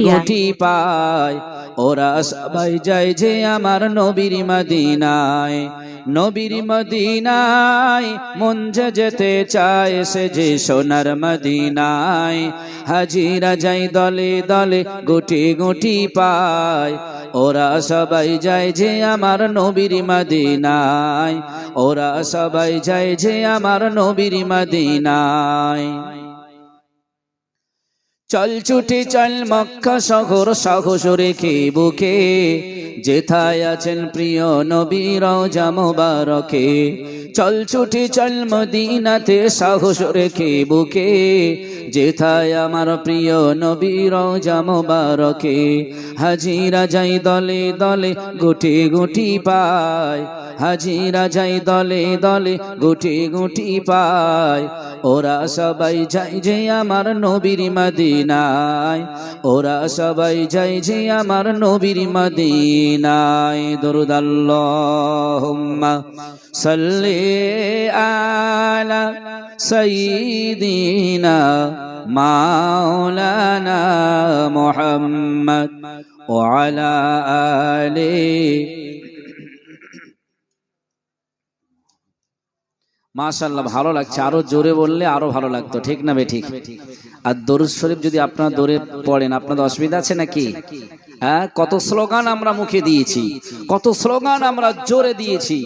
গুটি পায় ওরা সবাই যায় যে আমার নবীর মদিনায় নবীর মদিনায় মন যে যেতে চায় সে যে সোনার মদিনায় হাজিরা যায় দলে দলে গুটি গুটি পায় ওরা সবাই যায় যে আমার নবীর মদিনায় ওরা সবাই যায় যে আমার নবীর মদিনায় চল ছুটে চল মক্কা শহর সাহস রেখে বুকে যেথায় আছেন প্রিয় নবী রওজা মোবারকে চল ছুটে চল মদিনাতে সাহস রেখে বুকে যেথায় আমার প্রিয় নবী রওজা মোবারকে হাজিরা যাই দলে দলে গুটি গুটি পায় হাজিরা যাই দলে দলে গুটি গুটি পায় ওরা সবাই যায় যে আমার নবীর মদিনায় ওরা সবাই যায় যে আমার নবীর মদিনায় দরুদ আল্লাহুম্মা সাল্লি আলা সাইয়্যিদিনা মাওলানা মুহাম্মদ ওয়া আলা আলিহি মাশাআল্লাহ ভালো লাগছে আরো জোরে বললে আরো ভালো লাগতো ঠিক না বে ঠিক আর দরুদ শরীফ যদি আপনারা দৌড়ে পড়েন আপনাদের অসুবিধা আছে নাকি হ্যাঁ কত স্লোগান আমরা মুখে দিয়েছি কত স্লোগান আমরা জোরে দিয়েছি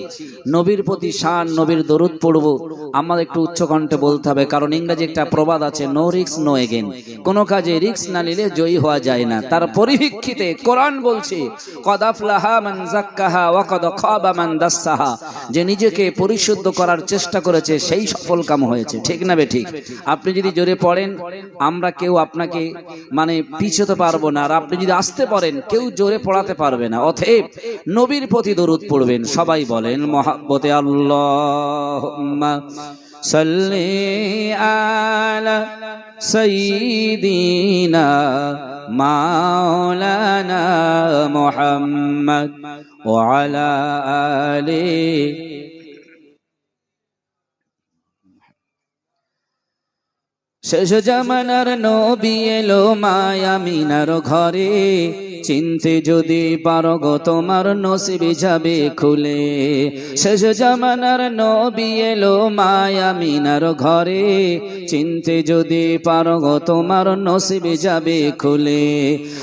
নবীর প্রতি শান নবীর দরুদ পড়ব আমাদের একটু উচ্চ কণ্ঠে বলতে হবে কারণ ইংরেজি একটা প্রবাদ আছে নো রিস্ক নো এগেন কোনো কাজে রিস্ক না নিলে জয়ী হওয়া যায় না তার পরিপ্রেক্ষিতে কোরআন বলছে কদ আফলাহা মান যাক্কাহা ওয়া কদ খাবা মান দাসসাহা যে নিজেকে পরিশুদ্ধ করার চেষ্টা করেছে সেই সফল কাম হয়েছে ঠিক না বে ঠিক আপনি যদি জোরে পড়েন আমরা কেউ আপনাকে মানে পিছতে পারবো না আর আপনি যদি আসতে পারেন কেউ জোরে পড়াতে পারবে না অতএব নবীর প্রতি দরুদ পড়বেন সবাই বলেন মহব্বতে আল্লাহুম্মা সাল্লি আলা সাইয়্যিদিনা মাওলানা মুহাম্মদ ওয়া আলা আলিহি শেষ জামানার নবী এলো মায়া মিনার ঘরে চিনতে যদি পারো গো তোমার নসিব যাবে খুলে শেষ জামানার নবী এলো মায়া মিনার ঘরে চিনতে যদি পারো গো তোমার নসিব যাবে খুলে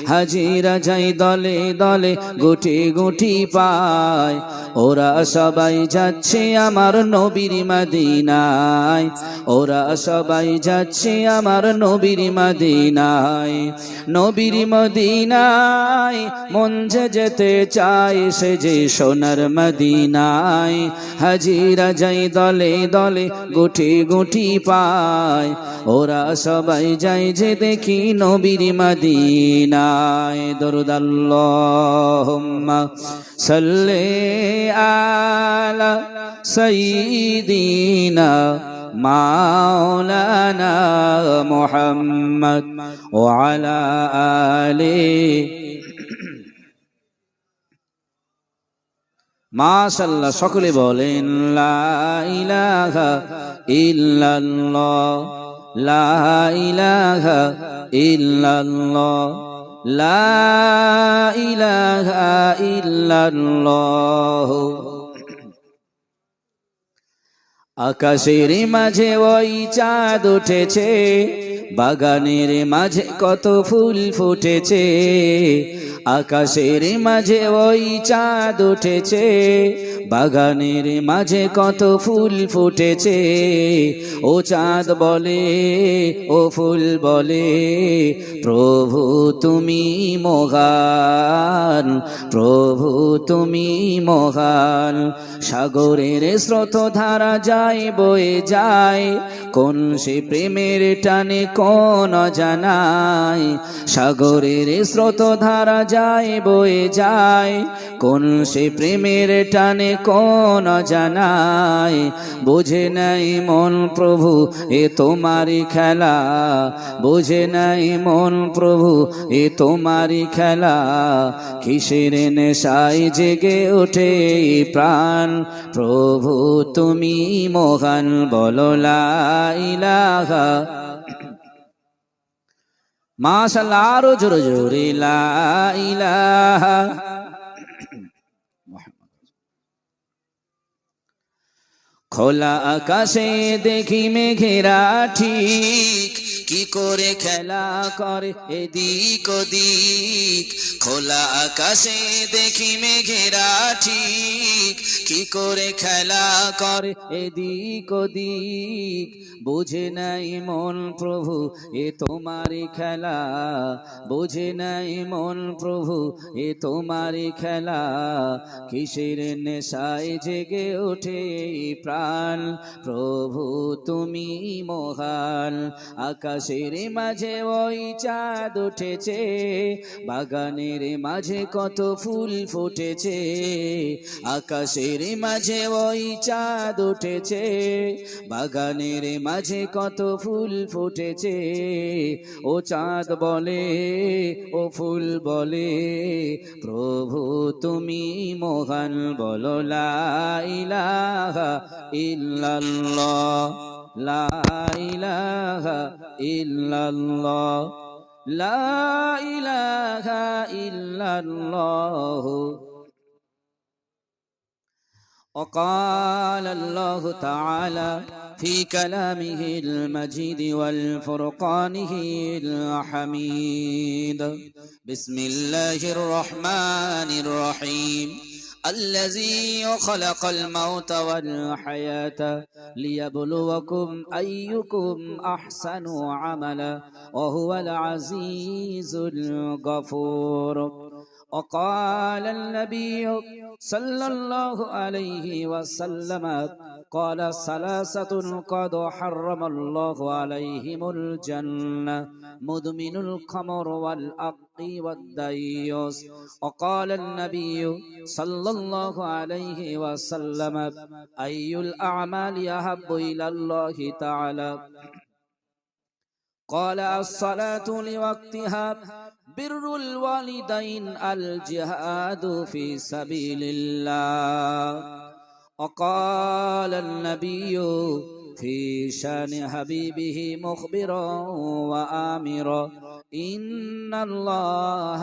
হাজিরা যাই দলে দলে গুটি গুটি পায় ওরা সবাই যাচ্ছে আমার নবীর মদিনায় ওরা সবাই যাচ্ছে আমার নবীর মদিনায় নবীর মদিনায় মন যে যেতে চায় সে যে সোনার মদিনায় হাজিরা যাই দলে দলে গুটি গুটি পায় ওরা সবাই যায় যে দেখি নবীর মদিনায় দরুদ আল্লাহুম্মা সাল্লি আলা সাইয়্যিদিনা মাওলানা মুহাম্মদ ওয়া আলা আলিহি মাশাআল্লাহ সকলে বলেন লা ইলাহা ইল্লাল্লাহ লা ইলাহা ইল্লাল্লাহ লা ইলাহা ইল্লাল্লাহ আকাশের মাঝে ওই চাঁদ উঠেছে বাগানের মাঝে কত ফুল ফুটেছে আকাশের মাঝে ওই চাঁদ উঠেছে বাগানের মাঝে কত ফুল ফুটেছে ও চাঁদ বলে ও ফুল বলে প্রভু তুমি মহান প্রভু তুমি মহান সাগরের স্রোত ধারা যায় বয়ে যায় কোন সে প্রেমের টানে কোন জানায় সাগরের স্রোত ধারা যায় বয়ে যায় কোন সে প্রেমের টানে কোন জানায় বুঝে নাই মন প্রভু এ তোমারই খেলা বুঝে নাই মন প্রভু এ তোমারই খেলা কিসের নেশায় জেগে ওঠে প্রাণ প্রভু তুমি মহান বলো লা ইলাহা মাশাআল্লাহ, আরো জোরে জোরে লা ইলাহা। খোলা আকাশে দেখি মেঘেরা ঠিক কি করে খেলা করে এদিক ওদিক। খোলা আকাশে দেখি মেঘেরা ঠিক কি করে খেলা করে এদিক ওদিক। বুঝে নাই মন প্রভু এ তোমারই খেলা, বুঝে নাই মন প্রভু এ তোমারই খেলা। কিসের নেশায় জেগে ওঠে প্রাণ, প্রভু তুমি মহান। আকাশের মাঝে ওই চাঁদ উঠেছে, বাগানের মাঝে কত ফুল ফুটেছে। আকাশের মাঝে ওই চাঁদ উঠেছে, বাগানের মাঝে কত ফুল ফুটেছে। ও চাঁদ বলে ও ফুল বলে, প্রভু তুমি মহান। বলো লা ইলাহা ইল্লাল্লাহ, লা ইলাহা ইল্লাল্লাহ, লা ইলাহা ইল্লাল্লাহ। وقال الله تعالى في كلامه المجيد والفرقانه الحميد: بسم الله الرحمن الرحيم الذي خلق الموت والحياة ليبلوكم أيكم أحسن عملا وهو العزيز الغفور. وقال النبي صلى الله عليه وسلم: قال ثلاثة قد حرم الله عليهم الجنة: مدمن الخمر والأقي والديوس. وقال النبي صلى الله عليه وسلم: أي الأعمال أحب إلى الله تعالى؟ قال الصلاة لوقتها، بر الوالدين، الجهاد في سبيل الله. وقال النبي في شان حبيبه مخبرا وآمرا: إن الله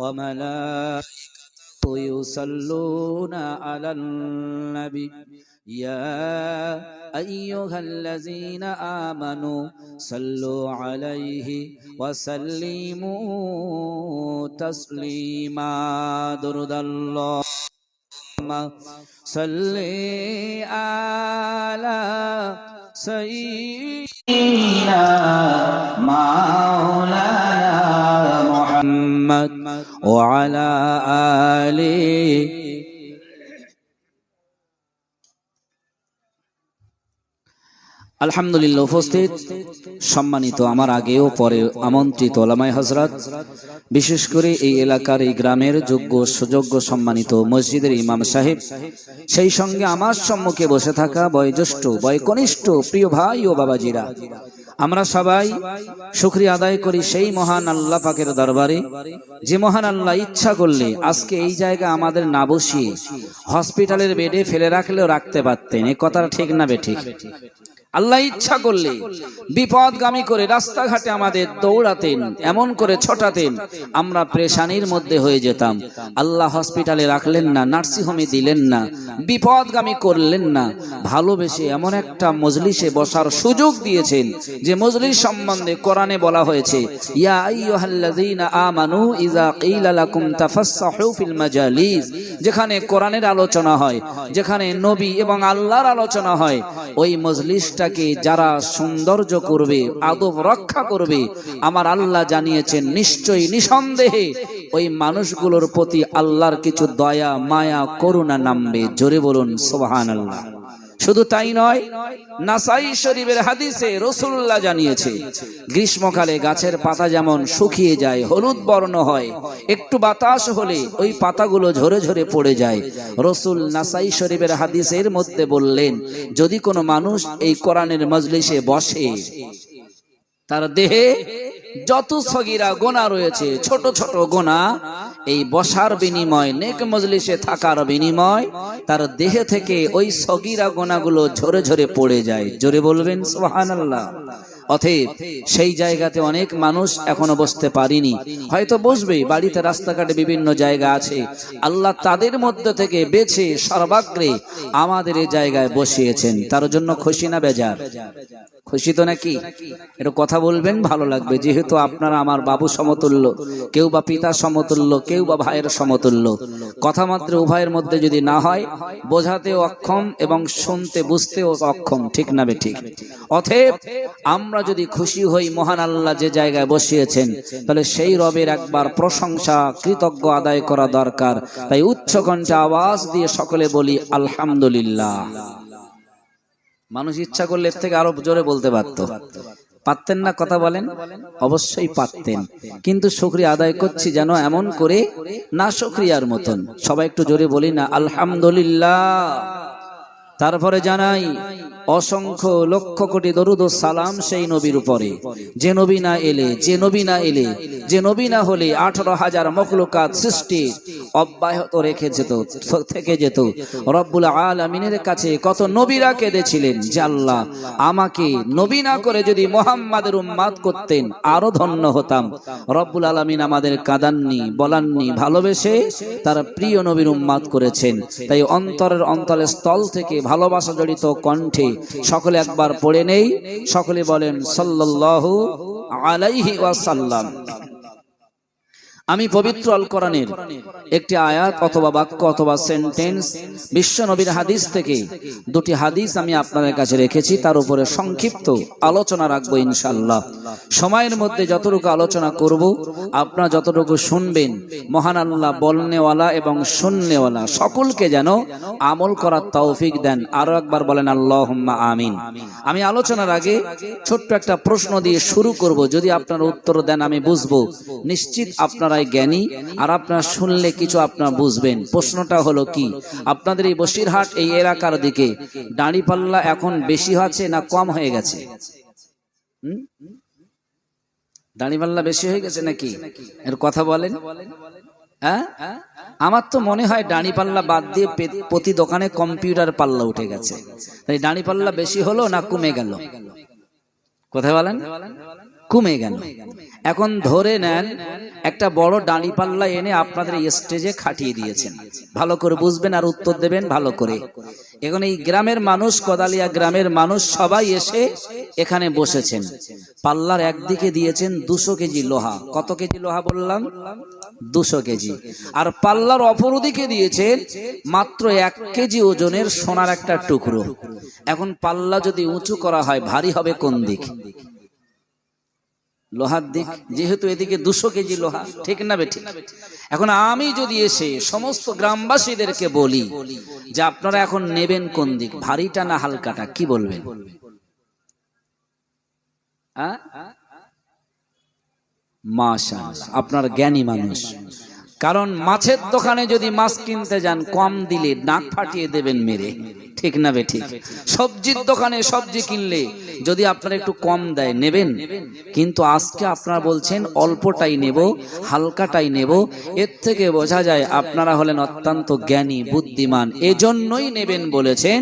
وملائكته يصلون على النبي يا أيها الذين آمنوا صلوا عليه وسلموا تسليما. درود الله صل على سيدنا مولانا محمد وعلى آله। আলহামদুলিল্লাহ। উপস্থিত সম্মানিত আমার আগেও পরে আমন্ত্রিত ওলামায়ে হযরত, বিশেষ করে এই এলাকার এই গ্রামের যোগ্য সুযোগ্য সম্মানিত মসজিদের ইমাম সাহেব, সেই সঙ্গে আমার সম্মুখে বসে থাকা বয়োজ্যেষ্ঠ বয়কনিষ্ঠ প্রিয় ভাই ও বাবাজিরা, আমরা সবাই শুকরিয়া আদায় করি সেই মহান আল্লাহ পাকের দরবারে, যে মহান আল্লাহ ইচ্ছা করলে আজকে এই জায়গা আমাদের না বসিয়ে হসপিটালের বেডে ফেলে রাখলেও রাখতে পারতেন। এই কথাটা ঠিক না বেঠিক? আল্লাহ ইচ্ছা করলে বিপদগামী করে রাস্তাঘাটে আমাদের দৌড়াতেন, এমন করে ছোটাতেন, আমরা পেরেশানির মধ্যে হয়ে যেতাম। আল্লাহ হসপিটালে রাখলেন না, নার্সিংহোমে দিলেন না, বিপদগামী করলেন না, ভালোবেসে এমন একটা মজলিসে বসার সুযোগ দিয়েছেন যে মজলিস সম্বন্ধে কোরআনে বলা হয়েছে, ইয়া আইয়ুহাল্লাযীনা আমানু ইযা কিলা লাকুম তাফাসসাহু ফিল মাজালিস। যেখানে কোরআনের আলোচনা হয়, যেখানে নবী এবং আল্লাহর আলোচনা হয়, ওই মজলিসটাকে যারা সৌন্দর্য করবে, আদব রক্ষা করবে, আমার আল্লাহ জানিয়েছেন নিশ্চয়ই নিঃসন্দেহে ওই মানুষগুলোর প্রতি আল্লাহর কিছু দয়া মায়া করুণা নামবে। জোরে বলুন সুবহানাল্লাহ। শুধু তাই নয়, নাসাই শরীফের হাদিসে রাসূলুল্লাহ জানিয়েছে, গ্রীষ্মকালে গাছের পাতা যেমন শুকিয়ে যায়, হলুদ বর্ণ হয়, একটু বাতাস হলে ওই পাতাগুলো ঝরে ঝরে পড়ে যায়। রাসূল নাসাই শরীফের হাদিসের মধ্যে বললেন, যদি কোনো মানুষ এই কোরআনের মজলিসে বসে, তার দেহে যত সগীরা গোনা রয়েছে, ছোট ছোট গোনা, এই বসার বিনিময়, নেক মজলিসে থাকার বিনিময়, তার দেহে থেকে ওই সগীরা গোনাগুলো ঝরে ঝরে পড়ে যায়। জোরে বলবেন সুবহানাল্লাহ। অতএব সেই জায়গাতে অনেক মানুষ এখনো বসতে পারিনি, হয়তো বসবে। বাড়িতে রাস্তাঘাটে বিভিন্ন জায়গা আছে, আল্লাহ তাদের মধ্যে থেকে বেছে সর্বাগ্রে আমাদের এই জায়গায় বসিয়েছেন। তার জন্য খুশি না বেজার? খুশি তো নাকি? একটু কথা বলবেন, ভালো লাগবে। যেহেতু আপনারা আমার বাবু সমতুল্য, কেউ বা পিতা সমতুল্য, কেউ বা ভাইয়ের সমতুল্য। কথা মাত্র উভয়ের মধ্যে যদি না হয়, বোঝাতেও অক্ষম এবং শুনতে বুঝতেও অক্ষম, ঠিক না বেঠিক? অতএব আমরা যদি খুশি হই মহান আল্লাহ যে জায়গায় বসিয়েছেন, তাহলে সেই রবের একবার প্রশংসা কৃতজ্ঞ আদায় করা দরকার। তাই উচ্চ কণ্ঠে আওয়াজ দিয়ে সকলে বলি আলহামদুলিল্লাহ। মানুষ ইচ্ছা করলে এর থেকে আরো জোরে বলতে পারতো, পারতেন না? কথা বলেন, অবশ্যই পারতেন, কিন্তু শুকরিয়া আদায় করছি যেন এমন করে না শুকরিয়ার মতন। সবাই একটু জোরে বলি না আলহামদুলিল্লাহ। তারপরে জানাই অসংখ্য লক্ষ কোটি দরুদ ও সালাম সেই নবীর উপরে, যে নবী না এলে, যে নবী না এলে, যে নবী না হলে 18,000 মখলুকাত সৃষ্টি অব্যাহত রেখে যেত, থেকে যেত। রব্বুল আলামিনের কাছে কত নবীরা কেঁদেছিলেন যে আল্লাহ আমাকে নবী না করে যদি মুহাম্মাদের উম্মাত করতেন আরো ধন্য হতাম। রব্বুল আলামিন আমাদের কাঁদাননি, বলাননি, ভালোবেসে তার প্রিয় নবীর উম্মাত করেছেন। তাই অন্তরের স্থল থেকে ভালোবাসা জড়িত কণ্ঠে সকলে একবার পড়ে নেই, সকলে বলেন সাল্লাল্লাহু আলাইহি ওয়াসাল্লাম। আমি পবিত্র আল কোরআনের একটি আয়াত অথবা বাক্য অথবা সেন্টেন্স বিশ্ব নবীর হাদিস থেকে দুটি হাদিস আমি আপনাদের কাছে রেখেছি, তার উপরে সংক্ষিপ্ত আলোচনা রাখবো ইনশাআল্লাহ। সময়ের মধ্যে যতটুকু আলোচনা করব, আপনারা যতটুকু শুনবেন, মহান আল্লাহ বলনেওয়ালা এবং শুননেওয়ালা সকলকে যেন আমল করার তৌফিক দেন। আরো একবার বলেন আল্লাহুম্মা আমিন। আমি আলোচনার আগে ছোট্ট একটা প্রশ্ন দিয়ে শুরু করব, যদি আপনারা উত্তর দেন আমি বুঝবো নিশ্চিত আপনারা জ্ঞানী, আর আপনারা শুনলে কিছু আপনারা বুঝবেন। প্রশ্নটা হলো কি, আপনাদের এই বসিরহাট এই এলাকার দিকে দাঁড়িপাল্লা এখন বেশি হচ্ছে না কম হয়ে গেছে? দাঁড়িপাল্লা বেশি হয়ে গেছে নাকি? এর কথা বলেন। হ্যাঁ, আমার তো মনে হয় দাঁড়িপাল্লা বাদ দিয়ে প্রতি দোকানে কম্পিউটার পাল্লা উঠে গেছে। তাই দাঁড়িপাল্লা বেশি হলো না কমে গেল? কথা বলেন। কমে গেল। এখন ধরে নেন একটা বড় দাঁড়িপাল্লা এনে আপনাদের স্টেজে খাটিয়ে দিয়েছেন, ভালো করে বুঝবেন আর উত্তর দেবেন ভালো করে। এখন এই গ্রামের মানুষ, কোদালিয়া গ্রামের মানুষ সবাই এসে এখানে বসেছেন। পাল্লার একদিকে দিয়েছেন 200 কেজি লোহা। কত কেজি লোহা বললাম? 200 কেজি। আর পাল্লার অপরদিকে দিয়েছেন মাত্র 1 কেজি ওজনের সোনার একটা টুকরো। এখন পাল্লা যদি উঁচু করা হয় ভারী হবে কোন দিক? লোহার দিক, যেহেতু এদিকে 200 কেজি লোহা, ঠিক না বেঠিক? এখন আমি যদি এসে সমস্ত গ্রামবাসীদেরকে বলি যে আপনারা এখন নেবেন কোন দিক, ভারীটা না হালকাটা, কি বলবেন? মাশাআল্লাহ, আপনার জ্ঞানী মানুষ। কারণ মাছের দোকানে যদি মাছ কিনতে যান কম দিলে নাক ফাটিয়ে দেবেন মেরে, ঠিক না বেঠিক? সবজির দোকানে সবজি কিনলে যদি আপনারা একটু কম দেয় নেবেন, কিন্তু আজকে আপনারা বলছেন অল্পটাই নেব, হালকাটাই নেব। এর থেকে বোঝা যায় আপনারা হলেন অত্যন্ত জ্ঞানী বুদ্ধিমান, এজন্যই নেবেন বলেছেন।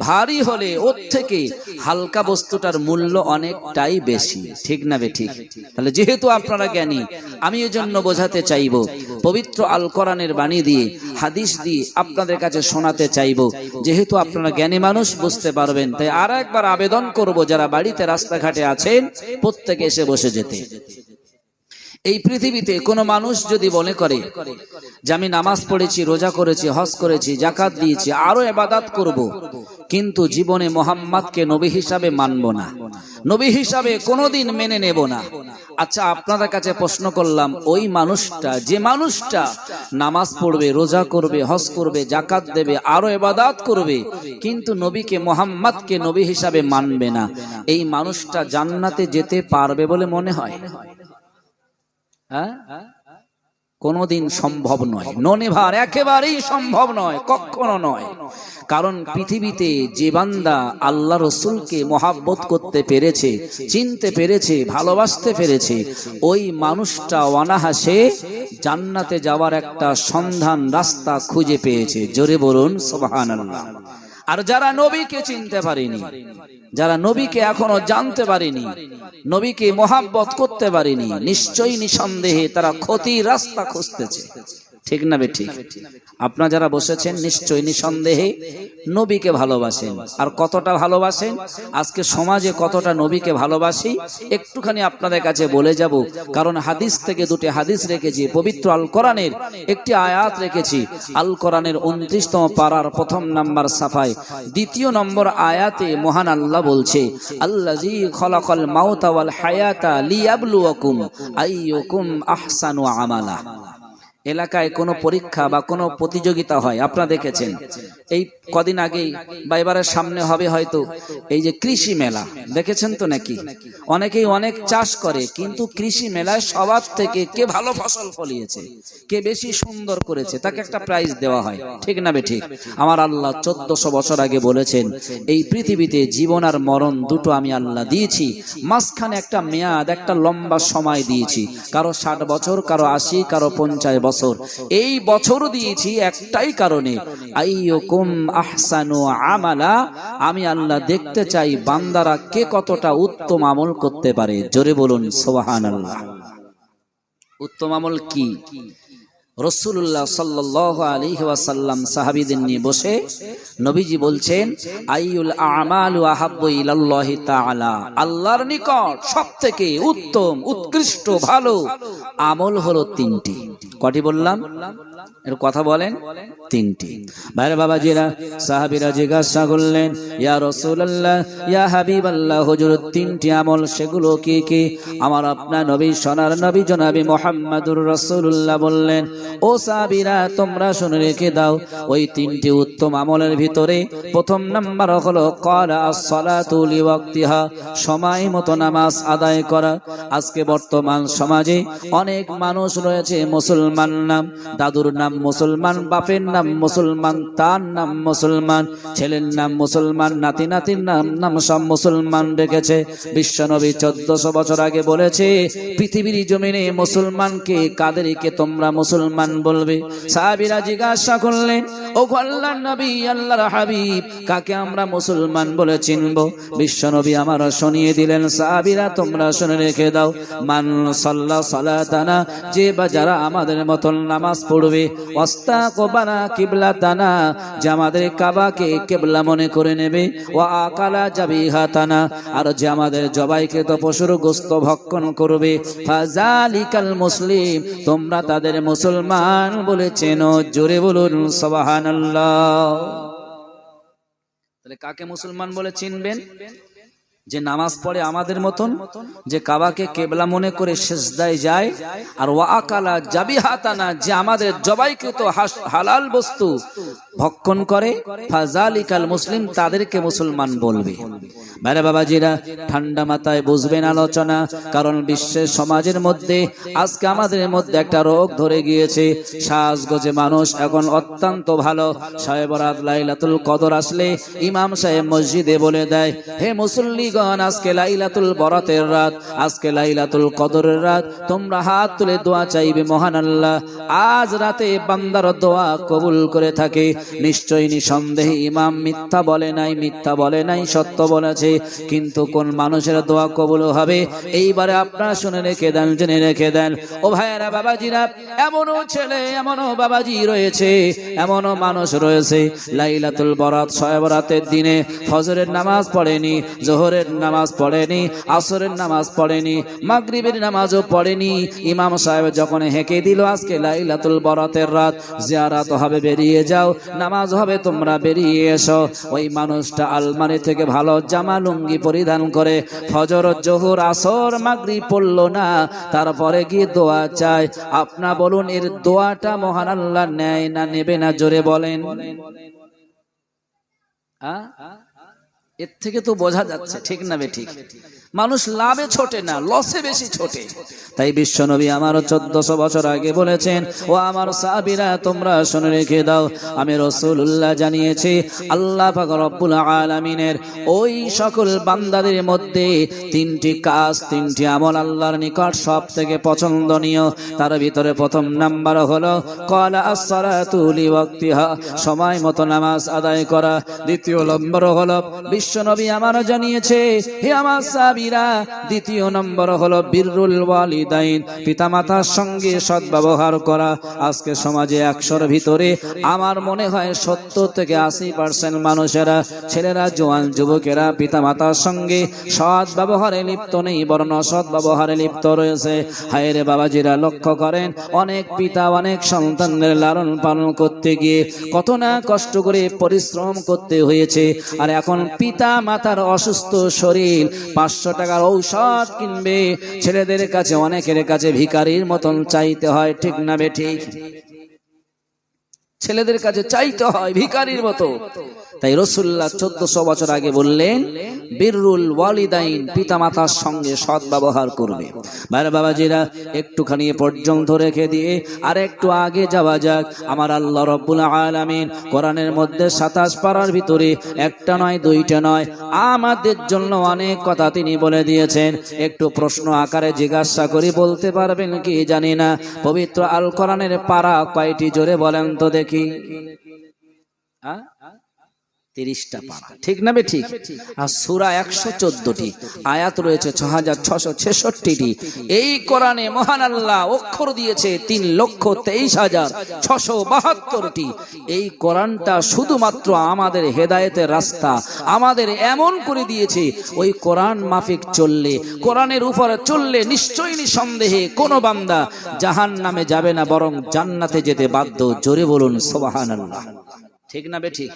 ভারী হলে ওর থেকে হালকা বস্তুটার মূল্য অনেকটাই বেশি, ঠিক না বেঠিক? তাহলে যেহেতু আপনারা জ্ঞানী, আমি এজন্য বোঝাতে চাইব, পবিত্র আল কোরআনের বাণী দিয়ে, হাদিস দিয়ে আপনাদের কাছে শোনাতে চাইব। যেহেতু আপনারা জ্ঞানী মানুষ, বুঝতে পারবেন। তাই আর একবার আবেদন করব, যারা বাড়িতে রাস্তাঘাটে আছেন প্রত্যেকে এসে বসে যেতে। এই পৃথিবীতে কোনো মানুষ যদি মনে করে যে আমি নামাজ পড়েছি, রোজা করেছি, হজ করেছি, যাকাত দিয়েছি, আরো ইবাদত করব, কিন্তু জীবনে মুহাম্মদকে নবী হিসাবে মানব না, নবী হিসাবে কোনোদিন মেনে নেব না। আচ্ছা, আপনাদের কাছে প্রশ্ন করলাম, ওই মানুষটা, যে মানুষটা নামাজ পড়বে, রোজা করবে, হজ করবে, যাকাত দেবে, আরো ইবাদত করবে, কিন্তু নবীকে, মুহাম্মদকে নবী হিসাবে মানবে না, এই মানুষটা জান্নাতে যেতে পারবে বলে মনে হয়? কোনদিন সম্ভব নয়। ননিভার একেবারেই সম্ভব নয়, কখনো নয়। কারণ পৃথিবীতে যে বান্দা আল্লাহ রসুলকে মহাব্বত করতে পেরেছে, চিনতে পেরেছে, ভালোবাসতে পেরেছে, ওই মানুষটা অনায়াসে জান্নাতে যাওয়ার একটা সন্ধান রাস্তা খুঁজে পেয়েছে। জোরে বলুন সুবহানাল্লাহ। আর যারা নবীকে চিনতে পারেনি, যারা নবীকে এখনো জানতে পারেনি, নবীকে মোহাব্বত করতে পারেনি, নিশ্চয়ই নিঃসন্দেহে তারা ক্ষতির রাস্তা খুঁজতেছে। ঠিক না বেঠিক? আপনারা যারা বসেছেন নিশ্চয়ই নিঃসন্দেহে নবীকে ভালোবাসেন। আর কতটা ভালোবাসেন, আজকে সমাজে কতটা নবীকে ভালোবাসি একটুখানি আপনাদের কাছে বলে যাব। কারণ হাদিস থেকে দুটি হাদিস রেখেছি, পবিত্র আল কোরআনের একটি আয়াত রেখেছি। আল কোরআনের 29তম পারার 1 নম্বর সাফায় 2 নম্বর আয়াতে মহান আল্লাহ বলছে, আল্লাযী খলাকাল মাউতা ওয়াল হায়াতা লিয়াবলুয়াকুম আইয়ুকুম আহসানু আমালা। এলাকায় কোনো পরীক্ষা বা কোনো প্রতিযোগিতা হয়, আপনারা দেখেছেন। এই কদিন আগেই বা এবারের সামনে হবে হয়তো এই যে কৃষি মেলা, দেখেছেন তো নাকি? অনেকেই অনেক চাষ করে, কিন্তু কৃষি মেলায় সবার থেকে কে ভালো ফসল ফলিয়েছে, কে বেশি সুন্দর করেছে, তাকে একটা প্রাইজ দেওয়া হয়। ঠিক না বেঠিক? আমার আল্লাহ 1400 বছর আগে বলেছেন, এই পৃথিবীতে জীবন আর মরণ দুটো আমি আল্লাহ দিয়েছি, মাঝখানে একটা মেয়াদ, একটা লম্বা সময় দিয়েছি। কারো 60 বছর, কারো 80, কারো 50 বছর। এই বছর দিয়েছি একটাই কারণে, আইয়ুকুম আহসানু আমালা। আমি আল্লাহ দেখতে চাই বান্দারা কে কতটা উত্তম আমল করতে পারে। জোরে বলুন সুবহানাল্লাহ। উত্তম আমল কি? রাসূলুল্লাহ সাল্লাল্লাহু আলাইহি ওয়াসাল্লাম সাহাবীদের নিয়ে বসে নবীজি বলছেন, আইয়ুল আমালু আহাব্বু ইলাল্লাহি তাআলা, আল্লাহর নিকট সবথেকে উত্তম, উৎকৃষ্ট, ভালো আমল হলো 3টি। কয়টি বললাম? এর কথা বলেন, 3টি। ভাইরা বাবাজিরা, সাহাবীরা জিজ্ঞাসা করলেন, ইয়া রাসূলুল্লাহ, ইয়া হাবিবাল্লাহ, হুজুর 3টি আমল, সেগুলো কি কি? আমার আপনার নবী, সোনার নবী জনাবে মুহাম্মদুর রাসূলুল্লাহ বললেন, ও সাহাবীরা তোমরা শুনে রেখে দাও, ওই 3টি উত্তম আমলের ভিতরে 1 নাম্বার হলো ক্বালা আস-সালাতু লিওয়াক্তিহা, সময় মতো নামাজ আদায় করা। আজকে বর্তমান সমাজে অনেক মানুষ রয়েছে, মুসলমান নাম, দাদুর নাম মুসলমান, বাপের নাম মুসলমান, তার নাম মুসলমান, ছেলের নাম মুসলমান, নাতি নাতির নাম সব মুসলমান রেখেছে। বিশ্বনবী 1400 বছর আগে বলেছে, পৃথিবীর জমিনে মুসলমানকে, কাদেরকে তোমরা মুসলমান বলবে? সাহাবীরা জিজ্ঞাসা করলেন, ও আল্লাহর নবী, আল্লাহর হাবিব, কাকে আমরা মুসলমান বলে চিনব? বিশ্বনবী আমার শুনিয়ে দিলেন, সাহাবীরা তোমরা শুনে রেখে দাও, মান সাল্লা সালাতানা, যে বা যারা আমাদের মতন নামাজ পড়বে, ওয়াস্তাকবালা কিবলাতানা, যে আমাদের কাবাকে কিবলা মনে করে নেবে, ওয়া আকালা জাবিহাতানা, আর যে আমাদের জবাইকৃত পশুর গোশত ভক্ষণ করবে, ফাযালিকাল মুসলিম, তোমরা তাদের মুসলমান বলে চেনো। জোরে বলুন সুবহানাল্লাহ। তাহলে কাকে মুসলমান বলে চিনবেন? যে নামাজ পড়ে আমাদের মতন, যে কাবাকে কেবলা মনে করে সিজদায় যায়, আর ওয়াকালা জাবিহাতানা, যে আমাদের জবাইকৃত হালাল বস্তু ভক্ষণ করে, ফাযালিকাল মুসলিম, তাদেরকে মুসলমান বলবে। ভাইরা বাবাজিরা, ঠান্ডা মাথায় বুঝবেন আলোচনা, কারণ বিশ্বের সমাজের মধ্যে আজকে আমাদের মধ্যে একটা রোগ ধরে গিয়েছে। সাজগোজে মানুষ এখন অত্যন্ত ভালো। শবে বরাত লাইলাতুল কদর আসলে ইমাম সাহেব মসজিদে বলে দেয়, হে মুসল্লি, আজকে লাইলাতুল বরাতের রাত, আজকে লাইলাতুল কদরের রাত, তোমরা হাত তুলে দোয়া চাইবে, মহান আল্লাহ আজ রাতে বান্দার দোয়া কবুল করে থাকে। নিশ্চয়ই নিঃসন্দেহে ইমাম মিথ্যা বলে নাই, মিথ্যা বলে নাই, সত্য বলেছে। কিন্তু কোন মানুষের দোয়া কবুল হবে, এইবারে আপনারা শুনে রেখে দেন, জেনে রেখে দেন। ও ভাইয়েরা বাবাজিরা, এমনও ছেলে, এমনও বাবাজি রয়েছে, এমনও মানুষ রয়েছে, লাইলাতুল বরাত, শবে বরাতের দিনে ফজরের নামাজ পড়েনি, জোহরের নামাজ পড়েনি, আসরের নামাজ পড়েনি, মাগরিবের নামাজও পড়েনি। ইমাম সাহেব যখন হেঁকে দিল, আজকে লাইলাতুল বরাতের রাত, জিয়ারত হবে, বেরিয়ে যাও, নামাজ হবে, তোমরা বেরিয়ে এসো। ওই মানুষটা আলমারি থেকে ভালো জামা লুঙ্গি পরিধান করে ফজর, জোহর, আসর, মাগরিব পড়লো না, তারপরে গিয়ে দোয়া চায়। আপনা বলুন, এর দোয়াটা মহান আল্লাহ নেয় না নেবে না? জোরে বলেন। এর থেকে তো বোঝা যাচ্ছে, ঠিক না বেঠিক? মানুষ লাভে ছোটে না, লসে বেশি ছোটে। তাই বিশ্বনবী আমার 1400 বছর আগে বলেছেন, ও আমার সাহাবীরা তোমরা শুনে রেখে দাও, আমি রাসূলুল্লাহ জানিয়েছি আল্লাহ পাক রব্বুল আলামিনের ওই সকল বান্দাদের মধ্যে 3টি কাজ, 3টি আমল আল্লাহর নিকট সবথেকে পছন্দনীয়। তার ভিতরে প্রথম নাম্বার হলো ক্বালা আস-সালাতু লিওয়াক্তিহা, সময় মতো নামাজ আদায় করা। দ্বিতীয় নম্বর হলো বিশ্বনবী আমার জানিয়েছে, হে আমার সাহাবীরা, দ্বিতীয় নম্বর হলো বিররুল ওয়ালিদাইন, পিতামাতার সঙ্গে সদ্ব্যবহার করা। আজকে সমাজে 100-র ভিতরে আমার মনে হয় 70 থেকে 80% মানুষেরা, ছেলেরা, জওয়ান যুবকেরা পিতামাতার সঙ্গে সৎ ব্যবহারে লিপ্ত নেই, বরং অসৎ ব্যবহারে লিপ্ত রয়েছে। হায় রে বাবাজিরা, লক্ষ্য করেন অনেক পিতা অনেক সন্তানদের লালন পালন করতে গিয়ে কত না কষ্ট করে পরিশ্রম করতে হয়েছে। আর এখন পিতা মাতার অসুস্থ শরীর, 500 টাকার ঔষধ কিনবে, ছেলেদের কাছে অনেকের কাছে ভিখারির মতন চাইতে হয়, ঠিক না বেঠিক? ছেলেদের কাছে চাইতে হয় ভিখারির মতো। তাই রাসূলুল্লাহ 1400 বছর আগে বললেন বিররুল ওয়ালিদাইন, পিতামাতার সঙ্গে সৎ ব্যবহার করবে। ভাই বাবাজিরা, একটুখানি পর্যন্ত রেখে দিয়ে আর একটু আগে যাওয়া যাক। আমার আল্লাহ রাব্বুল আলামিন কোরআনের মধ্যে 27 পারার ভিতরে একটা নয়, দুইটা নয়, আমাদের জন্য অনেক কথা তিনি বলে দিয়েছেন। একটু প্রশ্ন আকারে জিজ্ঞাসা করি, বলতে পারবেন কি জানি না, পবিত্র আল কোরআনের পারা কয়টি জোরে বলেন তো দেখি? 30টা পারা, ঠিক না বে ঠিক? আর সূরা 114টি, আয়াত রয়েছে 6666টি। এই কোরআনে মহান আল্লাহ অক্ষর দিয়েছে 3,23,672টি। এই কোরআনটা শুধুমাত্র আমাদের হেদায়েতের রাস্তা আমাদের এমন করে দিয়েছে, ওই কোরআন মাফিক চললে, কোরআনের উপরে চললে নিশ্চয়ই নিঃসন্দেহে কোনো বান্দা জাহান্নামে যাবে না, বরং জান্নাতে যেতে বাধ্য। জোরে বলুন সুবহানাল্লাহ, ঠিক না বে ঠিক?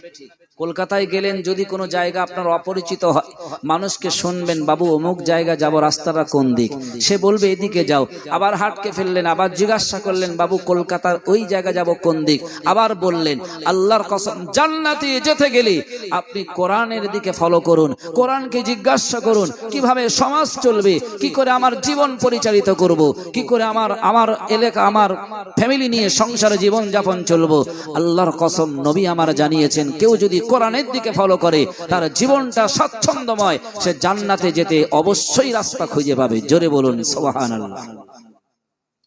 কলকাতায় গেলেন, যদি কোনো জায়গা আপনার অপরিচিত হয়, মানুষকে শুনবেন, বাবু অমুক জায়গা যাব, রাস্তাটা কোন দিক? সে বলবে এদিকে যাও। আবার হাটকে ফেললেন, আবার জিজ্ঞাসা করলেন, বাবু কলকাতার ওই জায়গা যাব কোন দিক? আবার বললেন। আল্লাহর কসম, জান্নাতে যেতে গেলে আপনি কোরআনের দিকে ফলো করুন, কোরআনকে জিজ্ঞাসা করুন কিভাবে সমাজ চলবে, কি করে আমার জীবন পরিচালিত করব, কি করে আমার এলাকা, আমার ফ্যামিলি নিয়ে সংসারে জীবন যাপন চলবো। আল্লাহর কসম, নবী আমার জানিয়েছেন, কেউ যদি কোরআনের দিকে ফলো করে তার জীবনটা স্বাচ্ছন্দ্যময়, সে জান্নাতে যেতে অবশ্যই রাস্তা খুঁজে পাবে। জোরে বলুন সুবহানাল্লাহ।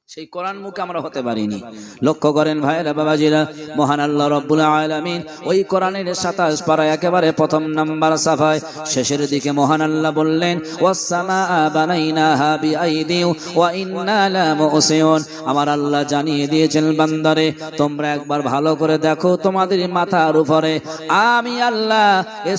সেই কোরআন মুখে আমরা হতে পারিনি। লক্ষ্য করেন ভাইরা বাবাজিরা, মহান আল্লাহ রাব্বুল আলামিন ওই কোরআনের 27 পারা একেবারে প্রথম নাম্বার সাফায় শেষের দিকে মহান আল্লাহ বললেন, ওয়াস সামাআ বানাইনাহা বিআইদি ওয়া ইন্না লা মুসিউন। আমার আল্লাহ জানিয়ে দিয়েছেন, বান্দারে তোমরা একবার ভালো করে দেখো, তোমাদের মাথার উপরে আমি আল্লাহ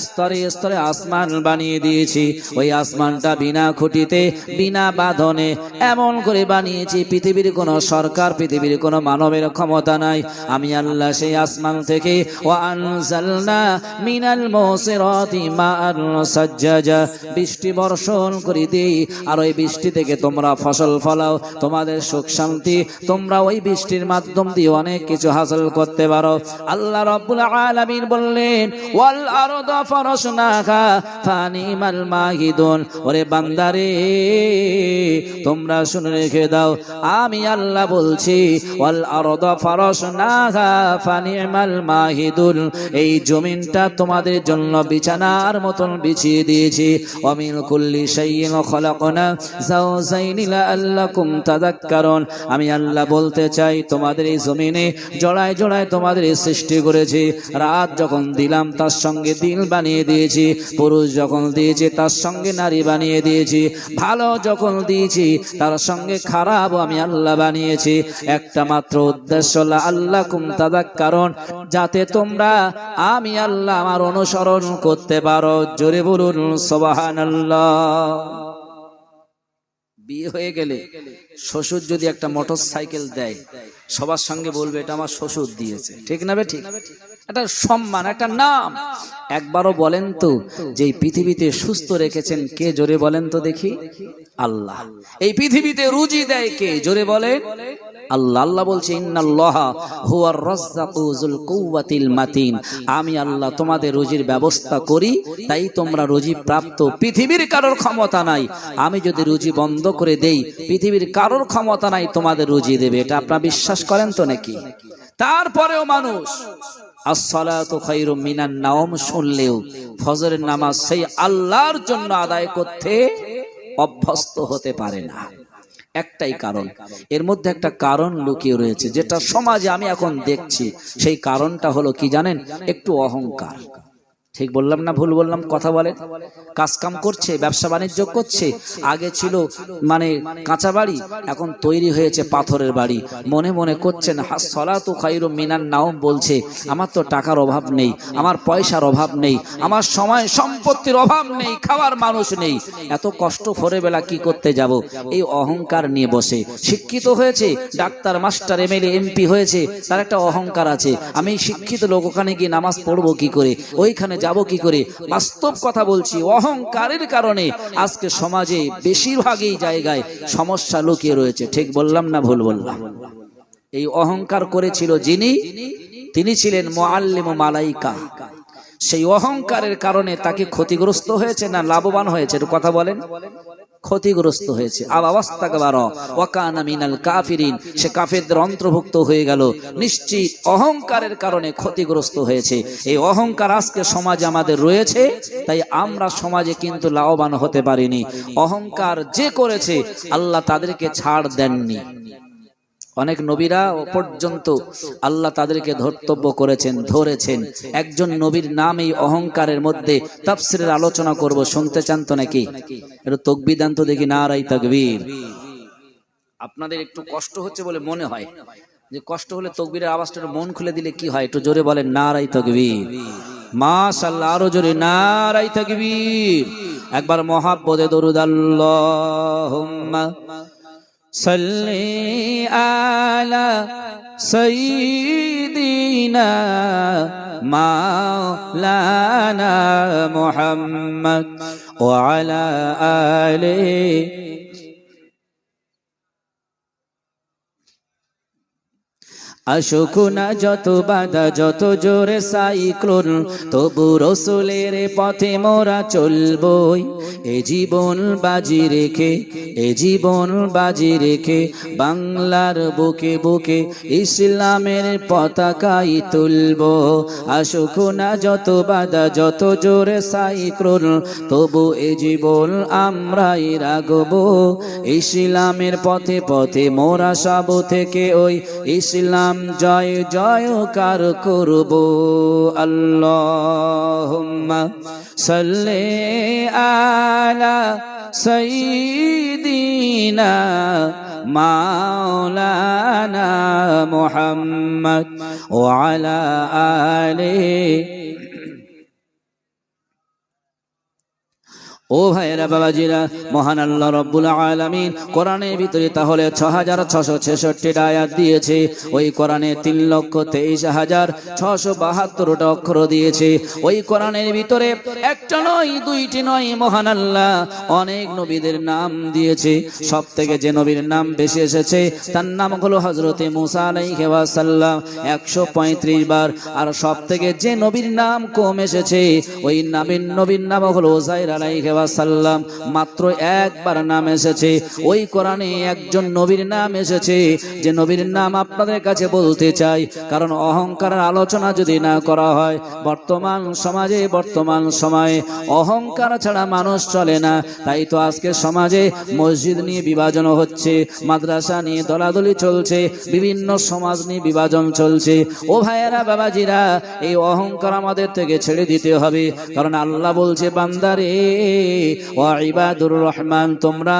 স্তরে স্তরে আসমান বানিয়ে দিয়েছি। ওই আসমানটা বিনা খুঁটিতে, বিনা বাঁধনে এমন করে বানিয়েছি, পৃথিবীর কোনো সরকার, পৃথিবীর কোনো মানবের ক্ষমতা নাই। আমি আল্লাহ সেই আসমান থেকে ওয়া আনজালনা মিনাল মুসিরাতি মাআন সাজ্জাজা, বৃষ্টি বর্ষণ করে দেই, আর ওই বৃষ্টি থেকে তোমরা ফসল ফলাও, তোমাদের সুখ শান্তি তোমরা ওই বৃষ্টির মাধ্যম দিয়ে অনেক কিছু হাসিল করতে পারো। আল্লাহ রাব্বুল আলামিন বললেন, ওয়াল আরদা ফারাশনাহা ফানিমাল মাহিদুন। ওরে বান্দারে, তোমরা শুনে রেখে দাও, আমি আল্লাহ বলছি, ওয়াল আরদা ফারাশনাহা ফানিমাল মাহিদুন, এই জমিনটা তোমাদের জন্য বিছানার মতন বিছিয়ে দিয়েছি। ওয়া মিন কুল্লি শাইইন খালাকনা যাওজাইনি লাআল্লাকুম তাযাক্কারুন। আমি আল্লাহ বলতে চাই, তোমাদের এই জমিনে জোড়ায় জোড়ায় তোমাদের সৃষ্টি করেছি। রাত যখন দিলাম তার সঙ্গে দিন বানিয়ে দিয়েছি, পুরুষ যখন দিয়েছি তার সঙ্গে নারী বানিয়ে দিয়েছি, ভালো যখন দিয়েছি তার সঙ্গে খারাপ আমি আল্লাহ বানিয়েছি। একটা মাত্র উদ্দেশ্য, লাআল্লাকুম তাযাক্কারুন, যাতে তোমরা আমি আল্লাহ আমার অনুসরণ করতে পারো। জোরে বলুন সুবহানাল্লাহ। বিয়ে হয়ে গেলে শ্বশুর যদি একটা মোটরসাইকেল দেয়, সবার সঙ্গে বলবে এটা আমার শ্বশুর দিয়েছে, ঠিক না বে ঠিক? একটা সম্মান, একটা নাম। একবারও বলেন তো যে এই পৃথিবীতে সুস্থ রেখেছেন কে? জোরে বলেন তো দেখি। আল্লাহ। এই পৃথিবীতে রুজি দেয় কে? জোরে বলেন আল্লাহ আল্লাহ বলছে ইন্নাল্লাহা হুয়ার রাজ্জাকু যুল কুওয়াতিল মাতিন, আমি আল্লাহ তোমাদের রুজির ব্যবস্থা করি, তাই তোমরা রুজি প্রাপ্ত। পৃথিবীর কারোর ক্ষমতা নাই, আমি যদি রুজি বন্ধ করে দেই পৃথিবীর কারোর ক্ষমতা নাই তোমাদের রুজি দেবে। এটা আপনারা বিশ্বাস করেন তো নাকি? তারপরেও মানুষ আসসালাতু খায়রুম মিনান নাওম শুনলেও ফজরের নামাজ সেই আল্লাহর জন্য আদায় করতে অভ্যস্ত হতে পারে না। একটাই কারণ, এর মধ্যে একটা কারণ লুকিয়ে রয়েছে যেটা সমাজে আমি এখন দেখছি। সেই কারণটা হলো কি জানেন? একটু অহংকার। ঠিক বললাম না ভুল বললাম? কথা বলেন। কাজ কাম করছে, ব্যবসা বাণিজ্য করছে, আগে ছিল মানে কাঁচা বাড়ি, এখন তৈরি হয়েছে পাথরের বাড়ি। মনে মনে করছেন সালাতু খায়রুম মিনান নাওম বলছে, আমার তো টাকার অভাব নেই, আমার পয়সার অভাব নেই, আমার সময় সম্পত্তির অভাব নেই, খাওয়ার মানুষ নেই, এত কষ্ট ভোরবেলা কি করতে যাব? এই অহংকার নিয়ে বসে। শিক্ষিত হয়েছে, ডাক্তার মাস্টার এমএলএ এমপি হয়েছে, তার একটা অহংকার আছে, আমি শিক্ষিত লোক, ওখানে গিয়ে নামাজ পড়বো কি করে, ওইখানে যাব কি করে? বাস্তব কথা বলছি, অহংকারের কারণে আজকে সমাজে বেশিরভাগই জায়গায় সমস্যা লুকিয়ে রয়েছে। ঠিক বললাম না ভুল বললাম? এই অহংকার করেছিল যিনি, তিনি ছিলেন মুআল্লিমু মালাইকা। সেই অহংকারের কারণে তাকে ক্ষতিগ্রস্ত হয়েছে না লাভবান হয়েছে? কথা বলেন। ক্ষতিগ্রস্ত হয়েছে। ওয়াকানা মিনাল কাফিরিন, সে কাফেরদের অন্তর্ভুক্ত হয়ে গেল। নিশ্চিত অহংকারের কারণে ক্ষতিগ্রস্ত হয়েছে। এই অহংকার আজকে সমাজে আমাদের রয়েছে, তাই আমরা সমাজে কিন্তু লাভবান হতে পারিনি। অহংকার যে করেছে আল্লাহ তাদেরকে ছাড় দেননি। অনেক নবীরা পর্যন্ত আল্লাহ তাদেরকে ধর্তব্য করেছেন, ধরেছেন। একজন নবীর নাম এই অহংকারের মধ্যে তাফসীরের আলোচনা করব, শুনতে চান তো নাকি? একটু তাকবীর দেন তো দেখি, নারায়ে তাকবীর। আপনাদের একটু কষ্ট হচ্ছে বলে মনে হয়, যে কষ্ট হলে তাকবীরের আওয়াজটা মন খুলে দিলে কি হয়? একটু জোরে বলেন নারায়ে তাকবীর। মাশাআল্লাহ, আরো জোরে নারায়ে তাকবীর। একবার মহাব্বতে দরুদ আল্লাহুম্মা সাল্লি আলা সাইয়্যিদিনা মাওলানা মুহাম্মদ ওয়া আলা আলিহি। আশুকুনা যত বাধা, যত জোরে সাইক্লোন, তবু রসুলের পথে মোরা চলবই। এ জীবন বাজি রেখে, এ জীবন বাজি রেখে, বাংলার বুকে বুকে ইসলামের পতাকাই তুলব। আশুকুনা যত বাধা, যত জোরে সাইক্লোন, তবু এ জীবন আমরাই রাখব। ইসলামের পথে পথে মোরা সব থেকে ওই ইসলাম জয় জয়কার করব। আল্লাহুম্মা সাল্লি আলা সাইয়্যিদিনা মাওলানা মুহাম্মদ ওয়া আলা আলিহি। ও ভাইরা বাবাজিরা, মহান আল্লাহ রব্বুল আলামিন কোরআনের ভিতরে তাহলে 6666টা আয়াত দিয়েছে। ওই কোরআনে 3,23,672টা অক্ষর দিয়েছে। ওই কোরআনের ভিতরে একটা নয়, দুইটি নয়, মহান আল্লাহ অনেক নবীদের নাম দিয়েছে। সব থেকে যে নবীর নাম বেশি এসেছে তার নাম হলো হযরতে মূসা আলাইহিস সালাম, 135 বার। আর সব থেকে যে নবীর নাম কম এসেছে ওই নবীর নাম হলো উযাইর আলাইহিস সাল্লাম, মাত্র একবার নাম এসেছে। ওই কোরআনে একজন নবীর নাম এসেছে, যে নবীর নাম আপনাদের কাছে বলতে চাই। কারণ অহংকারের আলোচনা যদি না করা হয়, বর্তমান সমাজে, বর্তমান সময়ে অহংকার ছাড়া মানুষ চলে না। তাই তো আজকে সমাজে মসজিদ নিয়ে বিভাজন হচ্ছে, মাদ্রাসা নিয়ে দলাদলি চলছে, বিভিন্ন সমাজ নিয়ে বিভাজন চলছে। ও ভাইয়েরা বাবাজিরা, এই অহংকার আমাদের থেকে ছেড়ে দিতে হবে। কারণ আল্লাহ বলছে, বান্দারে ও ইবাদুর রহমান, তোমরা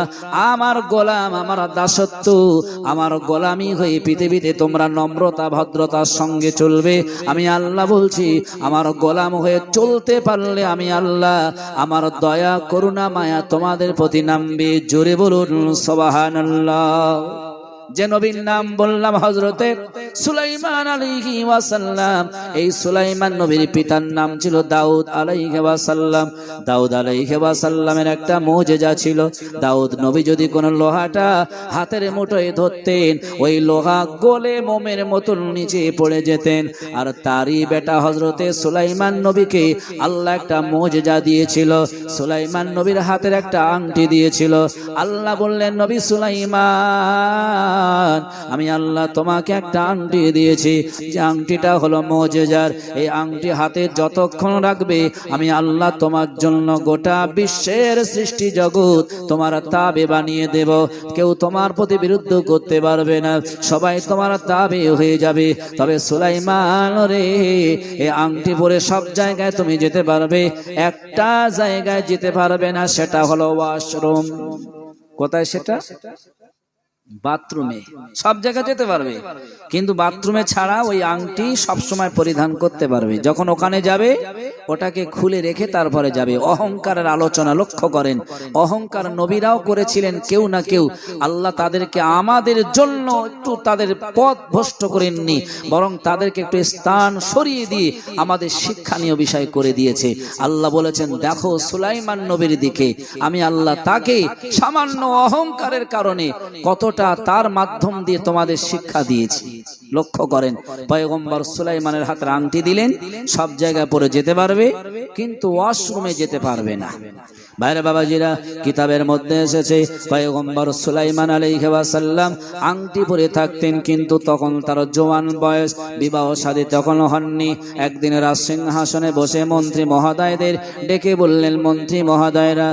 আমার গোলাম, আমার দাসত্ব, আমার গোলামি হয়ে পৃথিবীতে তোমরা নম্রতা ভদ্রতার সঙ্গে চলবে। আমি আল্লাহ বলছি, আমার গোলাম হয়ে চলতে পারলে আমি আল্লাহ, আমার দয়া করুণা মায়া তোমাদের প্রতি নামবে। জোরে বলুন সুবহানাল্লাহ। যে নবীর নাম বললাম হযরতে সুলাইমান আলাইহি ওয়াসাল্লাম। এই সুলাইমান নবীর পিতার নাম ছিল দাউদ আলাইহি ওয়াসাল্লাম। দাউদ আলাইহি ওয়াসাল্লামের একটা মুজিজা ছিল। দাউদ নবী যদি কোন লোহাটা হাতের মুঠোয় ধরতেন, ওই লোহা গলে মোমের মতন নিচে পড়ে যেতেন। আর তারই বেটা হযরতে সুলাইমান নবীকে আল্লাহ একটা মুজিজা দিয়েছিল। সুলাইমান নবীর হাতের একটা আংটি দিয়েছিল। আল্লাহ বললেন, নবী সুলাইমান, আমি আল্লাহ তোমাকে একটা আংটি দিয়েছি, যে আংটিটা হলো মুজিজার। এই আংটি হাতে যতক্ষণ রাখবে, আমি আল্লাহ তোমার জন্য গোটা বিশ্বের সৃষ্টি জগৎ তোমার তাবে বানিয়ে দেব। কেউ তোমার প্রতি বিরুদ্ধ করতে পারবে না, সবাই তোমার তাবে হয়ে যাবে। তবে সুলাইমান রে, এই আংটি পরে সব জায়গায় তুমি যেতে পারবে, একটা জায়গায় যেতে পারবে না, সেটা হলো ওয়াশরুম। কোথায় সেটা? বাথরুমে। সব জায়গায় যেতে পারবে, কিন্তু বাথরুমে ছাড়া ওই আংটি সব সময় পরিধান করতে পারবে। যখন ওখানে যাবে, ওটাকে খুলে রেখে তারপরে যাবে। অহংকারের আলোচনা লক্ষ্য করেন। অহংকার নবীরাও করেছিলেন কেউ না কেউ। আল্লাহ তাদেরকে আমাদের জন্য একটু তাদের পথ ভ্রষ্ট করেননি, বরং তাদেরকে একটু স্থান সরিয়ে দিয়ে আমাদের শিক্ষণীয় বিষয় করে দিয়েছে। আল্লাহ বলেছেন, দেখো সুলাইমান নবীর দিকে আমি আল্লাহ তাকে সামান্য অহংকারের কারণে কতটা তার মাধ্যম দিয়ে তোমাদের শিক্ষা দিয়েছি। লক্ষ্য করেন, পয়গম্বর সুলাইমানের হাতের আংটি দিলেন, সব জায়গায় পরে যেতে পারবে, কিন্তু ওয়াশরুমে যেতে পারবে না। ভাইরা বাবাজিরা, কিতাবের মধ্যে এসেছে পয়গম্বর সুলাইমান আলাইহি ওয়াসাল্লাম আংটি পরে থাকতেন, কিন্তু তখন তার জওয়ান বয়স, বিবাহ শাদী তখন হননি। একদিন রাজসিংহাসনে বসে মন্ত্রী মহোদয়দের ডেকে বললেন, মন্ত্রী মহোদয়রা,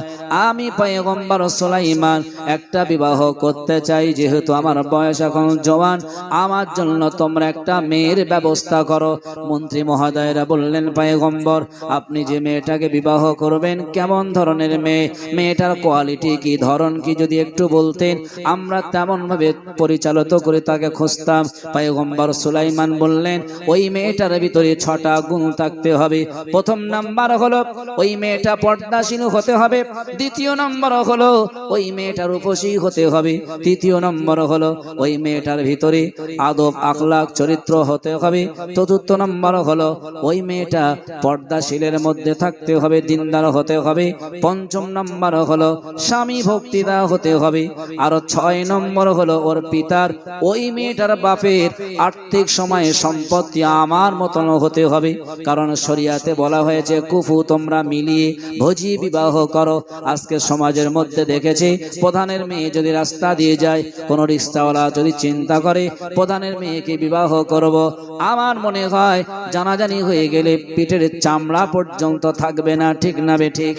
আমি পয়গম্বর সুলাইমান একটা বিবাহ করতে চাই, যেহেতু আমার বয়স এখন জওয়ান, আমার জন্য তোমরা একটা মেয়ের ব্যবস্থা করো। মন্ত্রী মহোদয়রা বললেন, পয়গম্বর, আপনি যে মেয়েটাকে বিবাহ করবেন কেমন ধরনের মেয়ে, মেয়েটার কোয়ালিটি কি, ধরন কি, যদি একটু বলতেন আমরা তেমন ভাবে পরিচালিত করে তাকে খুঁজতাম। পয়গম্বর সুলাইমান বললেন, ওই মেয়েটার ভিতরে 6টা গুণ থাকতে হবে। প্রথম নাম্বার হলো ওই মেয়েটা পর্দাশীল হতে হবে। দ্বিতীয় নম্বর হলো ওই মেয়েটা রূপসী হতে হবে। তৃতীয় নম্বর হলো ওই মেয়েটার ভিতরে আদব আখলাক চরিত্র হতে হবে। চতুর্থ নম্বর হলো ওই মেয়েটা পর্দাশীলের মধ্যে থাকতে হবে, দিনদার হতে হবে। পঞ্চম নম্বর হলো স্বামী ভক্তিদা হতে হবে। আর 6 নম্বর হলো ওর পিতার, ওই মেয়েটার বাপের আর্থিক সময়ে সম্পত্তি আমার মতন হতে হবে। কারণ শরিয়াতে বলা হয়েছে, কুফু তোমরা মিলিয়ে ভোজি বিবাহ করো। আজকে সমাজের মধ্যে দেখেছি, প্রধানের মেয়ে যদি রাস্তা দিয়ে যায়, কোন রিক্সাওয়ালা যদি চিন্তা করে প্রধানের মেয়েকে বিবাহ করব, আমার মনে হয় জানাজানি হয়ে গেলে পিঠের চামড়া পর্যন্ত থাকবে না। ঠিক না বে ঠিক?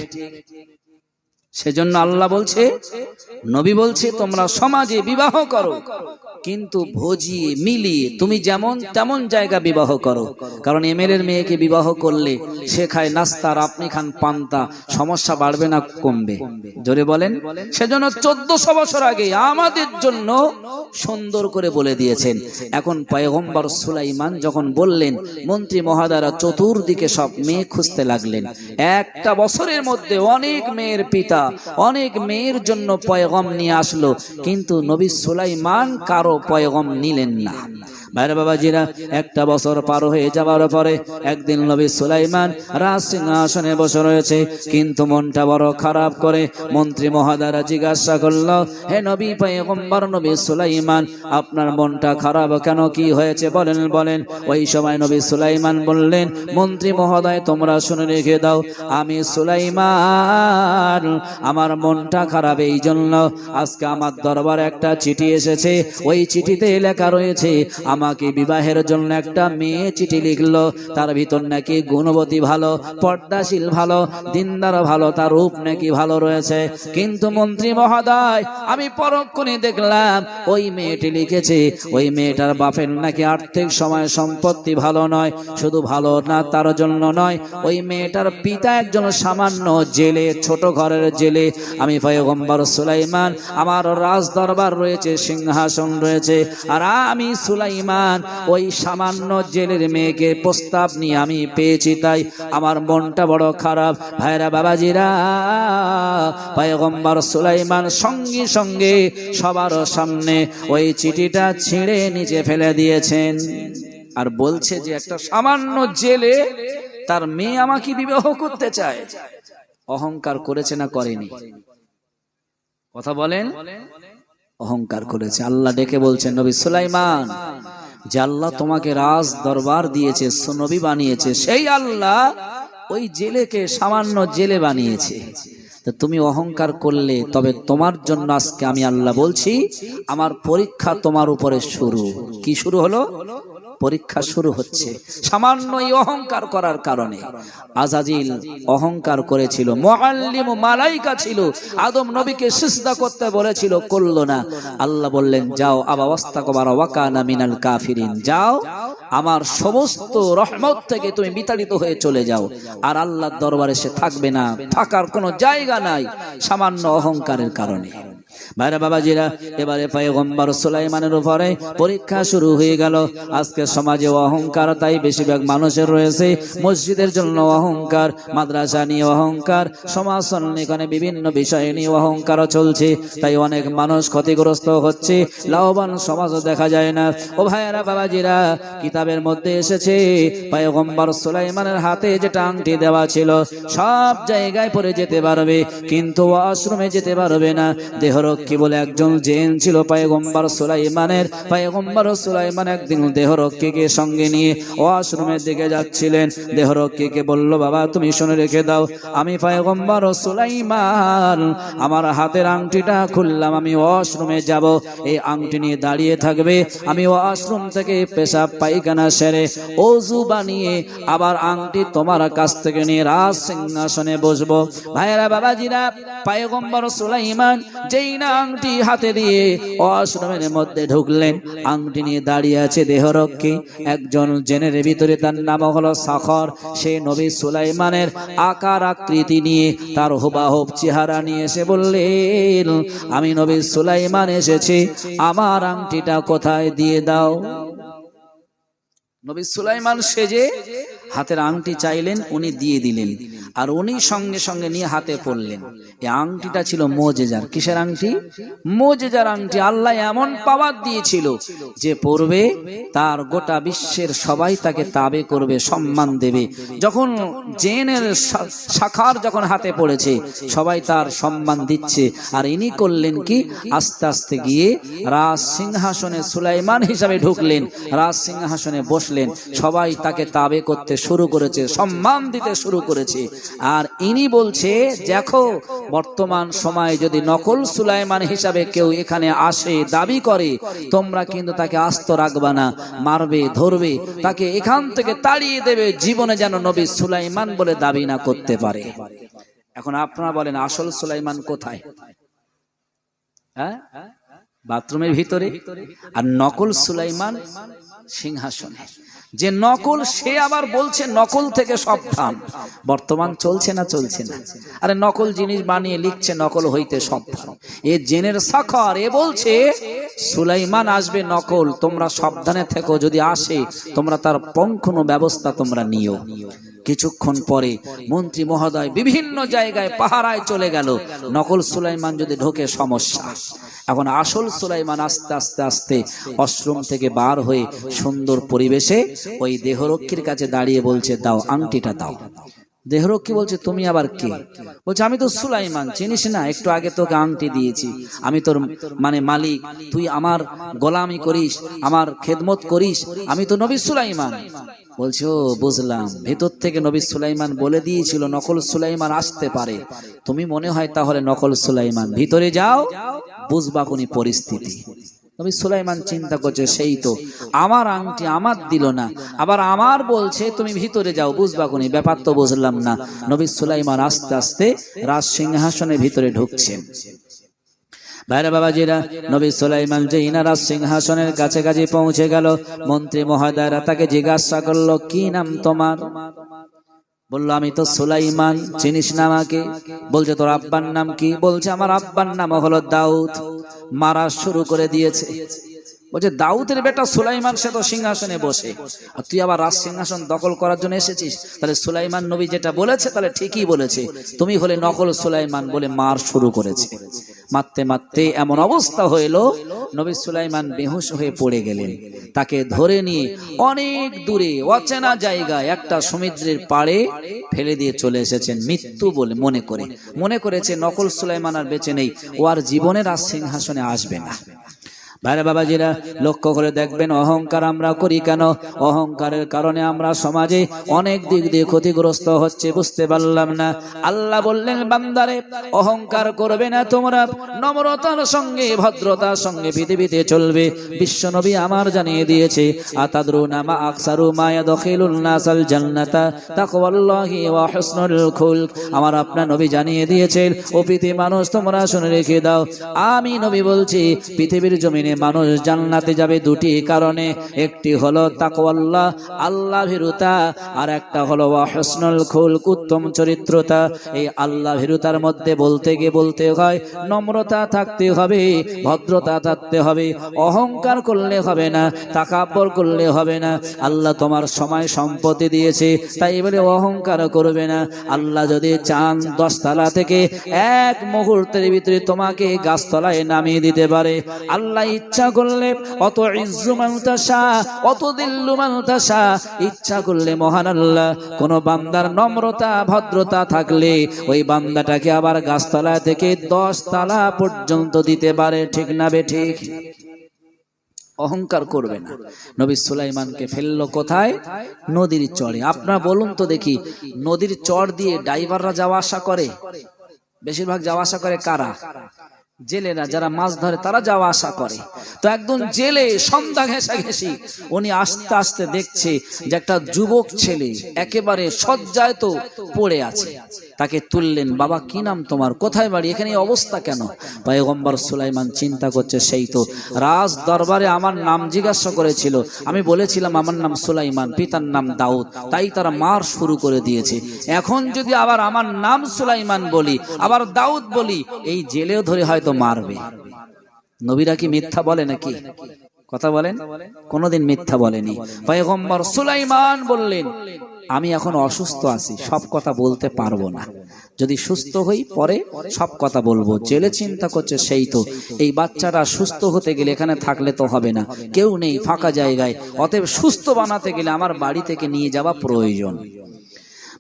সেজন্য আল্লাহ বলছে, নবী বলছে, তোমরা সমাজে বিবাহ করো, কিন্তু ভোজিয়ে মিলিয়ে তুমি যেমন তেমন জায়গা বিবাহ করো। কারণ এমএলএর মেয়েকে বিবাহ করলে সে খায় নাস্তা আর আপনি খান পান্তা, সমস্যা বাড়বে না কমবে? জোরে বলেন। সেজন্য 1400 বছর আগে আমাদের জন্য সুন্দর করে বলে দিয়েছেন। এখন পয়গম্বর সুলাইমান যখন বললেন, মন্ত্রী মহোদয়রা চতুর্দিকে সব মেয়ে খুঁজতে লাগলেন। একটা বছরের মধ্যে অনেক মেয়ের পিতা অনেক মেয়ের জন্য পয়গম নিয়ে আসলো, কিন্তু নবী সুলাইমান কারো পয়গম নিলেন না। ভাইরা বাবাজিরা, একটা বছর পার হয়ে যাওয়ার পরে একদিন নবী সুলাইমান রাজসিংহাসনে বসে রয়েছে, কিন্তু মনটা বড় খারাপ করে মন্ত্রী মহোদয়রা জিজ্ঞাসা করলো, হে নবী পয়গম্বর নবী সুলাইমান, আপনার মনটা খারাপ কেন, কি হয়েছে বলেন বলেন। ওই সময় নবী সুলাইমান বললেন, মন্ত্রী মহোদয় তোমরা শুনে রেখে দাও, আমি সুলাইমান আমার মনটা খারাপ এই জন্য, আজকে আমার দরবারে একটা চিঠি এসেছে। ওই চিঠিতে লেখা রয়েছে আমাকে বিবাহের জন্য একটা মেয়ে চিঠি লিখলো, তার ভিতর নাকি গুণবতী ভালো, পর্দাশীল ভালো, দিনদার ভালো, তার রূপ নাকি ভালো রয়েছে। কিন্তু মন্ত্রী মহোদয়, আমি পরক্ষণে দেখলাম ওই মেয়েটি লিখেছে ওই মেয়েটার বাপের নাকি আর্থিক সময় সম্পত্তি ভালো নয়। শুধু ভালো না, তার জন্য নয়, ওই মেয়েটার পিতা একজন সামান্য জেলে, ছোট ঘরের জেলে। আমি পয়গম্বর সুলাইমান, আমার রাজ দরবার রয়েছে, সিংহাসন রয়েছে, আর আমি সুলাইমান সুলাইমান ওই সামান্য জেলের মেয়েকে প্রস্তাব নিয়ে আমি পেয়েছি, তাই আমার মনটা বড় খারাপ। ভাইরা বাবাজিরা, পয়গম্বর সুলাইমান সঙ্গে সঙ্গে সবার সামনে ওই চিঠিটা ছিঁড়ে নিচে ফেলে দিয়েছেন। আর বলছে যে একটা সামান্য জেলে তার মেয়ে আমাকে বিবাহ করতে চায়। অহংকার করেছে না করেনি? কথা বলেন। অহংকার করেছে। আল্লাহ ডেকে বলছেন, নবী সুলাইমান, যে আল্লাহ তোমাকে রাজ দরবার দিয়েছে, নবী বানিয়েছে, সেই আল্লাহ ওই জেলেকে সামান্য জেলে বানিয়েছে। তো তুমি অহংকার করলে, তবে তোমার জন্য আজকে আমি আল্লাহ বলছি আমার পরীক্ষা তোমার উপরে শুরু। কি শুরু হলো? পরীক্ষা শুরু হচ্ছে সামান্য এই অহংকার করার কারণে। আজাজিল অহংকার করেছিল, মুআল্লিমু মালাইকা ছিল, আদম নবীকে সিজদা করতে বলেছিল, করলো না। আল্লাহ বললেন, যাও আবাওয়াস্তাকবার ওয়া কানা মিনাল কাফিরিন, যাও আমার সমস্ত রহমত থেকে তুমি বিতাড়িত হয়ে চলে যাও। আর আল্লাহর দরবারে সে থাকবে না, থাকার কোনো জায়গা নাই সামান্য অহংকারের কারণে। ভাইরা বাবাজিরা, এবারে পয়গম্বর সুলাইমানের উপরে পরীক্ষা শুরু হয়ে গেল। আজকে সমাজে অহংকার তাই বেশিরভাগ মানুষের রয়েছে। মসজিদের জন্য অহংকার, মাদ্রাসা নিয়ে অহংকার, সমাজ এখানে বিভিন্ন বিষয় নিয়ে অহংকার চলছে, তাই অনেক মানুষ ক্ষতিগ্রস্ত হচ্ছে, লাভবান সমাজও দেখা যায় না। ও ভাইরা বাবাজিরা, কিতাবের মধ্যে এসেছে পয়গম্বর সুলাইমানের হাতে যেটা আংটি দেওয়া ছিল সব জায়গায় পরে যেতে পারবে, কিন্তু আশ্রমে যেতে পারবে না। দেহরক্ষী বলে একজন জেন ছিল পয়গম্বর সুলাইমানের। পয়গম্বর সুলাইমান একদিন দেহরক্ষীকে সঙ্গে নিয়ে আশ্রমের দিকে যাচ্ছিলেন। দেহরক্ষীকে বলল, বাবা তুমি শুনে রেখে দাও, আমি পয়গম্বর সুলাইমান আমার হাতের আংটিটা খুললাম, আমি আশ্রমে যাব, এই আংটি নিয়ে দাঁড়িয়ে থাকবে, আমি আশ্রম থেকে পেশাব পায়খানা সেরে ওযু বানিয়ে আবার আংটি তোমার কাছ থেকে নিয়ে রাজ সিংহাসনে বসবো। ভাইরা বাবাজিরা, পয়গম্বর সুলাইমান যেই না আংটি হাতে দিয়ে আশ্রমের মধ্যে ঢুকলেন, আংটি নিয়ে দাঁড়িয়ে আছে দেহরক্ষী একজন জেনের ভিতরে, তার নাম হলো সাখর। সে নবী সুলাইমানের আকার আকৃতি নিয়ে, তার হুবাহুব চেহারা নিয়ে এসে বললেন, আমি নবী সুলাইমান এসেছি, আমার আংটিটা কোথায় দিয়ে দাও। নবী সুলাইমান সেজে হাতের আংটি চাইলেন, উনি দিয়ে দিলেন, আর উনি সঙ্গে সঙ্গে নিয়ে হাতে পড়লেন। এই আংটিটা ছিল মুজিজার। কিসের আংটি? মুজিজার আংটি। আল্লাহ এমন পাওয়ার দিয়েছিল যে পড়বে তার গোটা বিশ্বের সবাই তাকে তাবে করবে, সম্মান দেবে। যখন জেনের শাখার যখন হাতে পড়েছে সবাই তার সম্মান দিচ্ছে, আর ইনি করলেন কি, আস্তে আস্তে গিয়ে রাজ সিংহাসনে সুলাইমান হিসাবে ঢুকলেন, রাজ সিংহাসনে বসলেন, সবাই তাকে তাবে করতে শুরু করেছে, সম্মান দিতে শুরু করেছে। আর ইনি বলছে, দেখো বর্তমান সময়ে যদি নকল সুলাইমান হিসাবে কেউ এখানে আসে, দাবি করে, তোমরা কিন্তু তাকে আস্ত রাখবা না, মারবে, ধরবে, তাকে এখান থেকে তাড়িয়ে দেবে, জীবনে যেন নবী সুলাইমান বলে দাবি না করতে পারে। এখন আপনারা বলেন, আসল সুলাইমান কোথায়? হ্যাঁ, বাথরুমের ভিতরে, আর নকল সুলাইমান সিংহাসনে। যে নকল সে আবার বলছে নকল থেকে সাবধান। বর্তমান চলছে না? চলছে না। আরে নকল জিনিস বানিয়ে লিখছে নকল হইতে সাবধান। এ জেনের সাখর, এ বলছে সুলাইমান আসবে নকল, তোমরা সাবধানে থেকো, যদি আসে তোমরা তার পঙ্খনো ব্যবস্থা তোমরা নিও। কিছুক্ষণ পরে মন্ত্রী মহোদয় বিভিন্ন জায়গায় পাহারায় চলে গেল, নকল সুলাইমান যদি ঢোকে সমস্যা। এখন আসল সুলাইমান আস্তে আস্তে আস্তে আশ্রম থেকে বার হয়ে সুন্দর পরিবেশে ওই দেহরক্ষীর কাছে দাঁড়িয়ে বলছে, দাও আংটিটা দাও। দেহরক্ষী বলছে, তুমি আবার কে? বলছে, আমি তো সুলাইমান, চিনিস না? একটু আগে তোকে আংটি দিয়েছি, আমি তোর মালিক, তুই আমার গোলামি করিস, আমার খেদমত করিস, আমি তো নবী সুলাইমান। বলছে, ও বুঝলাম, ভেতর থেকে নবী সুলাইমান বলে দিয়েছিল নকল সুলাইমান আসতে পারে, তুমি মনে হয় তাহলে নকল সুলাইমান, ভিতরে যাও, বুঝবা কোন পরিস্থিতি। নবী সুলাইমান চিন্তা করছে, সেই তো আমার আংটি আমার দিল না, আবার আমার বলছে তুমি ভিতরে যাও, বুঝবা কোন ব্যাপার, তো বুঝলাম না। নবী সুলাইমান আস্তে আস্তে রাজ সিংহাসনের ভিতরে ঢুকছেন। ভাইরা বাবাজিরা, নবী সুলাইমান যে ইনারাজ সিংহাসনের কাছাকাছি পৌঁছে গেল, মন্ত্রী মহোদয়রা তাকে জিজ্ঞাসা করলো, কি নাম তোমার? বললো, আমি তো সুলাইমান, চিনিস না আমাকে? বলছে, তোর আব্বার নাম কি? বলছে, আমার আব্বার নাম হলো দাউদ। মারা শুরু করে দিয়েছে। বলছে দাউদের বেটা সুলাইমান সে তো সিংহাসনে বসে, আর তুই আবার রাজ সিংহাসন দখল করার জন্য এসেছিস। তাহলে সুলাইমান নবী যেটা বলেছে তাহলে ঠিকই বলেছে, তুমি হলে নকল সুলাইমান বলে মার শুরু করেছে। মারতে মারতে এমন অবস্থা হইল নবী সুলাইমান বেহুশ হয়ে পড়ে গেলেন। তাকে ধরে নিয়ে অনেক দূরে অচেনা জায়গায় একটা সমুদ্রের পাড়ে ফেলে দিয়ে চলে এসেছেন মৃত্যু বলে মনে করেছে নকল সুলাইমান আর বেঁচে নেই, ও আর জীবনের রাজ সিংহাসনে আসবে না। ভাইরা বাবাজিরা লক্ষ্য করে দেখবেন অহংকার আমরা করি কেন? অহংকারের কারণে আমরা সমাজে অনেক দিক দিয়ে ক্ষতিগ্রস্ত হচ্ছে, বুঝতে পারলাম না। আল্লাহ বললেন বান্দারে অহংকার করবে না তোমরা, নম্রতার সঙ্গে ভদ্রতার সঙ্গে পৃথিবীতে চলবে। বিশ্বনবী আমার জানিয়ে দিয়েছে আতাদরুনা মা আকসারু মা ইয়াদখিলুন নাসাল জান্নাতা তাকওয়াল্লাহি ওয়া হুসনুল খুলক। আমার আপনার নবী জানিয়ে দিয়েছেন ও পৃথিবীর মানুষ তোমরা শুনে রেখে দাও, আমি নবী বলছি পৃথিবীর জমিনে মানুষ জান্নাতে যাবে দুটি কারণে, একটি হলো তাকওয়াল্লাহ আল্লাহ ভীরুতা, আর একটা হলো ওয়া হুসনুল খুলক উত্তম চরিত্রতা। এই আল্লাহ ভীরুতার মধ্যে বলতে গিয়ে বলতে হয় নম্রতা থাকতে হবে, ভদ্রতা থাকতে হবে, অহংকার করলে হবে না, তাকাব্বর করলে হবে না। আল্লাহ তোমার সময় সম্পত্তি দিয়েছে তাই বলে অহংকার করবে না। আল্লাহ যদি চান 10 তলা থেকে এক মুহূর্তের ভিতরে তোমাকে গাছতলায় নামিয়ে দিতে পারে। আল্লাহ ইচ্ছা করলে অত ইজ্জু মান তাশা অত দিল্লু মান তাশা, ইচ্ছা করলে মহান আল্লাহ কোন বান্দার নম্রতা ভদ্রতা থাকলে ওই বান্দাটাকে আবার গাছতলা থেকে 10 তলা পর্যন্ত দিতে পারে, ঠিক না বে ঠিক? অহংকার করবে না। নবী সুলাইমানকে ফেললো কোথায়? নদীর চরে। আপনারা বলুন তো দেখি, নদীর চর দিয়ে ড্রাইভাররা যাওয়া আসা করে? বেশিরভাগ যাওয়া আসা করে কারা? জেলেরা, যারা মাছ ধরে তারা যাওয়া আসা করে। তো একদম জেলে সন্ধ্যা ঘেঁষাঘেঁষি উনি আস্তে আস্তে দেখছে যে একটা যুবক ছেলে একেবারে শয্যায় তো পড়ে আছে। তাকে তুললেন, বাবা কি নাম তোমার, কোথায় বাড়ি, এখানে এই অবস্থা কেন? পয়গম্বর সুলাইমান চিন্তা করছে সেই তো রাজ দরবারে আমার নাম জিজ্ঞাসা করেছিল, আমি বলেছিলাম আমার নাম সুলাইমান, পিতার নাম দাউদ, তাই তারা মার শুরু করে দিয়েছে। এখন যদি আবার আমার নাম সুলাইমান বলি আবার দাউদ বলি, এই জেলেও ধরে হয়তো মারবে। নবীরা কি মিথ্যা বলে নাকি? কথা বলেন, কোনদিন মিথ্যা বলেনি। পয়গম্বর সুলাইমান বললেন আমি এখন অসুস্থ আছি, সব কথা বলতে পারবো না, যদি সুস্থ হই পরে সব কথা বলবো। জেলে চিন্তা করছে সেই তো এই বাচ্চাটা সুস্থ হতে গেলে এখানে থাকলে তো হবে না, কেউ নেই ফাঁকা জায়গায়, অতএব সুস্থ বানাতে গেলে আমার বাড়ি থেকে নিয়ে যাওয়া প্রয়োজন।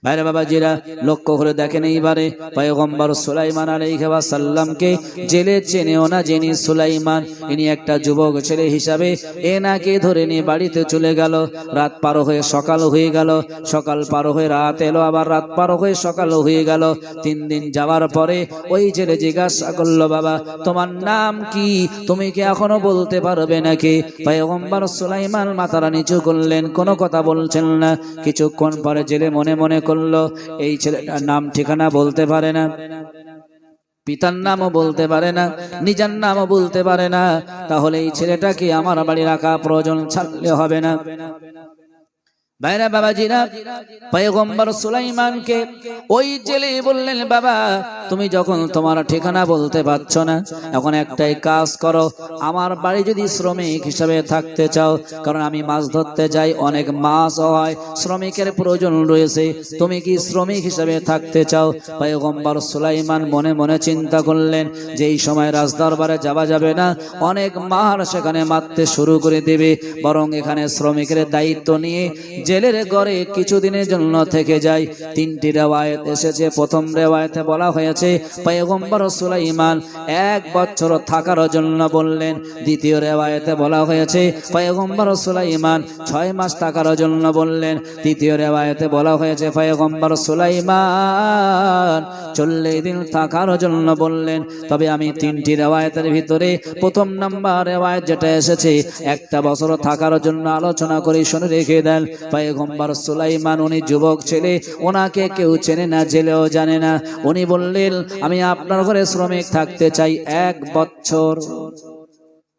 ভাইরা বাবাজিরা লক্ষ্য করে দেখেন এইবারে পয়গম্বর সুলাইমান আলাইহিস সালামকে জেলে চেনেও না যিনি সুলাইমান, ইনি একটা যুবক ছেলে হিসাবে এনাকে ধরে নিয়ে বাড়িতে চলে গেল। রাত পার হয়ে সকাল হয়ে গেল, সকাল পার হয়ে রাত এলো, আবার রাত পার হয়ে সকাল হয়ে গেল। 3 দিন যাওয়ার পরে ওই ছেলে জিজ্ঞাসা করলো, বাবা তোমার নাম কি, তুমি কি এখনো বলতে পারবে নাকি? পয়গম্বর সুলাইমান মাথাটা নিচু করলেন, কোনো কথা বলছেন না। কিছুক্ষণ পরে জেলে মনে মনে করলো এই ছেলেটার নাম ঠিকানা বলতে পারে না, পিতার নামও বলতে পারে না, নিজের নামও বলতে পারে না, তাহলে এই ছেলেটাকে আমার বাড়ি রাখা প্রয়োজন, ছাড়লে হবে না। ভাইরা বাবাজিরা পয়গম্বর সুলাইমানকে ওই জেলে বললেন, বাবা তুমি যখন তোমার ঠিকানা বলতে পারছো না, এখন একটাই কাজ করো, আমার বাড়ি যদি শ্রমিক হিসাবে থাকতে চাও, কারণ আমি মাছ ধরতে যাই, অনেক মাছ হয়, শ্রমিকের প্রয়োজন রয়েছে, তুমি কি শ্রমিক হিসাবে থাকতে চাও? পয়গম্বর সুলাইমান মনে মনে চিন্তা করলেন যে এই সময় রাজদরবারে যাওয়া যাবে না, অনেক মার সেখানে মারতে শুরু করে দেবে, বরং এখানে শ্রমিকের দায়িত্ব নিয়ে জেলের ঘরে কিছুদিনের জন্য থেকে যায়। 3টি রিওয়ায়াত এসেছে। প্রথম রিওয়ায়াতে বলা হয়েছে পয়গম্বর সুলাইমান 1 বছর থাকার জন্য বললেন। দ্বিতীয় রিওয়ায়াতে বলা হয়েছে পয়গম্বর সুলাইমান 6 মাস থাকার জন্য বললেন। তৃতীয় রিওয়ায়াতে বলা হয়েছে পয়গম্বর সুলাইমান 40 দিন থাকার জন্য বললেন। তবে আমি 3টি রিওয়ায়াতের ভিতরে প্রথম নাম্বার রিওয়ায়াত যেটা এসেছে 1 বছর থাকার জন্য আলোচনা করে শুনে রেখে দেন। পয়গম্বর সুলাইমান উনি যুবক ছেলে, ওনাকে কেউ চেনে না, জেলেও জানে না। উনি বললেন আমি আপনার ঘরে শ্রমিক থাকতে চাই 1 বছর।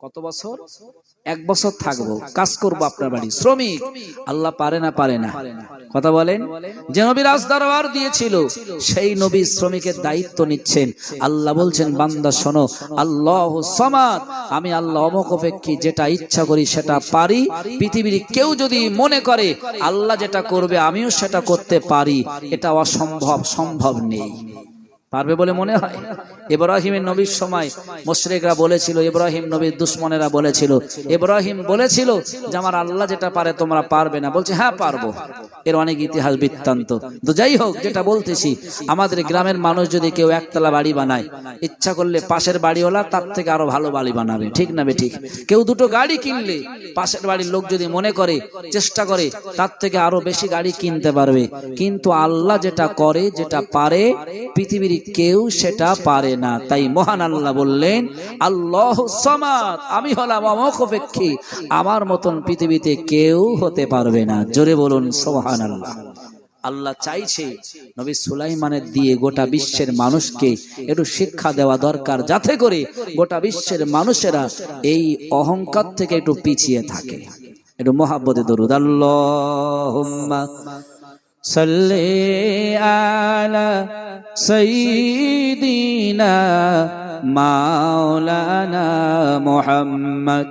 কত বছর? 1 বছর থাকবো, কাজ করবো আপনার বাড়ি, শ্রমিক। আল্লাহ পারে না? পারে না? কথা বলেন। যে নবী রাজদরবার দিয়েছিল সেই নবী শ্রমিকের দায়িত্ব নিচ্ছেন। আল্লাহ বলছেন, বান্দা শোনো, আল্লাহু সামাদ, আমি আল্লাহ অমুখাপেক্ষী, যেটা ইচ্ছা করি সেটা পারি। পৃথিবীর কেউ যদি মনে করে আল্লাহ যেটা করবে আমিও সেটা করতে পারি, এটা অসম্ভব, সম্ভব নেই। পারবে বলে মনে হয়? ইব্রাহিমের নবীর সময় মুশরিকরা বলেছিল, ইব্রাহিম নবীর দুশমনেরা বলেছিল, ইব্রাহিম বলেছিল যে আমার আল্লাহ যেটা পারে তোমরা পারবে না। বলছে হ্যাঁ পারবো। এর অনেক ইতিহাস বৃত্তান্ত। তো যাই হোক, যেটা বলতেছি, আমাদের গ্রামের মানুষ যদি কেউ একতলা বাড়ি বানায়, ইচ্ছা করলে পাশের বাড়িওয়ালা তার থেকে আরো ভালো বাড়ি বানাবে, ঠিক না বেঠিক? কেউ 2টো গাড়ি কিনলে পাশের বাড়ির লোক যদি মনে করে, চেষ্টা করে, তার থেকে আরো বেশি গাড়ি কিনতে পারবে। কিন্তু আল্লাহ যেটা করে, যেটা পারে, পৃথিবীর কেউ সেটা পারে না। তাই মহান আল্লাহ বললেন, আল্লাহুস সামাদ, আমি হলাম অমুখাপেক্ষী, আমার মতন পৃথিবীতে কেউ হতে পারবে না। জোরে বলুন সুবহানাল্লাহ। আল্লাহ চাইছে নবী সুলাইমানের দিয়ে গোটা বিশ্বের মানুষকে একটু শিক্ষা দেওয়া দরকার, যাতে করে গোটা বিশ্বের মানুষেরা এই অহংকার থেকে একটু পিছিয়ে থাকে। একটু মহাব্বতে দরুদ। আল্লাহুম্মা সাল্লি আলা সাইয়্যিদিনা মাওলানা মুহাম্মদ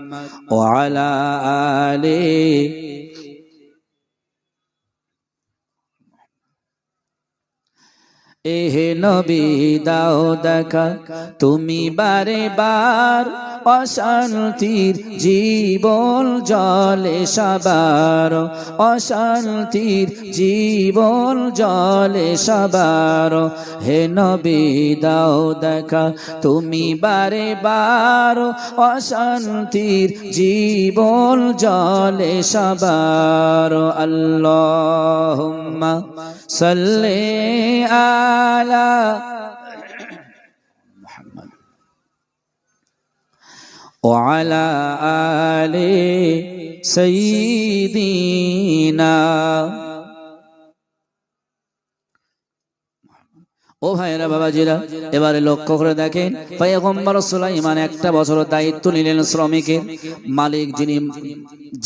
ওয়া আলা আলিহি। এহে নবী দাও দেখা, তুমি বারে বার অশান্তির জীবন জলে সবার, অশান্তির জীবন জলে সবার। হে নবী দাও দেখা, তুমি বারে বার অশান্তির জীবন জলে সবার। আল্লাহুম্মা সাল্লি আলা মুহাম্মদ ওয়া আলা আলি সাইয়্যিদিনা। ও ভাইরা, বাবাজিরা, এবারে লক্ষ্য করে দেখেন, পয়গম্বর সুলাইমান 1 বছর দায়িত্ব নিলেন শ্রমিকের। মালিক যিনি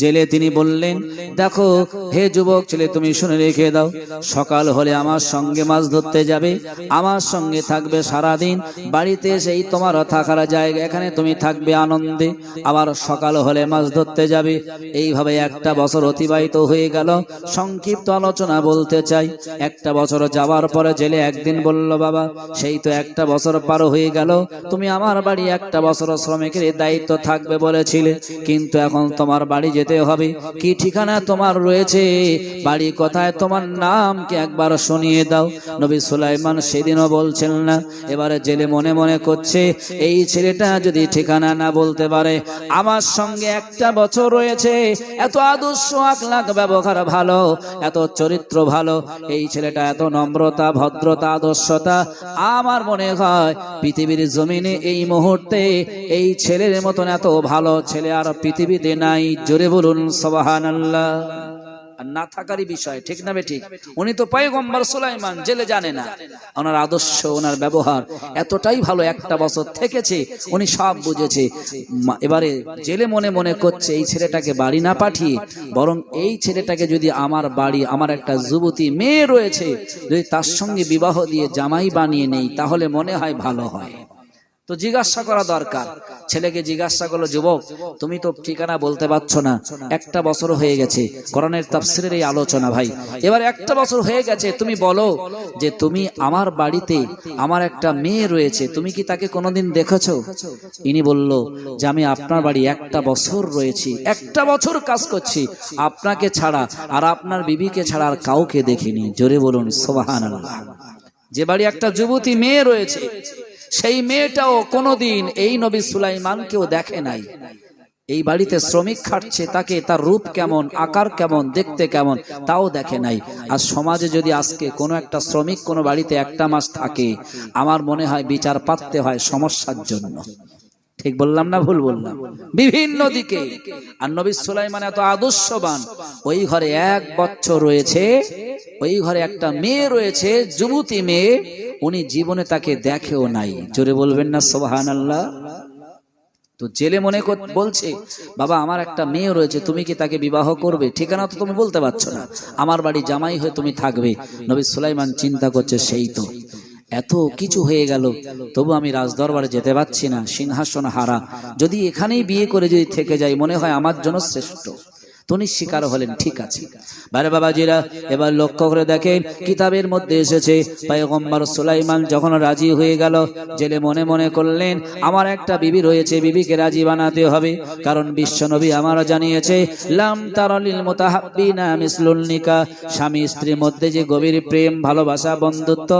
জেলে, তিনি বললেন, দেখো হে যুবক ছেলে, তুমি শুনে রেখে দাও, সকাল হলে আমার সঙ্গে মাছ ধরতে যাবে, আমার সঙ্গে থাকবে সারাদিন, বাড়িতে সেই তোমার থাকার জায়গা, এখানে তুমি থাকবে আনন্দে, আবার সকাল হলে মাছ ধরতে যাবে। এইভাবে 1 বছর অতিবাহিত হয়ে গেল। সংক্ষিপ্ত আলোচনা বলতে চাই, 1 বছর যাওয়ার পরে জেলে একদিন বলল, বাবা সেই তো 1 বছর পার হয়ে গেল, তুমি আমার বাড়ি 1 বছর শ্রমিকের দায়িত্ব থাকবে বলেছিলে, কিন্তু এখন তোমার বাড়ি যেতে হবে। কি ঠিকানা তোমার রয়েছে? বাড়ি কোথায়? তোমার নাম কি একবার শুনিয়ে দাও। নবী সুলাইমান সেদিনও বলছেন না। এবারে জেলে মনে মনে করছে, এই ছেলেটা যদি ঠিকানা না বলতে পারে, আমার সঙ্গে 1 বছর রয়েছে, এত আদর্শ আখলাক ব্যবহার ভালো, এত চরিত্র ভালো, এই ছেলেটা এত নম্রতা, ভদ্রতা, আদর্শতা, আমার মনে হয় পৃথিবীর জমিনে এই মুহূর্তে এই ছেলের মতন এত ভালো ছেলে আর পৃথিবীতে নাই। জোরে বলুন সুবহানাল্লাহ। আর না থাকারই বিষয়, ঠিক না বেঠিক? উনি তো পয়গম্বর সুলাইমান, জেলে জানে না, ওনার আদর্শ, ওনার ব্যবহার এতটাই ভালো, 1 বছর থেকেছে, উনি সব বুঝেছে। এবারে জেলে মনে মনে করছে, এই ছেলেটাকে বাড়ি না পাঠিয়ে বরং এই ছেলেটাকে যদি আমার বাড়ি, আমার একটা যুবতী মেয়ে রয়েছে, যদি তার সঙ্গে বিবাহ দিয়ে জামাই বানিয়ে নেই, তাহলে মনে হয় ভালো হয়। তো জিজ্ঞাসা করা দরকার। ছেলেকে জিজ্ঞাসা করলো, যুবক তুমি তো ঠিকানা বলতে পারছো না, 1 বছর হয়ে গেছে, কোরআনের তাফসীরের এই আলোচনা ভাই, এবার 1 বছর হয়ে গেছে, তুমি বলো যে তুমি আমার বাড়িতে আমার একটা মেয়ে রয়েছে, তুমি কি তাকে কোনোদিন দেখেছো? ইনি বলল যে আমি আপনার বাড়ি 1 বছর রয়েছি, 1 বছর কাজ করছি, আপনাকে ছাড়া আর আপনার বিবিকে ছাড়া আর কাউকে দেখিনি। জোরে বলুন সুবহানাল্লাহ। যে বাড়ি একটা যুবতী মেয়ে রয়েছে, সেই মেয়েটাও কোনোদিন এই নবী সুলাইমানকেও দেখে নাই। এই বাড়িতে শ্রমিক খাটছে, তাকে তার রূপ কেমন, আকার কেমন, দেখতে কেমন, তাও দেখে নাই। আর সমাজে যদি আজকে কোনো একটা শ্রমিক কোনো বাড়িতে 1 মাস থাকে, আমার মনে হয় বিচার পাততে হয় সমস্যার জন্য। ঠিক বললাম না ভুল বললাম? বিভিন্ন দিকে। আর নবী সুলাইমান এত আদর্শবান, ওই ঘরে 1 বছর রয়েছে, ওই ঘরে একটা মেয়ে রয়েছে, যুবতী মেয়ে, উনি জীবনে তাকে দেখেও নাই। জোরে বলবেন না সুবহানাল্লাহ। তো তো জেলে মনে বলছে, বাবা আমার একটা মেয়ে রয়েছে, তুমি কি তাকে বিবাহ করবে? ঠিকানা তো তুমি বলতে পারছো না, আমার বাড়ি জামাই হয়ে তুমি থাকবে। নবী সুলাইমান চিন্তা করছে, সেই তো এত কিছু হয়ে গেল, তবু আমি রাজদরবারে যেতে পারছি না, সিংহাসন হারা, যদি এখানেই বিয়ে করে যদি থেকে যাই মনে হয় আমার জন্য শ্রেষ্ঠ। তিনি স্বীকার হলেন, ঠিক আছে। বারে বাবাজিরা এবার লক্ষ্য করে দেখেন, কিতাবের মধ্যে এসেছে পয়গম্বর সুলাইমান যখন রাজি হয়ে গেল, জেলে মনে মনে করলেন আমার একটা বিবি রয়েছে, বিবিকে রাজি বানাতে হবে, কারণ বিশ্বনবী আমার জানিয়েছে লাম তারালিল মুতাহাব্বিনা মিসলুল নিকাহ, স্বামী স্ত্রীর মধ্যে যে গভীর প্রেম ভালোবাসা বন্ধুত্ব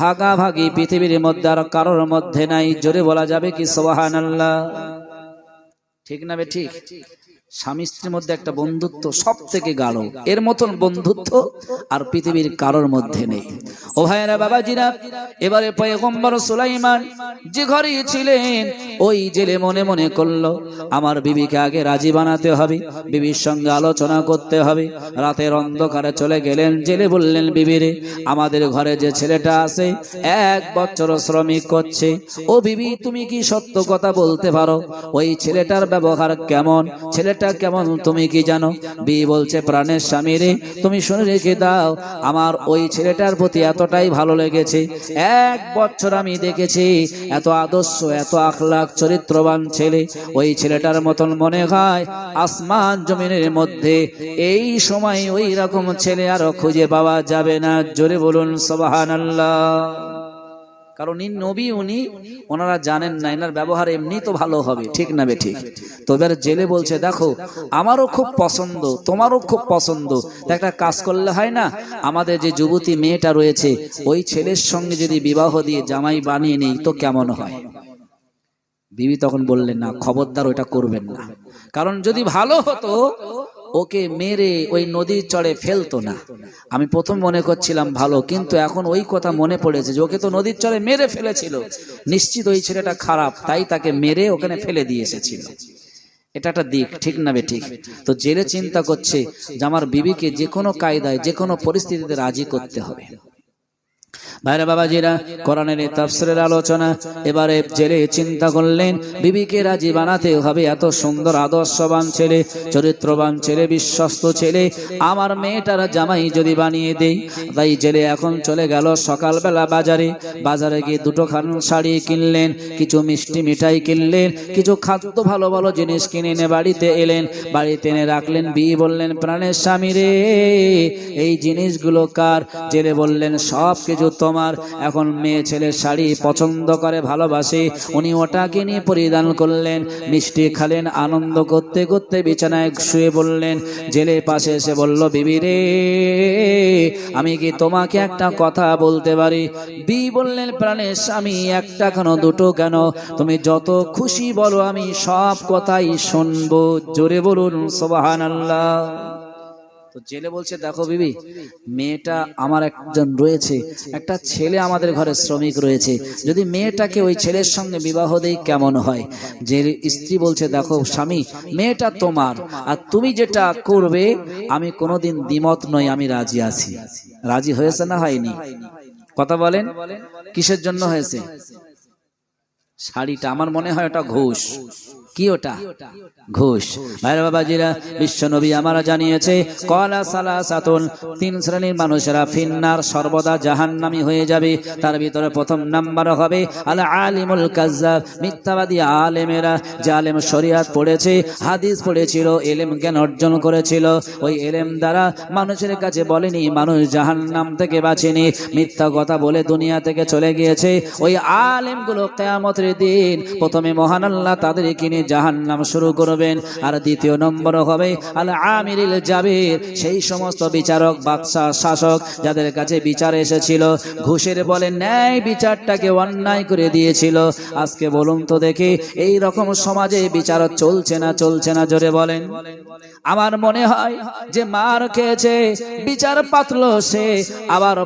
ভাগাভাগি পৃথিবীর মধ্যে আর কারোর মধ্যে নাই। জোরে বলা যাবে কি সুবহানাল্লাহ? ঠিক না বে ঠিক? স্বামী স্ত্রীর মধ্যে একটা বন্ধুত্ব সব থেকে গাঢ়, এর মতন বন্ধুত্ব আর পৃথিবীর কারোর মধ্যে নেই। ও ভাইরা বাবাজিরা, এবারে পয়গম্বর সুলাইমান যে ঘরে ছিলেন, ওই জেলে মনে মনে করলো আমার বিবিকে আগে রাজি বানাতে হবে, বিবির সঙ্গে আলোচনা করতে হবে। রাতের অন্ধকারে চলে গেলেন, জেলে বললেন, বিবিরে আমাদের ঘরে যে ছেলেটা আছে 1 বছর শ্রমিক করছে, ও বিবি তুমি কি সত্য কথা বলতে পারো? ওই ছেলেটার ব্যবহার কেমন, ছেলেটা কেমন তুমি কি জানো? বিবি বলছে, প্রাণের স্বামী রে, তুমি শুনে রেখে দাও, আমার ওই ছেলেটার প্রতি এতটাই ভালো লেগেছে, 1 বছর আমি দেখেছি, এত আদর্শ এত আখলাক চরিত্রবান ছেলে, ওই ছেলেটার মতন মনে হয় আসমান জমিনের মধ্যে এই সময় ওই রকম ছেলে আরো খুঁজে পাওয়া যাবে না। জোরে বলুন সুবহানাল্লাহ। কারণ ইনি নবী, ওনারা জানেন না এনার ব্যবহার এমনি তো ভালো হবে, ঠিক না বে ঠিক? তো এবার জেলে বলছে, দেখো আমারও খুব পছন্দ, তোমারও খুব পছন্দ, তা একটা কাজ করলে হয় না, আমাদের যে যুবতী মেয়েটা রয়েছে ওই ছেলের সঙ্গে যদি বিবাহ দিয়ে জামাই বানিয়ে নেই তো কেমন হয়? বিবি তখন বললেন, না খবরদার ওইটা করবেন না, কারণ যদি ভালো হতো ওকে মেরে ওই নদীর চড়ে ফেলতো না। আমি প্রথম মনে করছিলাম ভালো, কিন্তু এখন ওই কথা মনে পড়েছে যে ওকে তো নদীর চড়ে মেরে ফেলেছিল, নিশ্চিত ওই ছেলেটা খারাপ, তাই তাকে মেরে ওখানে ফেলে দিয়ে এসেছিল। এটা একটা দিক, ঠিক না বে ঠিক? তো জেলে চিন্তা করছে যে আমার বিবিকে যে কোনো কায়দায় যে কোনো পরিস্থিতিতে রাজি করতে হবে। ভাইরা বাবাজিরা, কোরআনের তাফসীরের আলোচনা। এবারে জেলে চিন্তা করলেন বিবিকে রাজি বানাতে হবে, এত সুন্দর আদর্শবান ছেলে, চরিত্রবান ছেলে, বিশ্বস্ত ছেলে, আমার মেয়েটার জামাই যদি বানিয়ে দেই। তাই জেলে এখন চলে গেল সকালবেলা বাজারে গিয়ে 2 খান শাড়ি কিনলেন, কিছু মিষ্টি মিঠাই কিনলেন, কিছু খাদ্য ভালো ভালো জিনিস কিনে এনে বাড়িতে এলেন, বাড়িতে এনে রাখলেন। বিবি বললেন, প্রাণের স্বামী রে, এই জিনিসগুলো কার? জেলে বললেন, সব কিছু তোমার। এখন মেয়ে ছেলে শাড়ি পছন্দ করে, ভালোবাসে, উনি ওটাকে নিয়ে পরিধান করলেন, মিষ্টি খালেন, আনন্দ করতে করতে বিছানায় শুয়ে বললেন। জেলে পাশে এসে বলল, বিবি রে, আমি কি তোমাকে একটা কথা বলতে পারি? বিবি বললেন, প্রাণের স্বামী, একটা কেন, 2টো কেন, তুমি যত খুশি বলো, আমি সব কথাই শুনবো। জোরে বলুন সুবহানাল্লাহ। তো জেলে বলছে, দেখো বিবি, মেয়েটা আমার একজন রয়েছে, একটা ছেলে আমাদের ঘরে শ্রমিক রয়েছে, যদি মেয়েটাকে ওই ছেলের সঙ্গে বিবাহ দেই কেমন হয়? যে স্ত্রী বলছে, দেখো স্বামী, মেয়েটা তোমার, আর তুমি যেটা করবে আমি কোনোদিন দ্বিমত নই, আমি রাজি আছি। রাজি হয়েছে না হয়নি? কথা বলেন, কিসের জন্য হয়েছে? শাড়িটা, আমার মনে হয় ওটা ঘুষ। কি ওটা? ঘুষ। ভাইরা বাবাজিরা, বিশ্বনবী আমারা জানিয়েছে, কলা সালাসাতুন, 3 শ্রেণীর মানুষেরা ফিন্নার, সর্বদা জাহান্নামী হয়ে যাবে। তার ভিতরে প্রথম নাম্বার হবে আল আলিমুল কাজ্জাব, মিথ্যাবাদী আলেমেরা। যে আলেম শরিয়াত পড়েছে, হাদিস পড়েছিল, ইলম জ্ঞান অর্জন করেছিল, ওই ইলম দ্বারা মানুষের কাছে বলেনি, মানুষ জাহান্নাম থেকে বাঁচেনি, মিথ্যা কথা বলে দুনিয়া থেকে চলে গিয়েছে। ওই আলেমগুলো কিয়ামতের দিন প্রথমে মহান আল্লাহ তাদেরকে নিয়ে জাহান্নাম শুরু করবেন। আর দ্বিতীয় নম্বর হবে আল আমিরুল জাবির, সেই সমস্ত বিচারক, বাদশা, শাসক যাদের কাছে বিচার এসেছিল, ঘুষের বলে ন্যায় বিচারটাকে অন্যায় করে দিয়েছিল। আজকে বলুন তো দেখি, এই রকম সমাজে বিচার চলছে না? চলছে না? জোরে বলেন। আমার মনে হয় যে মার খেয়েছে, বিচার পাতল সে, আবার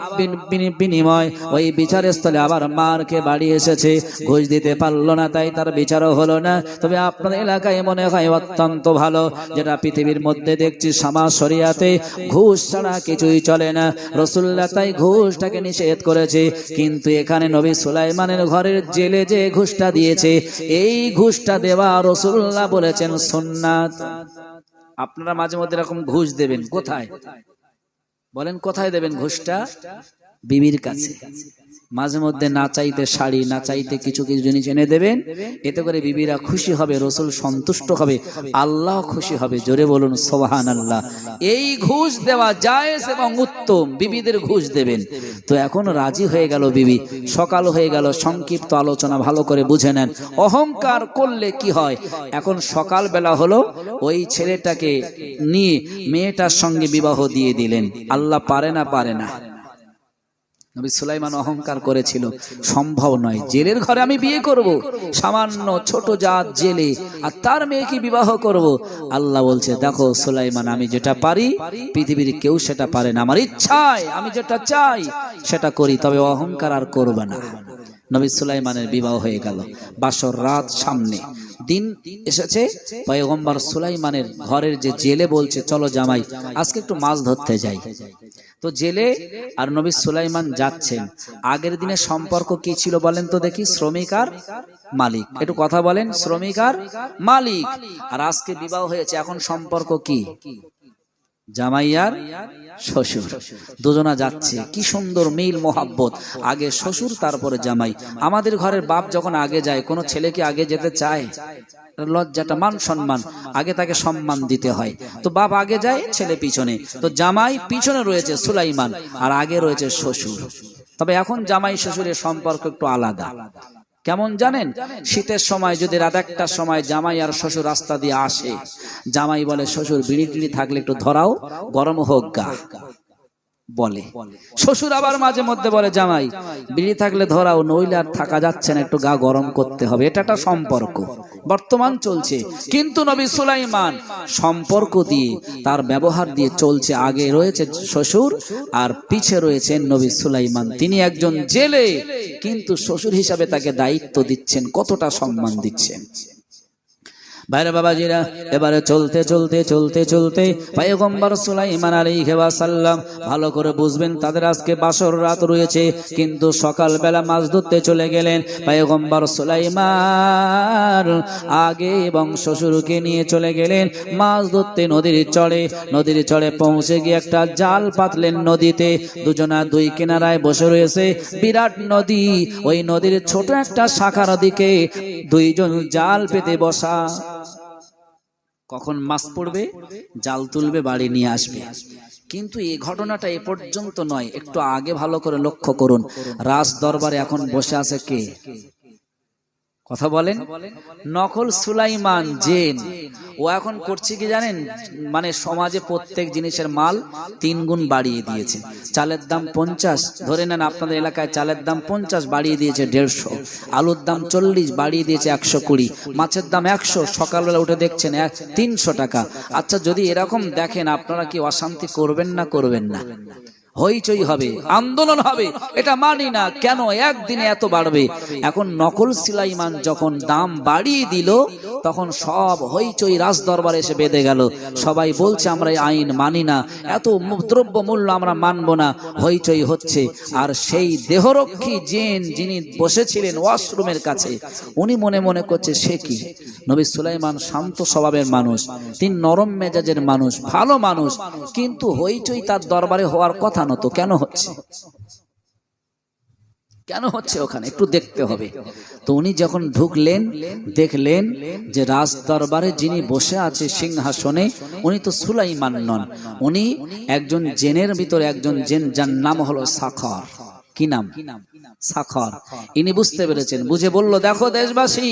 বিনিময় ওই বিচারের স্থলে আবার মার খেয়ে বাড়ি এসেছে, ঘুষ দিতে পারলো না, তাই তার বিচারও হলো না। তবে আপনাদের এলাকায় মনে হয় অত্যন্ত ভালো, যেটা পৃথিবীর মধ্যে দেখছি সমাজ শরিয়াতে ঘুষ ছাড়া কিছুই চলে না। রাসূলুল্লাহ তাই ঘুষটাকে নিষেধ করেছে। কিন্তু এখানে নবী সুলাইমানের ঘরের জেলে যে ঘুষটা দিয়েছে, এই ঘুষটা দেওয়া রাসূলুল্লাহ বলেছেন সুন্নাত। আপনারা মাঝে মধ্যে এরকম ঘুষ দেবেন, কোথায় বলেন, কোথায় দেবেন ঘুষটা? বিবির কাছে। মাঝে মধ্যে না চাইতে শাড়ি, না চাইতে কিছু কিছু জিনিস এনে দেবেন, এতে করে বিবিরা খুশি হবে, রাসূল সন্তুষ্ট হবে, আল্লাহ খুশি হবে। জোরে বলুন সুবহানাল্লাহ। এই ঘুষ দেওয়া জায়েজ এবং উত্তম, বিবিদের ঘুষ দেবেন। তো এখন রাজি হয়ে গেল বিবি, সকাল হয়ে গেল, সংক্ষিপ্ত আলোচনা ভালো করে বুঝে নেন। অহংকার করলে কি হয়? এখন সকাল বেলা হলো, ওই ছেলেটাকে নিয়ে মেয়েটার সঙ্গে বিবাহ দিয়ে দিলেন। আল্লাহ পারে না? পারে না? নবী সুলাইমান অহংকার করেছিল, সম্ভব নয়, জেলের ঘরে আমি বিয়ে করব, সামান্য ছোট জাত জেলে, আর তার মেয়েকে বিবাহ করব। আল্লাহ বলছে, দেখো সুলাইমান, আমি যেটা পারি পৃথিবীর কেউ সেটা পারে না। আমার ইচ্ছায় আমি যেটা চাই সেটা করি, তবে অহংকার আর করবে না। নবী সুলাইমানের বিবাহ হয়ে গেল। বাসর রাত সামনে, দিন এসেছে। পয়গম্বর সুলাইমানের ঘরের যে জেলে বলছে, চলো জামাই আজকে একটু মাছ ধরতে যাই। তো জেলে আর নবী সুলাইমান যাচ্ছেন। আগের দিনে সম্পর্ক কি ছিল বলেন তো দেখি? শ্রমিক আর মালিক। একটু কথা বলেন, শ্রমিক আর মালিক। আর আজকে বিবাহ হয়েছে, এখন সম্পর্ক কি? জামাই আর শ্বশুর, দুজনা যাচ্ছে। কি সুন্দর মিল মোহাব্বত, আগে শ্বশুর তারপরে জামাই। আমাদের ঘরের বাপ যখন আগে যায়, কোনো ছেলে কি আগে যেতে চায়? লজ্জাটা, মান সম্মান, আগে তাকে সম্মান দিতে হয়। তো বাপ আগে যায়, ছেলে পিছনে। তো জামাই পিছনে রয়েছে সুলাইমান, আর আগে রয়েছে শ্বশুর। তবে এখন জামাই শ্বশুরের সম্পর্ক একটু আলাদা। কেমন জানেন? শীতের সময় যদি রাত একটার সময় জামাই আর শ্বশুর রাস্তা দিয়ে আসে, জামাই বলে, শ্বশুর বিড়ি টিড়ি থাকলে একটু ধরাও, গরম হোক গা, বলে। শ্বশুর আবার মাঝে মধ্যে বলে, জামাই বিড়ি থাকলে ধরাও, নইলে আর থাকা যাচ্ছে না, একটু গা গরম করতে হবে। এটা একটা সম্পর্ক বর্তমান চলছে। কিন্তু নবী সুলাইমান সম্পর্ক দিয়ে, তার ব্যবহার দিয়ে চলছে। আগে রয়েছে শ্বশুর আর পিছে রয়েছেন নবী সুলাইমান। তিনি একজন জেলে, কিন্তু শ্বশুর হিসাবে তাকে দায়িত্ব দিচ্ছেন, কতটা সম্মান দিচ্ছেন। ভাইরা বাবাজিরা, এবারে চলতে চলতে চলতে চলতে পয়গম্বর সুলাইমান আলাইহিস সালাম, ভালো করে বুঝবেন, তাদের আজকে বাসর রাত রয়েছে, কিন্তু সকাল বেলা মাছ ধরতে চলে গেলেন। পয়গম্বর সুলাইমান আগে এবং শ্বশুরকে নিয়ে চলে গেলেন মাছ ধরতে নদীর চড়ে। নদীর চড়ে পৌঁছে গিয়ে একটা জাল পাতলেন নদীতে। দুজনা দুই কিনারায় বসে রয়েছে, বিরাট নদী। ওই নদীর ছোট একটা শাখার দিকে দুইজন জাল পেতে বসা। কখন মাছ পড়বে, জাল তুলবে, বাড়ি নিয়ে আসবে। কিন্তু এই ঘটনাটা এ পর্যন্ত নয়, একটু আগে ভালো করে লক্ষ্য করুন। রাজ দরবারে এখন বসে আছে কে? কথা বলেন। নকল সুলাইমান জেন। ও এখন করছে কি জানেন? মানে সমাজে প্রত্যেক জিনিসের মাল 3 গুণ বাড়িয়ে দিয়েছে। চালের দাম 50, ধরে নেন আপনাদের এলাকায় চালের দাম 50, বাড়িয়ে দিয়েছে 150। আলুর দাম 40, বাড়িয়ে দিয়েছে 120। মাছের দাম 100, সকালবেলা উঠে দেখছেন 300 টাকা। আচ্ছা, যদি এরকম দেখেন, আপনারা কি অশান্তি করবেন না করবেন না? হইচই হবে, আন্দোলন হবে, এটা মানি না। কেন একদিনে এত বাড়বে? এখন নকল সুলাইমান যখন দাম বাড়িয়ে দিল, তখন সব হইচই রাজ দরবারে এসে বেঁধে গেল। সবাই বলছে, আমরা এই আইন মানি না, এত দ্রব্য মূল্য আমরা মানব না। হইচই হচ্ছে। আর সেই দেহরক্ষী জিন যিনি বসেছিলেন ওয়াশরুমের কাছে, উনি মনে মনে করছে, সে কি, নবী সুলাইমান শান্ত স্বভাবের মানুষ, তিনি নরম মেজাজের মানুষ, ভালো মানুষ, কিন্তু হইচই তার দরবারে হওয়ার কথা নতো। কেন হচ্ছে? কেন হচ্ছে ওখানে একটু দেখতে হবে। তো উনি যখন ঢুকলেন, দেখলেন যে রাজ দরবারে যিনি বসে আছে সিংহাসনে, উনি তো সুলাইমান নন, উনি একজন জেনের ভিতরে একজন জেন, যার নাম হলো সাখর। কি নাম? সাখর। ইনি বুঝতে পেরেছেন, বুঝে বলল, দেখো দেশবাসী,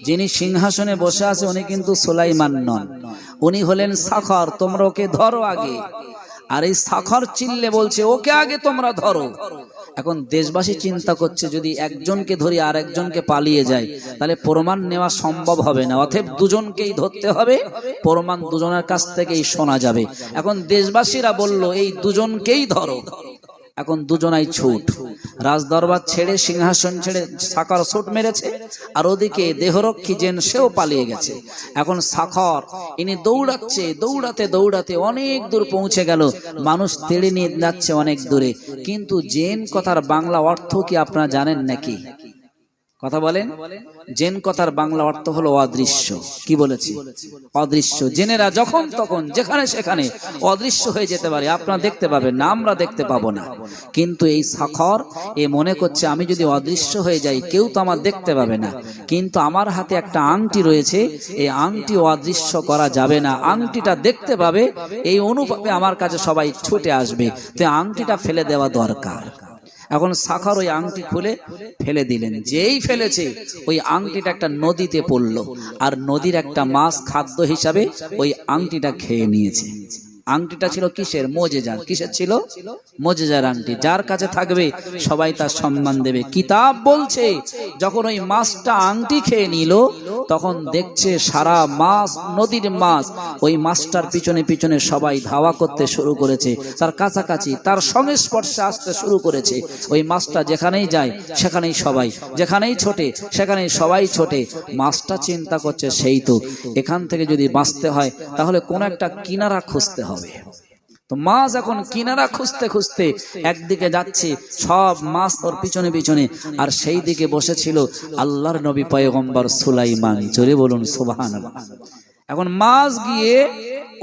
যিনি সিংহাসনে বসে আছে উনি কিন্তু সুলাইমান নন, উনি হলেন সাখর, তোমরা ওকে ধরো আগে। আর এই সাখর চিল্লে বলছে, ওকে আগে তোমরা ধরো। এখন দেশবাসী চিন্তা করছে, যদি একজনকে ধরি আর একজনকে পালিয়ে যায়, তাহলে প্রমাণ নেওয়া সম্ভব হবে না, অতএব দুজনকেই ধরতে হবে, প্রমাণ দুজনের কাছ থেকেই শোনা যাবে। এখন দেশবাসীরা বলল, এই দুজনকেই ধরো। এখন দুজনাই ছুট, রাজদরবার ছেড়ে সিংহাসন ছেড়ে সাখর ছুট মেরেছে, আর ওদিকে দেহরক্ষী জেন সেও পালিয়ে গেছে। এখন সাখর ইনি দৌড়াচ্ছে, দৌড়াতে দৌড়াতে অনেক দূর পৌঁছে গেল, মানুষ তেড়ে নিয়ে যাচ্ছে অনেক দূরে। কিন্তু জেন কথার বাংলা অর্থ কি আপনারা জানেন নাকি? কথা বলেন। জেন কথার বাংলা অর্থ হলো অদৃশ্য। কি বলেছি? অদৃশ্য। জেনেরা যখন তখন যেখানে সেখানে অদৃশ্য হয়ে যেতে পারে, আপনারা দেখতে পাবেন না, আমরা দেখতে পাবো না। কিন্তু এই সাখর এ মনে করছে আমি যদি অদৃশ্য হয়ে যাই কেউ তো আমার দেখতে পাবে না, কিন্তু আমার হাতে একটা আংটি রয়েছে, এই আংটি অদৃশ্য করা যাবে না, আংটিটা দেখতে পাবে, এই অনুভবে আমার কাছে সবাই ছুটে আসবে, তো আংটিটা ফেলে দেওয়া দরকার। এখন সাখর ওই আংটি খুলে ফেলে দিলেন, যেই ফেলেছে ওই আংটিটা একটা নদীতে পড়লো, আর নদীর একটা মাছ খাদ্য হিসাবে ওই আংটিটা খেয়ে নিয়েছে। আংটিটা ছিল কিসের? মোজেজার। কিসের ছিল? মোজেজার আংটি। যার কাছে থাকবে সবাই তার সম্মান দেবে। কিতাব বলছে যখন ওই মাছটা আংটি খেয়ে নিল, তখন দেখছে সারা মাছ, নদীর মাছ, ওই মাছটার পিছনে পিছনে সবাই ধাওয়া করতে শুরু করেছে, তার কাছাকাছি, তার সংস্পর্শে আসতে শুরু করেছে। ওই মাছটা যেখানেই যায় সেখানেই সবাই, যেখানেই ছোটে সেখানেই সবাই ছোটে। মাছটা চিন্তা করছে সেই তো, এখান থেকে যদি বাঁচতে হয় তাহলে কোন একটা কিনারা খুঁজতে হবে। তো মাছ এখন কিনারা খুঁজতে খুঁজতে একদিকে যাচ্ছে, সব মাছ ওর পিছনে পিছনে, আর সেই দিকে বসেছিল আল্লাহর নবী পয়গম্বর সুলাইমান। জোরে বলুন সুবহানাল্লাহ। এখন মাছ গিয়ে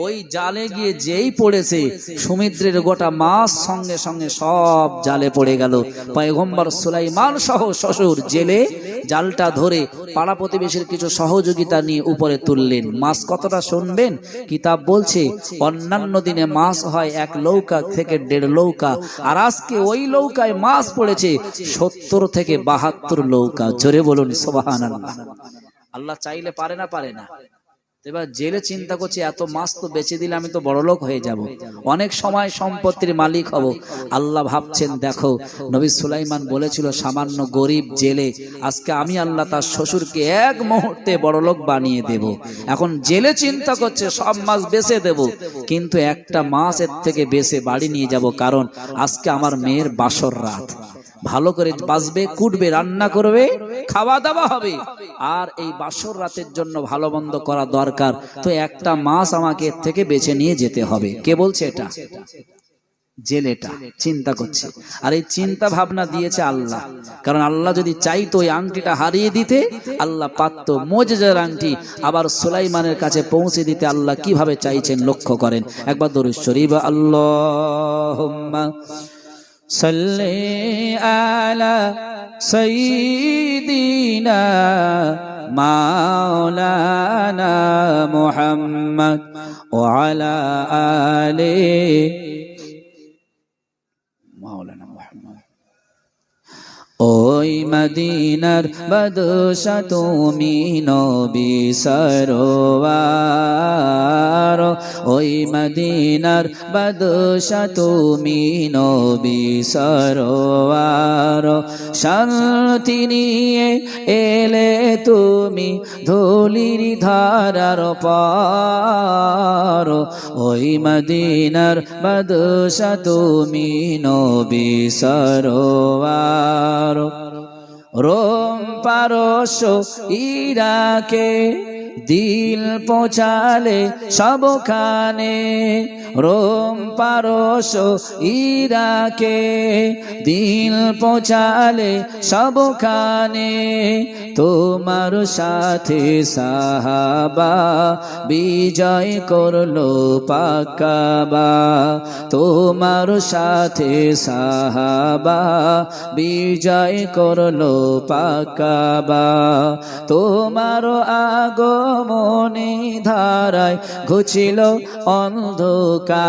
ওই জালে গিয়ে যেই পড়েছে, সমুদ্রের গোটা মাছ সঙ্গে সঙ্গে সব জালে পড়ে গেল। পয়গম্বর সুলাইমান সহ শ্বশুর জেলে জালটা ধরে পাড়া প্রতিবেশীর কিছু সহযোগিতা নিয়ে উপরে তুললেন। মাছ কতটা শুনবেন? কিতাব বলছে অন্যান্য দিনে মাছ হয় 1 নৌকা থেকে 1.5 নৌকা, আর আজকে ওই নৌকায় মাছ পড়েছে 70 থেকে 72 নৌকা। জোরে বলুন সুবহানাল্লাহ। আল্লাহ চাইলে পারে না? পারে না? এবার জেলে চিন্তা করছে এত মাছ তো বেচে দিলে আমি তো বড়লোক হয়ে যাব, অনেক সময় সম্পত্তির মালিক হব। আল্লাহ ভাবছেন দেখো, নবী সুলাইমান বলেছিল সামান্য গরিব জেলে, আজকে আমি আল্লাহ তার শ্বশুরকে এক মুহূর্তে বড়লোক বানিয়ে দেব। এখন জেলে চিন্তা করছে সব মাছ বেচে দেব, কিন্তু একটা মাছ এর থেকে বেচে বাড়ি নিয়ে যাব, কারণ আজকে আমার মেয়ের বাসর রাত, ভালো করে বাঁচবে, কুটবে, রান্না করবে, খাওয়া দাওয়া হবে, আর এই বাসর রাতের জন্য ভালো মন্দ করা দরকার, তো একটা মাছ আমাকে এর থেকে বেছে নিয়ে যেতে হবে। কে বলছে এটা? জেলেটা চিন্তা করছে। আর এই চিন্তা ভাবনা দিয়েছে আল্লাহ, কারণ আল্লাহ যদি চাইতো ওই আংটিটা হারিয়ে দিতে, আল্লাহ পারতো। মুজিজার আংটি আবার সুলাইমানের কাছে পৌঁছে দিতে আল্লাহ কিভাবে চাইছেন লক্ষ্য করেন। একবার দরুদ শরীফ, আল্লাহুম্মা সাল্লি আলা সাইয়্যিদিনা মাওলানা মুহাম্মদ ওয়া আলা আলি মাওলানা মুহাম্মদ। ওই মদিনার বাদশা তুমি নবী সরওয়ার, ওই মদিনার বাদশা তুমি নবী সরওয়ার, শান্তি নিয়ে এলে তুমি ধুলির ধারার পার, ওই মদিনার বাদশা তুমি নবী সরওয়ার। রোম পারস্য ইরাকে দিল পৌঁছালে সবখানে, রোম পারস্য ইরাকে দিল পৌঁছালে সবখানে, তোমার সাথে সাহাবা বিজয় করলো পাকাবা, তোমার সাথে সাহাবা বিজয় করলো পাকাবা, তোমার আগমনে ধারায় ঘুচিল অন্ধকার,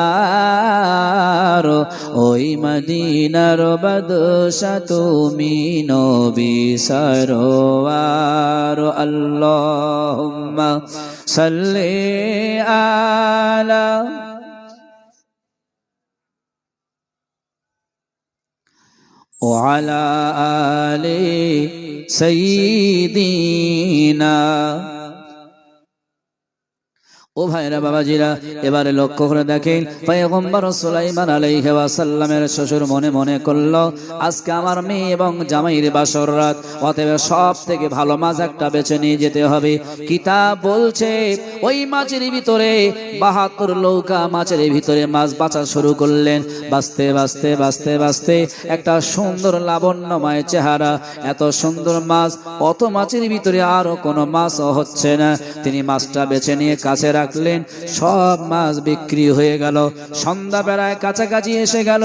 ওই মদিনার বাদশা তুমি নবী সরওয়ার। আল্লাহুম্মা সাল্লি আলা ওয়ালা আলি সাইয়্যিদিনা। ও ভাইরা বাবাজিরা, এবারে লক্ষ্য করে দেখেন পয়গম্বর সুলাইমান আলাইহি ওয়াসাল্লামের শ্বশুর মনে মনে করলো আজকে আমার মেয়ে এবং জামাইয়ের বাসর রাত, অতএব সব থেকে ভালো মাছ একটা বেছে নিয়ে যেতে হবে। কিতাব বলছে ওই মাছের ভিতরে 72 নৌকা মাছের ভিতরে মাছ বাছা শুরু করলেন। বাঁচতে বাঁচতে বাঁচতে বাঁচতে একটা সুন্দর লাবণ্যময় চেহারা, এত সুন্দর মাছ, অত মাছের ভিতরে আরো কোনো মাছ হচ্ছে না। তিনি মাছটা বেছে নিয়ে কাছে রাখলেন, সব মাছ বিক্রি হয়ে গেল। সন্ধ্যা বেলায় কাছাকাছি এসে গেল।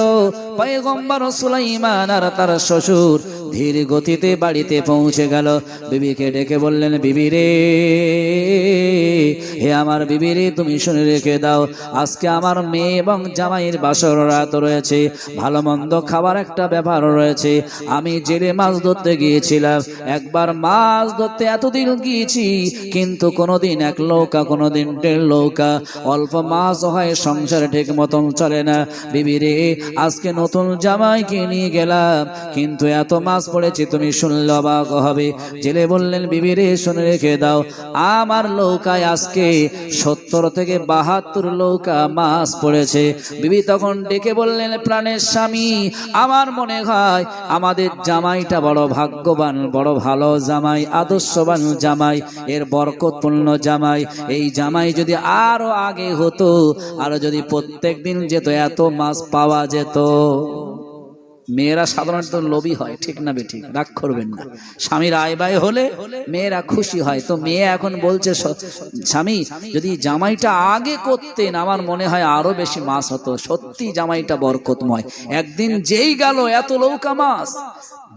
পয়গম্বর সুলাইমান আর তার শ্বশুর ধীর গতিতে বাড়িতে পৌঁছে গেল। বিবিকে ডেকে বললেন, বিবি রে, হে আমার বিবি রে, তুমি শুনে রেখে দাও, আজকে আমার মেয়ে এবং জামাইয়ের বাসর রাত রয়েছে, ভালো মন্দ খাবার একটা ব্যাপার রয়েছে। আমি জেলে মাছ ধরতে গিয়েছিলাম, একবার মাছ ধরতে এতদিন গিয়েছি, কিন্তু কোনোদিন 1 নৌকা, কোনোদিন 1.5 নৌকা, অল্প মাছ হয়, সংসারে ঠিক মতন চলে না। বিবি রে, আজকে নতুন জামাইকে নিয়ে গেলাম, কিন্তু এত মাছ পড়েছে, তুমি শুনলে অবাক হবে। জেলে বললেন, বিবি রে, শুনে রেখে দাও, আমার নৌকায় আজকে 70 থেকে 72 নৌকা মাছ পড়েছে। বিবি তখন ডেকে বললেন, প্রাণের স্বামী, আমার মনে হয় আমাদের জামাইটা বড় ভাগ্যবান, বড় ভালো জামাই, আদর্শবান জামাই, এর বরকতপূর্ণ জামাই। এই জামাই যদি আরো আগে হতো, আর যদি প্রত্যেক দিন যেত, এত মাছ পাওয়া যেত। মেয়েরা সাধারণত লোভী হয়, ঠিক না বেঠিক? রাগ করবেন না। স্বামীর আয় ব্যয় হলে মেয়েরা খুশি হয়। তো মেয়ে এখন বলছে, স্বামী যদি জামাইটা আগে করতেন, আমার মনে হয় আরো বেশি মাছ হতো। সত্যি জামাইটা বরকতময়, একদিন যেই গেল এত নৌকা মাছ।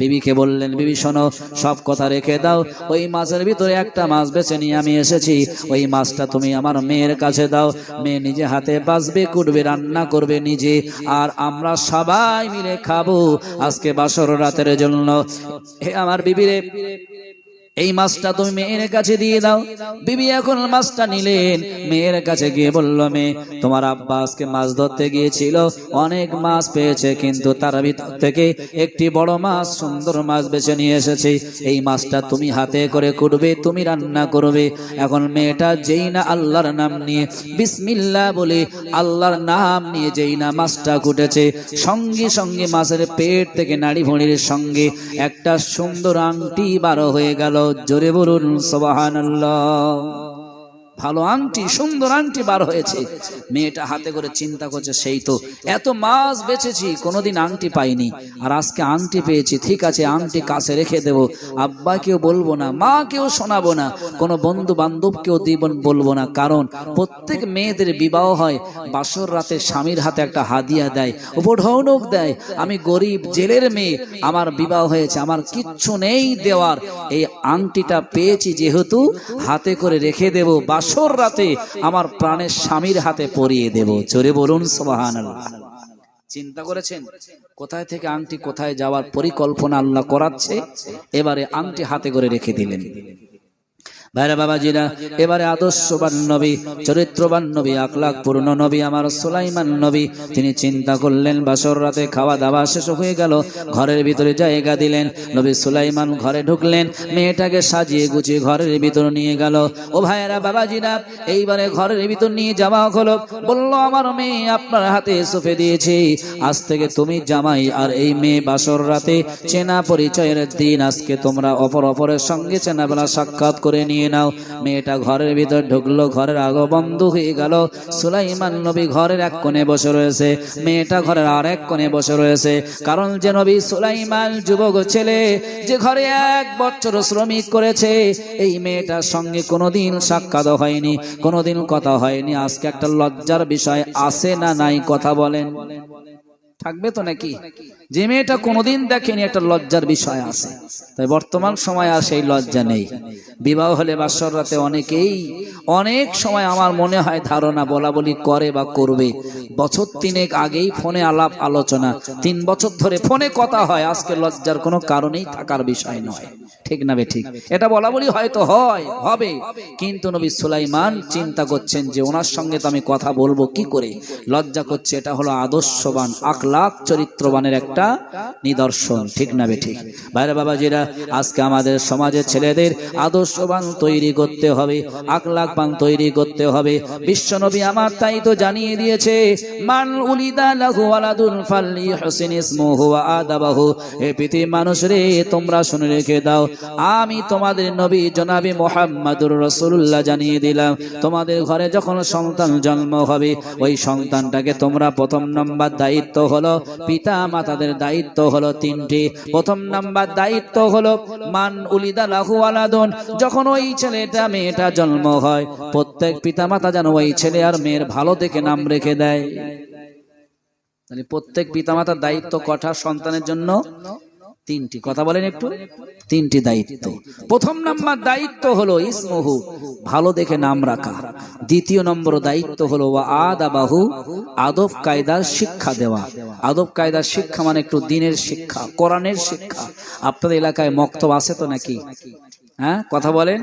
বিবিকে বললেন, বিবি শোনো, সব কথা রেখে দাও, ওই মাছের ভিতরে একটা মাছ বেছে নিয়ে আমি এসেছি, ওই মাছটা তুমি আমার মেয়ের কাছে দাও। মেয়ে নিজে হাতে বাছবে, কুটবে, রান্না করবে নিজে, আর আমরা সবাই মিলে খাবো আজকে বাসর রাতের জন্য। হে আমার বিবিরে, এই মাছটা তুমি মেয়ের কাছে দিয়ে দাও। বিবি এখন মাছটা নিলেন, মেয়ের কাছে গিয়ে বলল, মেয়ে, তোমার আব্বা আজকে মাছ ধরতে গিয়েছিল, অনেক মাছ পেয়েছে, কিন্তু তার ভিতর থেকে একটি বড় মাছ, সুন্দর মাছ বেছে নিয়ে এসেছে। এই মাছটা তুমি হাতে করে কুটবে, তুমি রান্না করবে। এখন মেয়েটা যেই না আল্লাহর নাম নিয়ে, বিসমিল্লাহ বলে আল্লাহর নাম নিয়ে যেই না মাছটা কুটেছে, সঙ্গে সঙ্গে মাছের পেট থেকে নাড়ি ভুঁড়ির সঙ্গে একটা সুন্দর আংটি বার হয়ে গেল। জোরে বলুন সুবহানাল্লাহ। ভালো আংটি, সুন্দর আংটি বার হয়েছে। মেয়েটা হাতে করে চিন্তা করছে, সেই তো এত মাছ বেচেছি, কোনোদিন আংটি পাইনি, আর আজকে আংটি পেয়েছি। ঠিক আছে, আংটি কাছে রেখে দেব, আব্বাকেও বলবো না, মাকেও শোনাবো না, কোনো বন্ধু বান্ধবকেও দিবন বলবো না। কারণ প্রত্যেক মেয়েদের বিবাহ হয় বাসর রাতে স্বামীর হাতে একটা হাদিয়া দেয়, উপঢৌকন দেয়। আমি গরিব জেলের মেয়ে, আমার বিবাহ হয়েছে, আমার কিচ্ছু নেই দেওয়ার, এই আংটিটা পেয়েছি যেহেতু, হাতে করে রেখে দেব, বাসর রাতে আমার প্রাণের স্বামীর হাতে পরিয়ে দেব। জোরে বলুন সুবহানাল্লাহ। চিন্তা করেছেন কোথায় থেকে আংটি কোথায় যাওয়ার পরিকল্পনা আল্লাহ করাচ্ছে। এবারে আংটি হাতে করে রেখে দিলেন। ভাইরা বাবাজিরা, এবারে আদর্শবান নবী, চরিত্রবান নবী, আখলাক পূর্ণ নবী আমার সুলাইমান নবী, তিনি চিন্তা করলেন, বাসর রাতে খাওয়া দাওয়া শেষ হয়ে গেল, ঘরের ভিতরে জায়গা দিলেন। নবী সুলাইমান ঘরে ঢুকলেন, মেয়েটাকে সাজিয়ে গুছিয়ে ঘরের ভিতর নিয়ে গেল। ও ভাইরা বাবাজিরা, এইবারে ঘরের ভিতর নিয়ে যাওয়া হলো। বলল, আমার মেয়ে আপনার হাতে সঁপে দিয়েছি, আজ থেকে তুমি জামাই, আর এই মেয়ে বাসর রাতে চেনা পরিচয়ের দিন, আজকে তোমরা অপরের সঙ্গে চেনাবেলা সাক্ষাৎ করে নিয়ে নাও। মেয়েটা ঘরের ভিতর ঢুকলো, ঘরের আগো বন্ধ হয়ে গেল। সুলাইমান নবী ঘরের এক কোণে বসে রয়েছে, মেয়েটা ঘরের আর এক কোণে বসে রয়েছে। কারণ যে নবী সুলাইমান যুবক ছেলে, যে ঘরে 1 বছর শ্রমিক করেছে, এই মেয়েটার সঙ্গে কোনোদিন সাক্ষাৎ হয়নি, কোনোদিন কথা হয়নি। আজকে একটা লজ্জার বিষয় আছে না নাই? কথা বলেন, থাকবে তো নাকি? যে মেয়েটা কোনোদিন দেখেনি, একটা লজ্জার বিষয় আছে। তাই বর্তমান সময় আর সেই লজ্জা নেই। বিবাহ হলে বাসর রাতে অনেকেই অনেক সময় আমার মনে হয় ধারণা বলা বলি করে বা করবে। বছর 3 আগেই ফোনে আলাপ আলোচনা, 3 বছর ধরে ফোনে কথা হয়। আজকে লজ্জার কোনো কারণেই থাকার বিষয় নয়, ঠিক না বেঠিক? এটা বলা বলি হয়তো হবে, কিন্তু নবী সুলাইমান চিন্তা করছেন যে ওনার সঙ্গে তো আমি কথা বলবো কি করে, লজ্জা করছে। এটা হলো আদর্শবান আখলাক আখলাক চরিত্রবানের একটা নিদর্শন, ঠিক না বেঠিক? ভাইরা বাবাজিরা, আজকে আমাদের সমাজের ছেলেদের আদর্শবান তৈরি করতে হবে, আখলাকবান তৈরি করতে হবে। বিশ্বনবী আমার তাই তো জানিয়ে দিয়েছে, মান উলিদা লাহু ওয়ালাদুন ফালইহসিন ইসমুহু ওয়া আদাবাহু। হে পৃথিবীর মানুষ রে, তোমরা শুনে রেখে দাও, আমি তোমাদের নবী জনাবে মুহাম্মদুর রাসূলুল্লাহ জানিয়ে দিলাম, তোমাদের ঘরে যখন সন্তান জন্ম হবে, ওই সন্তানটাকে তোমরা প্রথম নাম্বার দায়িত্ব হলো, পিতা মাতাদের দায়িত্ব হলো তিনটি। প্রথম নাম্বার দায়িত্ব হলো মান উলিদা লাহু ওয়ালাদুন, যখন ওই ছেলেটা মেয়েটা জন্ম হয়, প্রত্যেক পিতা মাতা যেন ওই ছেলে আর মেয়ের ভালো দেখে নাম রেখে দেয়। তাহলে প্রত্যেক পিতা মাতার দায়িত্ব কটা সন্তানের জন্য? তিনটি। কথা বলেন একটু, তিনটি দায়িত্ব। প্রথম নাম্বার দায়িত্ব হলো ইসমুহু, ভালো দেখে নাম রাখা। দ্বিতীয় নম্বর দায়িত্ব হলো ওয়া আদাবাহু, আদব কায়দার শিক্ষা দেওয়া। আদব কায়দার শিক্ষা মানে একটু দিনের শিক্ষা, কোরআনের শিক্ষা। আপনাদের এলাকায় মক্তব আছে তো নাকি? হ্যাঁ, কথা বলেন।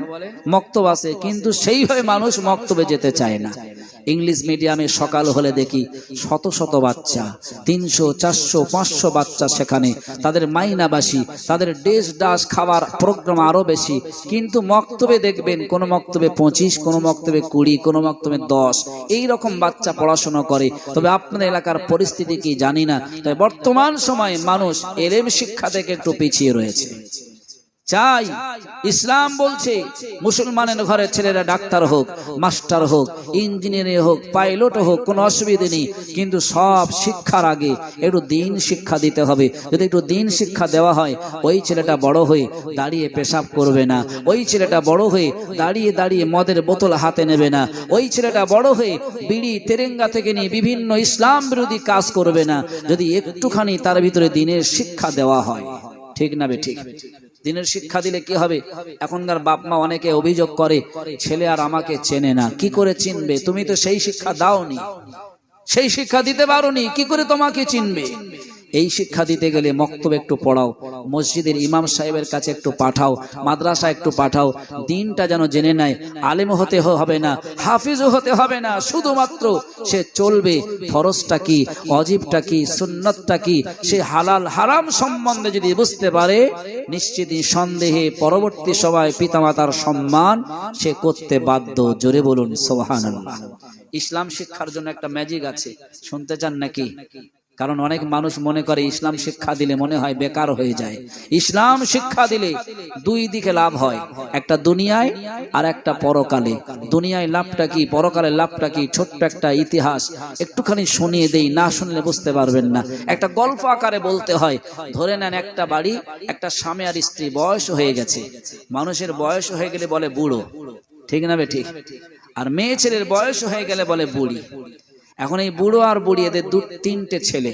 মক্তব আছে, কিন্তু সেইভাবে মানুষ মক্তবে যেতে চায় না। ইংলিশ মিডিয়ামে সকাল হলে দেখি শত শত বাচ্চা, 300, 400, 500 বাচ্চা সেখানে, তাদের মাইনাবাসী, তাদের ডেস ডাস খাবার প্রোগ্রাম আরো বেশি। কিন্তু মক্তবে দেখবেন কোন মক্তবে 25, কোন মক্তবে 20, কোন মক্তবে 10, এইরকম বাচ্চা পড়াশোনা করে। তবে আপনাদের এলাকার পরিস্থিতি কি জানি না, তাই বর্তমান সময়ে মানুষ এলেম শিক্ষা থেকে একটু পিছিয়ে রয়েছে। চাই ইসলাম বলছে মুসলমানের ঘরের ছেলেরা ডাক্তার হোক, মাস্টার হোক, ইঞ্জিনিয়ার হোক, পাইলট হোক, কোনো অসুবিধা নেই, কিন্তু সব শিক্ষার আগে একটু দিন শিক্ষা দিতে হবে। যদি একটু দিন শিক্ষা দেওয়া হয়, ওই ছেলেটা বড় হয়ে দাঁড়িয়ে পেশাব করবে না, ওই ছেলেটা বড় হয়ে দাঁড়িয়ে দাঁড়িয়ে মদের বোতল হাতে নেবে না, ওই ছেলেটা বড় হয়ে বিড়ি তেরেঙ্গা থেকে নিয়ে বিভিন্ন ইসলাম বিরোধী কাজ করবে না, যদি একটুখানি তার ভিতরে দিনের শিক্ষা দেওয়া হয়। ঠিক না বে ঠিক? দিনের শিক্ষা দিলে কি হবে? এখনকার বাপ মা অনেকে অভিযোগ করে, ছেলে আর আমাকে চেনে না। কি করে চিনবে? তুমি তো সেই শিক্ষা দাওনি, সেই শিক্ষা দিতে পারোনি, কি করে তোমাকে চিনবে? এই শিক্ষা দিতে গেলে মক্তব একটু পড়াও, মসজিদের ইমাম সাহেবের কাছে একটু পাঠাও, মাদ্রাসা একটু পাঠাও, দিনটা যেন জেনে নেয়। আলেম হতে হবে না, হাফিজও হতে হবে না, শুধুমাত্র সে চলবে ফরজটা কি, ওয়াজিবটা কি, সুন্নতটা কি, সে হালাল হারাম সম্বন্ধে যদি বুঝতে পারে, নিশ্চিত সন্দেহে পরবর্তী সময় পিতামাতার সম্মান সে করতে বাধ্য। জোরে বলুন সুবহানাল্লাহ। ইসলাম শিক্ষার জন্য একটা ম্যাজিক আছে, শুনতে চান নাকি? কারণ অনেক মানুষ মনে করে ইসলাম শিক্ষা দিলে মনে হয় বেকার হয়ে যায়। ইসলাম শিক্ষা দিলে দুই দিকে লাভ হয়, একটা দুনিয়ায় আর একটা পরকালে। দুনিয়ায় লাভটা কি, পরকালে লাভটা কি, ছোট্ট একটা ইতিহাস একটুখানি শুনিয়ে দেই, না শুনলে বুঝতে পারবেন না। একটা গল্প আকারে বলতে হয়। ধরে নেন একটা বাড়ি, একটা স্বামী আর স্ত্রী, বয়স হয়ে গেছে। মানুষের বয়স হয়ে গেলে বলে বুড়ো, ঠিক না বে ঠিক? আর মেয়ে ছেলের বয়স হয়ে গেলে বলে বুড়ি। এখন এই বুড়ো আর বুড়ি, এদের তিনটে ছেলে।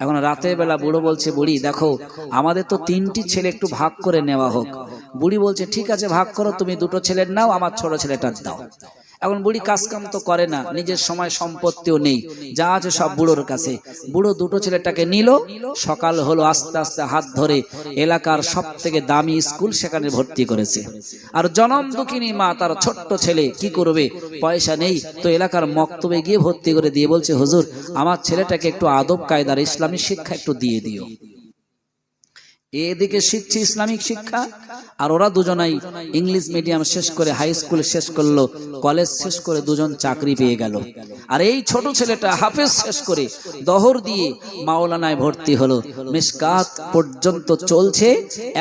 এখন রাতের বেলা বুড়ো বলছে, বুড়ি দেখো আমাদের তো তিনটি ছেলে, একটু ভাগ করে নেওয়া হোক। বুড়ি বলছে, ঠিক আছে ভাগ করো, তুমি দুটো ছেলের নাও, আমার ছোট ছেলেটার দাও। এখন বুড়ি কাজকাম তো করে না, নিজের সময় সম্পত্তিও নেই, যা আছে সব বুড়োর কাছে। বুড়ো দুটো ছেলেটাকে নিল, সকাল হলো, আস্তে আস্তে হাত ধরে এলাকার সব থেকে দামি স্কুল সেখানে ভর্তি করেছে। আর জনম দুঃখিনী মা তার ছোট্ট ছেলে কি করবে, পয়সা নেই, তো এলাকার মক্তবে গিয়ে ভর্তি করে দিয়ে বলছে, হুজুর আমার ছেলেটাকে একটু আদব কায়দার ইসলামী শিক্ষা একটু দিয়ে দিও। এদিকে শিখছে ইসলামিক শিক্ষা, আর ওরা দুজনাই ইংলিশ মিডিয়াম শেষ করে হাই স্কুল শেষ করলো, কলেজ শেষ করে দুজন চাকরি পেয়ে গেল। আর এই ছোট ছেলেটা হাফেজ শেষ করে দহর দিয়ে মাওলানায় ভর্তি হলো, মিশকাত পর্যন্ত চলছে,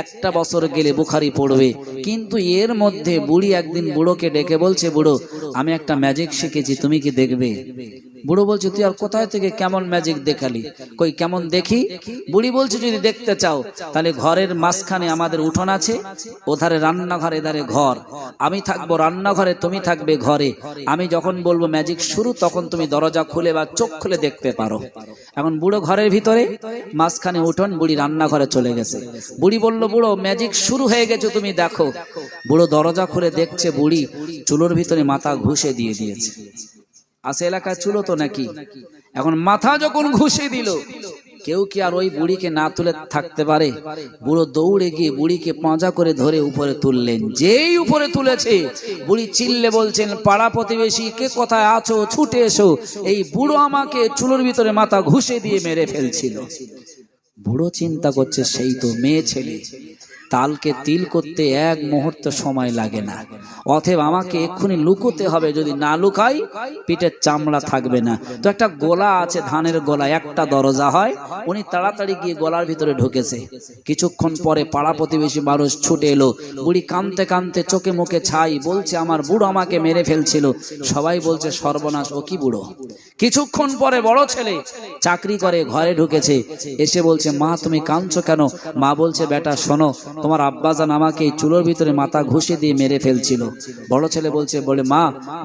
একটা বছর গেলে বুখারি পড়বে। কিন্তু এর মধ্যে বুড়ি একদিন বুড়োকে ডেকে বলছে, বুড়ো আমি একটা ম্যাজিক শিখেছি, তুমি কি দেখবে? বুড়ো বলছে, তুই আর কোথায় থেকে কেমন ম্যাজিক দেখালি? কই কেমন দেখি? বুড়ি বলছে, যদি দেখতে চাও তাহলে ঘরের মাঝখানে আমাদের উঠোন আছে, ওধারে রান্নাঘর, এধারে ঘর, আমি থাকবো রান্নাঘরে, তুমি থাকবে ঘরে। আমি যখন বলবো ম্যাজিক শুরু, তখন তুমি দরজা খুলে বা চোখ খুলে দেখতে পারো। এখন বুড়ো ঘরের ভিতরে, মাঝখানে উঠোন, বুড়ি রান্নাঘরে চলে গেছে। বুড়ি বলল, বুড়ো ম্যাজিক শুরু হয়ে গেছে, তুমি দেখো। বুড়ো দরজা খুলে দেখছে, বুড়ি চুলোর ভিতরে মাথা ঘুষে দিয়ে দিয়েছে। আছে এলাকায় চুলো তো নাকি? এখন মাথা যখন ঘুষে দিল, কেউ কি আর ওই বুড়িকে না তুলে থাকতে পারে? বুড়ো দৌড়ে গিয়ে বুড়িকে পাঁজা করে ধরে উপরে তুললেন। যেই উপরে তুলেছে, বুড়ি চিল্লে বলছেন, পাড়া প্রতিবেশী কে কোথায় আছো, ছুটে এসো, এই বুড়ো আমাকে চুলোর ভিতরে মাথা ঘুষে দিয়ে মেরে ফেলছিল। বুড়ো চিন্তা করছে, সেই তো মেয়ে ছেলে, তালকে তিল করতে এক মুহূর্ত সময় লাগে না, অতএব আমাকে এক্ষুনি লুকোতে হবে, যদি না লুকাই পিঠের চামড়া থাকবে না। তো একটা গোলা আছে, ধানের গোলা, একটা দরজা হয়, উনি তাড়াতাড়ি গিয়ে গলার ভিতরে ঢুকেছে। কিছুক্ষণ পরে পাড়া প্রতিবেশী মানুষ ছুটে এলো। বুড়ি কাঁদতে কাঁদতে চোখে মুখে ছাই, বলছে আমার বুড়ো আমাকে মেরে ফেলছিল। সবাই বলছে সর্বনাশ, ও কি বুড়ো। কিছুক্ষণ পরে বড় ছেলে চাকরি করে ঘরে ঢুকেছে, এসে বলছে মা তুমি কাঁদছো কেন? মা বলছে বেটা শোনো, তোমার আব্বাজান আমাকে চুলোর ভিতরে মাথা ঘুষে দিয়ে মেরে ফেলছিল। বড় ছেলে বলছে, বলে মা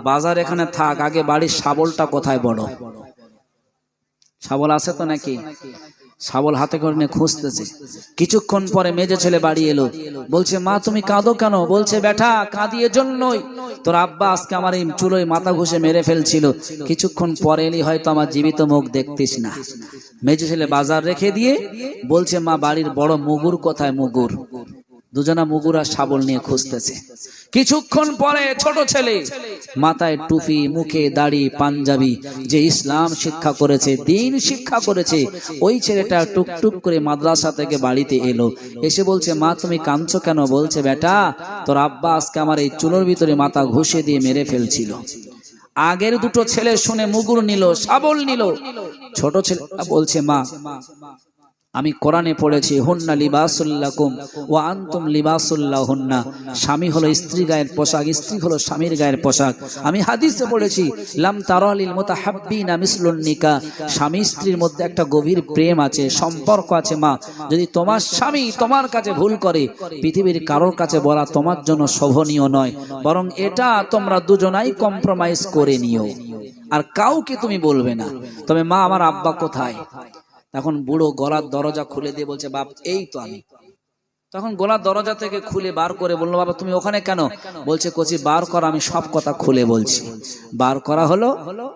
বাজার এখানে থাক, আগে বাড়ির শাবলটা কোথায়? বড় শাবল আছে তো নাকি? শাবল হাতে করে নিয়ে খুঁজতেছে। কিছুক্ষণ পরে মেজে ছেলে বাড়ি এলো, বলছে মা তুমি কাঁদো কেন? বলছে বেটা কাঁদি এজন্যই, তোর আব্বা আজকে আমার এই চুলোয় মাথা ঘুষে মেরে ফেলছিল। কিছুক্ষণ পরে এলি হয়তো আমার জীবিত মুখ দেখতিস না। মেজে ছেলে বাজার রেখে দিয়ে বলছে মা বাড়ির বড় মুগুর কোথায়? মুগুর। দুজনা মুগুর আর শাবল নিয়ে খুঁজতেছে। কিছুক্ষণ পরে ছোট ছেলে মাথায় টুপি, মুখে দাড়ি, পাঞ্জাবি, যে ইসলাম শিক্ষা করেছে, দ্বীন শিক্ষা করেছে, ওই ছেলেটা টুকটুক করে মাদ্রাসা থেকে বাড়িতে এলো। এসে বলছে মা তুমি কাঁদছো কেন? বলছে বেটা তোর আব্বা আজকে আমার এই চুলোর ভিতরে মাথা ঘুষে দিয়ে মেরে ফেলছিল। আগের দুটো ছেলে শুনে মুগুর নিল, শাবল নিল। ছোট ছেলে বলছে মা আমি কোরআনে পড়েছি হুন্না লিবাসুল্লাকুম ওয়া আনতুম লিবাসুল্লাহুন্না, স্বামী হলো স্ত্রী গায়ের পোশাক, স্ত্রী হলো স্বামীর গায়ের পোশাক। আমি হাদিসে পড়েছি লাম তারা লিল মুতাহাব্বিনা মিসলুন নিকাহ, স্বামী স্ত্রীর মধ্যে একটা গভীর প্রেম আছে, সম্পর্ক আছে। মা যদি তোমার স্বামী তোমার কাছে ভুল করে, পৃথিবীর কারোর কাছে বলা তোমার জন্য শোভনীয় নয়, বরং এটা তোমরা দুজনাই কম্প্রোমাইজ করে নিও, আর কাউকে তুমি বলবে না। তবে মা আমার আব্বা কোথায়? তখন বুড়ো গলার দরজা খুলে দিয়ে বলছে বাপ এই তো আমি। তখন গলার দরজা থেকে খুলে বার করে বললো বাবা তুমি ওখানে কেন? বলছে কচি বার করা, আমি সব কথা খুলে বলছি। বার করা হলো।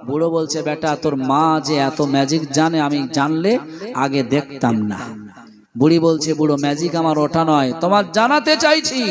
বুড়ো বলছে বেটা তোর মা যে এত ম্যাজিক জানে, আমি জানলে আগে দেখতাম না। বুড়ি বলছে বুড়ো ম্যাজিক আমার ওটা নয়, তোমার জানাতে চাইছি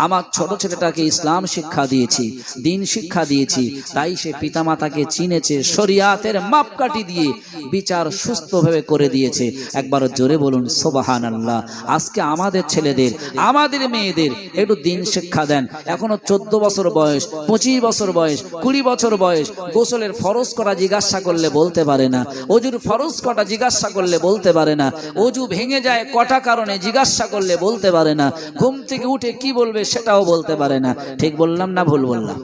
আমার ছোট ছেলেটাকে ইসলাম শিক্ষা দিয়েছি, দিন শিক্ষা দিয়েছি, তাই সে পিতামাতাকে চিনেছে, শরিয়াতের মাপকাঠি দিয়ে বিচার সুস্থভাবে করে দিয়েছে। একবার জোরে বলুন সুবহানাল্লাহ। আজকে আমাদের ছেলেদের, আমাদের মেয়েদের একটু দিন শিক্ষা দেন। এখনো 14 বছর বয়স, 25 বছর বয়স, 20 বছর বয়স, গোসলের ফরজ কটা জিজ্ঞাসা করলে বলতে পারে না, অজুর ফরজ কটা জিজ্ঞাসা করলে বলতে পারে না, অজু ভেঙে যায় কটা কারণে জিজ্ঞাসা করলে বলতে পারে না, ঘুম থেকে উঠে কি বলবে সেটাও বলতে পারে না। ঠিক বললাম না ভুল বললাম?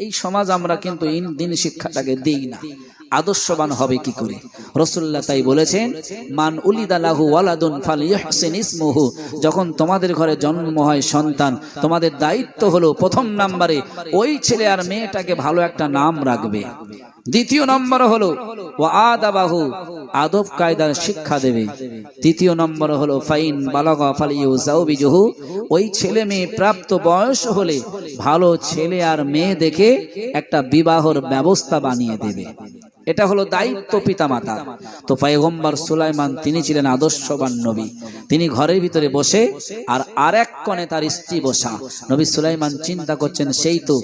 এই সমাজ আমরা কিন্তু দিন শিক্ষাটাকে দিই না। আদর্শবান হবে কি করে? রাসূলুল্লাহ তাই বলেছেন মান উলিদা লাহু ওয়ালাদুন ফালইহসিন ইসমুহু, যখন তোমাদের ঘরে জন্ম হয় সন্তান, তোমাদের দায়িত্ব হলো প্রথম নম্বরে ওই ছেলে আর মেয়েটাকে ভালো একটা নাম রাখবে। দ্বিতীয় নম্বর হলো ওয়া আদাবাহু, আদব কায়দার শিক্ষা দেবে। তৃতীয় নম্বর হলো ফাইন বালাগা ফালিউজাউবিজুহু, ওই ছেলে মেয়ে প্রাপ্ত বয়স হলে ভালো ছেলে আর মেয়ে দেখে একটা বিবাহর ব্যবস্থা বানিয়ে দেবে। এটা হলো দায়িত্ব পিতামাতা। তো পয়গম্বর সুলাইমান তিনি ছিলেন আদর্শবান নবী। তিনি ঘরের ভিতরে বসে আর আরেক কোণে তার স্ত্রী বসা। নবী সুলাইমান চিন্তা করছেন সেই তো,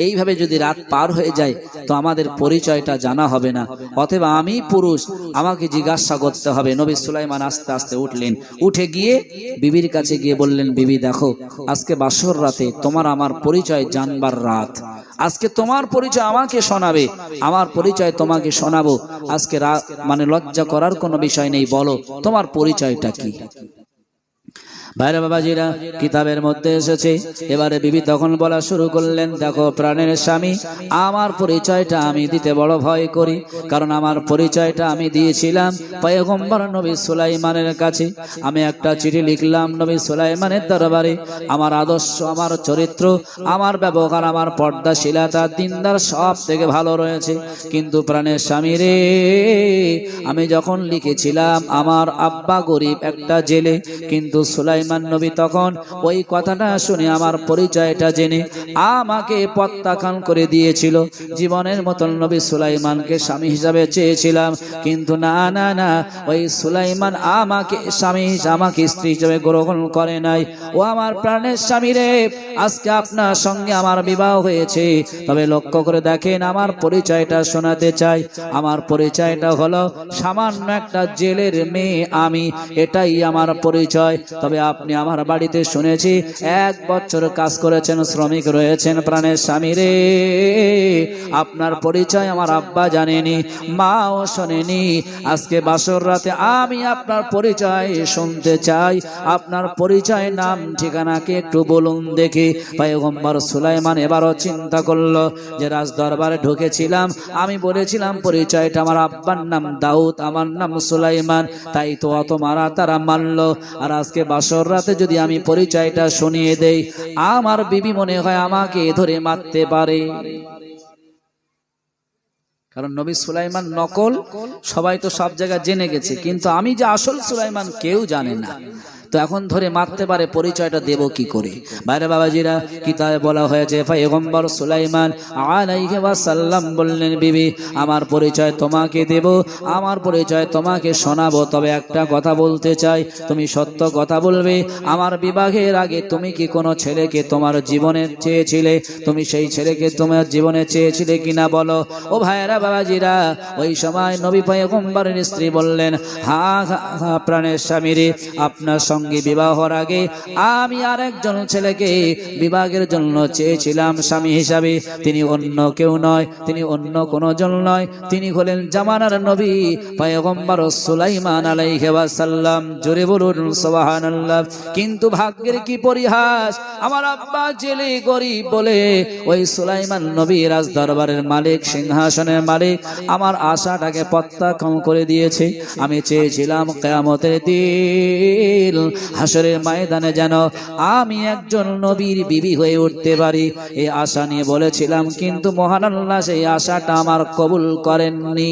এইভাবে যদি রাত পার হয়ে যায় তো আমাদের পরিচয়টা জানা হবে না, অথবা আমি পুরুষ, আমাকে জিজ্ঞাসা করতে হবে। নবী সুলাইমান আস্তে আস্তে উঠলেন, উঠে গিয়ে বিবির কাছে গিয়ে বললেন বিবি দেখো আজকে বাসর রাতে তোমার আমার পরিচয় জানবার রাত, আজকে তোমার পরিচয় আমাকে শোনাবে, আমার পরিচয় তোমাকে শোনাবো। আজকে মানে লজ্জা করার কোনো বিষয় নেই, বলো তোমার পরিচয়টা কি? ভাইরা বাবাজিরা, কিতাবের মধ্যে এসেছে। এবারে বিবি তখন বলা শুরু করলেন দেখো প্রাণের স্বামী, আমার পরিচয়টা আমি দিতে বড় ভয় করি, কারণ আমার পরিচয়টা আমি দিয়েছিলাম পয়গম্বর নবী সুলাইমানের কাছে। আমি একটা চিঠি লিখলাম নবী সুলাইমানের দরবারে, আমার আদর্শ, আমার চরিত্র, আমার ব্যবহার, আমার পর্দাশীলতা, দিনদার সব থেকে ভালো রয়েছে। কিন্তু প্রাণের স্বামী রে, আমি যখন লিখেছিলাম আমার আব্বা গরিব একটা জেলে, কিন্তু সুলাইমান সুলাইমান নবী তখন ওই কথাটা শুনে আমার পরিচয়টা জেনে আমাকে প্রত্যাখ্যান করে দিয়েছিল। জীবনের মতন নবী সুলাইমানকে স্বামী হিসাবে চেয়েছিলাম, কিন্তু না না না, ওই সুলাইমান আমাকে স্বামী আমাকে স্ত্রী হিসাবে গ্রহণ করে নাই। ও আমার প্রাণের স্বামী রে, আজকে আপনার সঙ্গে আমার বিবাহ হয়েছে, তবে লক্ষ্য করে দেখেন আমার পরিচয়টা শোনাতে চাই। আমার পরিচয়টা হলো সামান্য একটা জেলের মেয়ে আমি, এটাই আমার পরিচয়। তবে আপনি আমার বাড়িতে শুনেছি 1 বছর কাজ করেছেন, শ্রমিক রয়েছেন। প্রাণের স্বামী রে, আপনার পরিচয় আমার আব্বা জানেনি, মাও শোনেনি। আজকে বাসর রাতে আমি আপনার পরিচয় শুনতে চাই। আপনার পরিচয়, নাম ঠিকানাকে একটু বলুন দেখি। পয়গম্বর সুলাইমান এবারও চিন্তা করলো যে রাজ দরবারে ঢুকেছিলাম, আমি বলেছিলাম পরিচয়টা আমার আব্বার নাম দাউদ, আমার নাম সুলাইমান, তাই তো অত মারা তারা মানলো। আর আজকে বাসর রাতে যদি আমি পরিচয়টা শুনিয়ে দেই, আমার বিবি মনে হয় আমাকে ধরে মারতে পারে। কারণ নবী সুলাইমান নকল সবাই তো সব জায়গায় জেনে গেছে, কিন্তু আমি যে আসল সুলাইমান কেউ জানে না। তো এখন ধরে মারতে পারে, পরিচয়টা দেব কি করে? বাইরে বাবাজিরা, কিতাবে বলা হয়েছে পয়গম্বর সুলাইমান আলাইহি ওয়াসাল্লাম বললেন, বিবি আমার পরিচয় তোমাকে দেব, আমার পরিচয় তোমাকে শোনাবো, তবে একটা কথা বলতে চাই, তুমি সত্য কথা বলবে। আমার বিবাহের আগে তুমি কি কোনো ছেলেকে তোমার জীবনে চেয়েছিলে? তুমি সেই ছেলেকে তোমার জীবনে চেয়েছিলে কিনা বলো। ও ভাইরা বাবাজিরা, ওই সময় নবী পয়গম্বরের স্ত্রী বললেন, হ্যাঁ হ্যাঁ প্রাণের স্বামী রে, আপনার সঙ্গে বিবাহর আগে আমি আরেকজন ছেলেকে বিবাহের জন্য চেয়েছিলাম স্বামী হিসাবে। তিনি অন্য কেউ নয়, তিনি অন্য কোন জন নয়, তিনি হলেন জামানার নবী পয়গম্বর সুলাইমান আলাইহি ওয়াসাল্লাম। জোরে বলুন সুবহানাল্লাহ। কিন্তু ভাগ্যের কি পরিহাস, আমার আব্বা জেলে গরিব বলে ওই সুলাইমান নবী রাজ দরবারের মালিক, সিংহাসনের মালিক, আমার আশাটাকে প্রত্যাখ্যান করে দিয়েছে। আমি চেয়েছিলাম কিয়ামতের দিন হাসরের ময়দানে যেন আমি একজন নবীর বিবি হয়ে উঠতে পারি, এই আশা নিয়ে বলেছিলাম, কিন্তু মহান আল্লাহ সেই আশাটা আমার কবুল করেননি।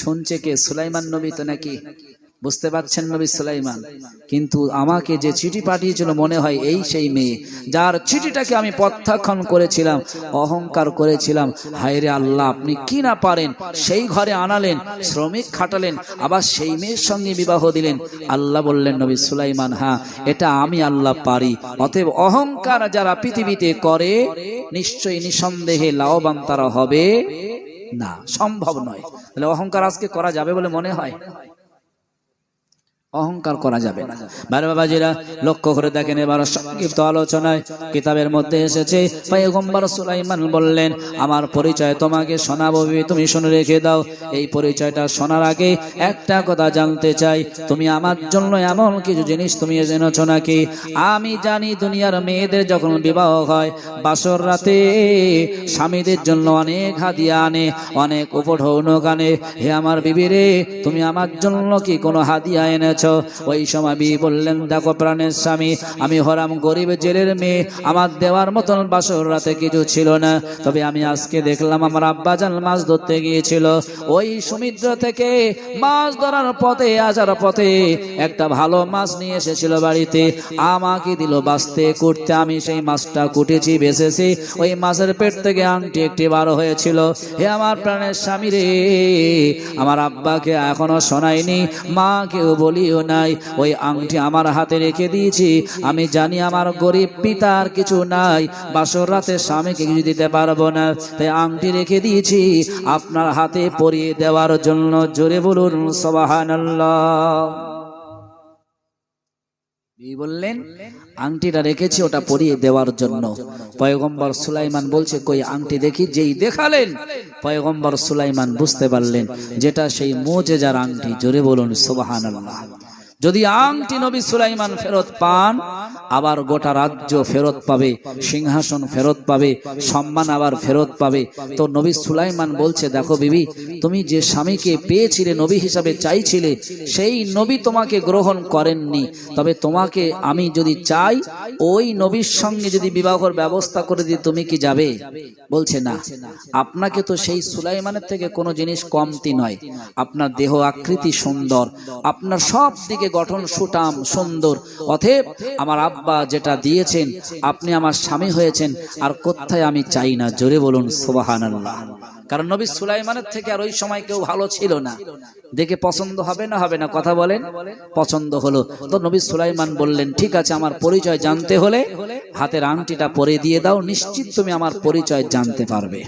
শুনছে কে? সুলাইমান নবী তো নাকি, বুঝতে পারছেন নবী সুলাইমান। কিন্তু আমাকে যে চিঠি পাঠিয়েছিল মনে হয় এই সেই মেয়ে, যার চিঠিটাকে আমি প্রত্যাখ্যান করেছিলাম, অহংকার করেছিলাম। হায়রে আল্লাহ, আপনি কি না পারেন, সেই ঘরে আনালেন, শ্রমিক খাটালেন, আবার সেই মেয়ের সঙ্গে বিবাহ দিলেন। আল্লাহ বললেন, নবী সুলাইমান, হ্যাঁ এটা আমি আল্লাহ পারি। অতএব অহংকার যারা পৃথিবীতে করে নিশ্চয়ই নিঃসন্দেহে লাভবান তারা হবে না, সম্ভব নয়। তাহলে অহংকার আজকে করা যাবে বলে মনে হয়? অহংকার করা যাবে না। ভাই বাবাজিরা, লক্ষ্য করে দেখেন, এবার সংক্ষিপ্ত আলোচনায় কিতাবের মধ্যে এসেছে পয়গম্বর সুলাইমান বললেন, আমার পরিচয় তোমাকে শোনাবো, তুমি শুনে রেখে দাও। এই পরিচয়টা শোনার আগে একটা কথা জানতে চাই, তুমি আমার জন্য এমন কিছু জিনিস তুমি জেনেছো নাকি? আমি জানি দুনিয়ার মেয়েদের যখন বিবাহ হয়, বাসর রাতে স্বামীদের জন্য অনেক হাদিয়া আনে, অনেক উপঢৌকন আনে। হে আমার বিবি রে, তুমি আমার জন্য কি কোনো হাদিয়া এনেছো? ওই সময় বিবি বললেন, দেখো প্রাণের স্বামী, আমি হরাম গরিব জেলের মেয়ে, আমার দেওয়ার মতন বাসর রাতে কিছু ছিল না। তবে আমি আজকে দেখলাম আমার আব্বাজান মাছ ধরতে গিয়েছিল, ওই সমুদ্র থেকে মাছ ধরার পথে, আসার পথে একটা ভালো মাছ নিয়ে এসেছিল বাড়িতে, আমাকে দিল বাঁচতে কুটতে। আমি সেই মাছটা কুটেছি, বেঁচেছি। ওই মাছের পেট থেকে আংটি একটি বার হয়েছিল। হে আমার প্রাণের স্বামী রে, আমার আব্বাকে এখনো শোনায়নি, মাকেও বলিও নাই। ওই আংটি আমার হাতে রেখে দিয়েছি। আমি জানি আমার গরিব পিতার কিছু নাই, বাসর রাতে স্বামীকে কিছু দিতে পারবো না, তাই আংটি রেখে দিয়েছি আপনার হাতে পরিয়ে দেওয়ার জন্য। জোরে বলুন সুবহানাল্লাহ। বললেন, আংটিটা রেখেছি ওটা পরিয়ে দেওয়ার জন্য। পয়গম্বর সুলাইমান বলছে, কই আংটি দেখি। যেই দেখালেন পয়গম্বর সুলাইমান বুঝতে পারলেন যেটা সেই মুজিজার আংটি। জোরে বলুন সুবহানাল্লাহ। যদি আংটি নবী সুলাইমান ফেরত পান, আবার গোটা রাজ্য ফেরত পাবে, সিংহাসন ফেরত পাবে, সম্মান আবার ফেরত পাবে। তো নবী সুলাইমান বলছে, দেখো বিবি, তুমি যে স্বামীকে পেয়েছিলে, নবী হিসাবে চাইছিলে, সেই নবী তোমাকে গ্রহণ করেননি। তবে তোমাকে আমি যদি চাই, ওই নবীর সঙ্গে যদি বিবাহের ব্যবস্থা করে দিই, তুমি কি যাবে? বলছে না। আপনাকে তো সেই সুলাইমানের থেকে কোনো জিনিস কমতি নয়। আপনার দেহ আকৃতি সুন্দর, আপনার সব দিকে গঠন সুঠাম সুন্দর। অতএব আমার আব্বা যেটা দিয়েছেন, আপনি আমার স্বামী হয়েছেন, আর কোথায় আমি চাই না। জোরে বলুন সুবহানাল্লাহ। কারণ নবী সুলাইমানের থেকে আর ওই সময় কেউ ভালো ছিল না। দেখে পছন্দ হবে না হবে না, কথা বলেন? পছন্দ হলো। তো নবী সুলাইমান বললেন, ঠিক আছে, আমার পরিচয় জানতে হলে হাতের আংটিটা পরে দিয়ে দাও, নিশ্চিত তুমি আমার পরিচয় জানতে পারবে।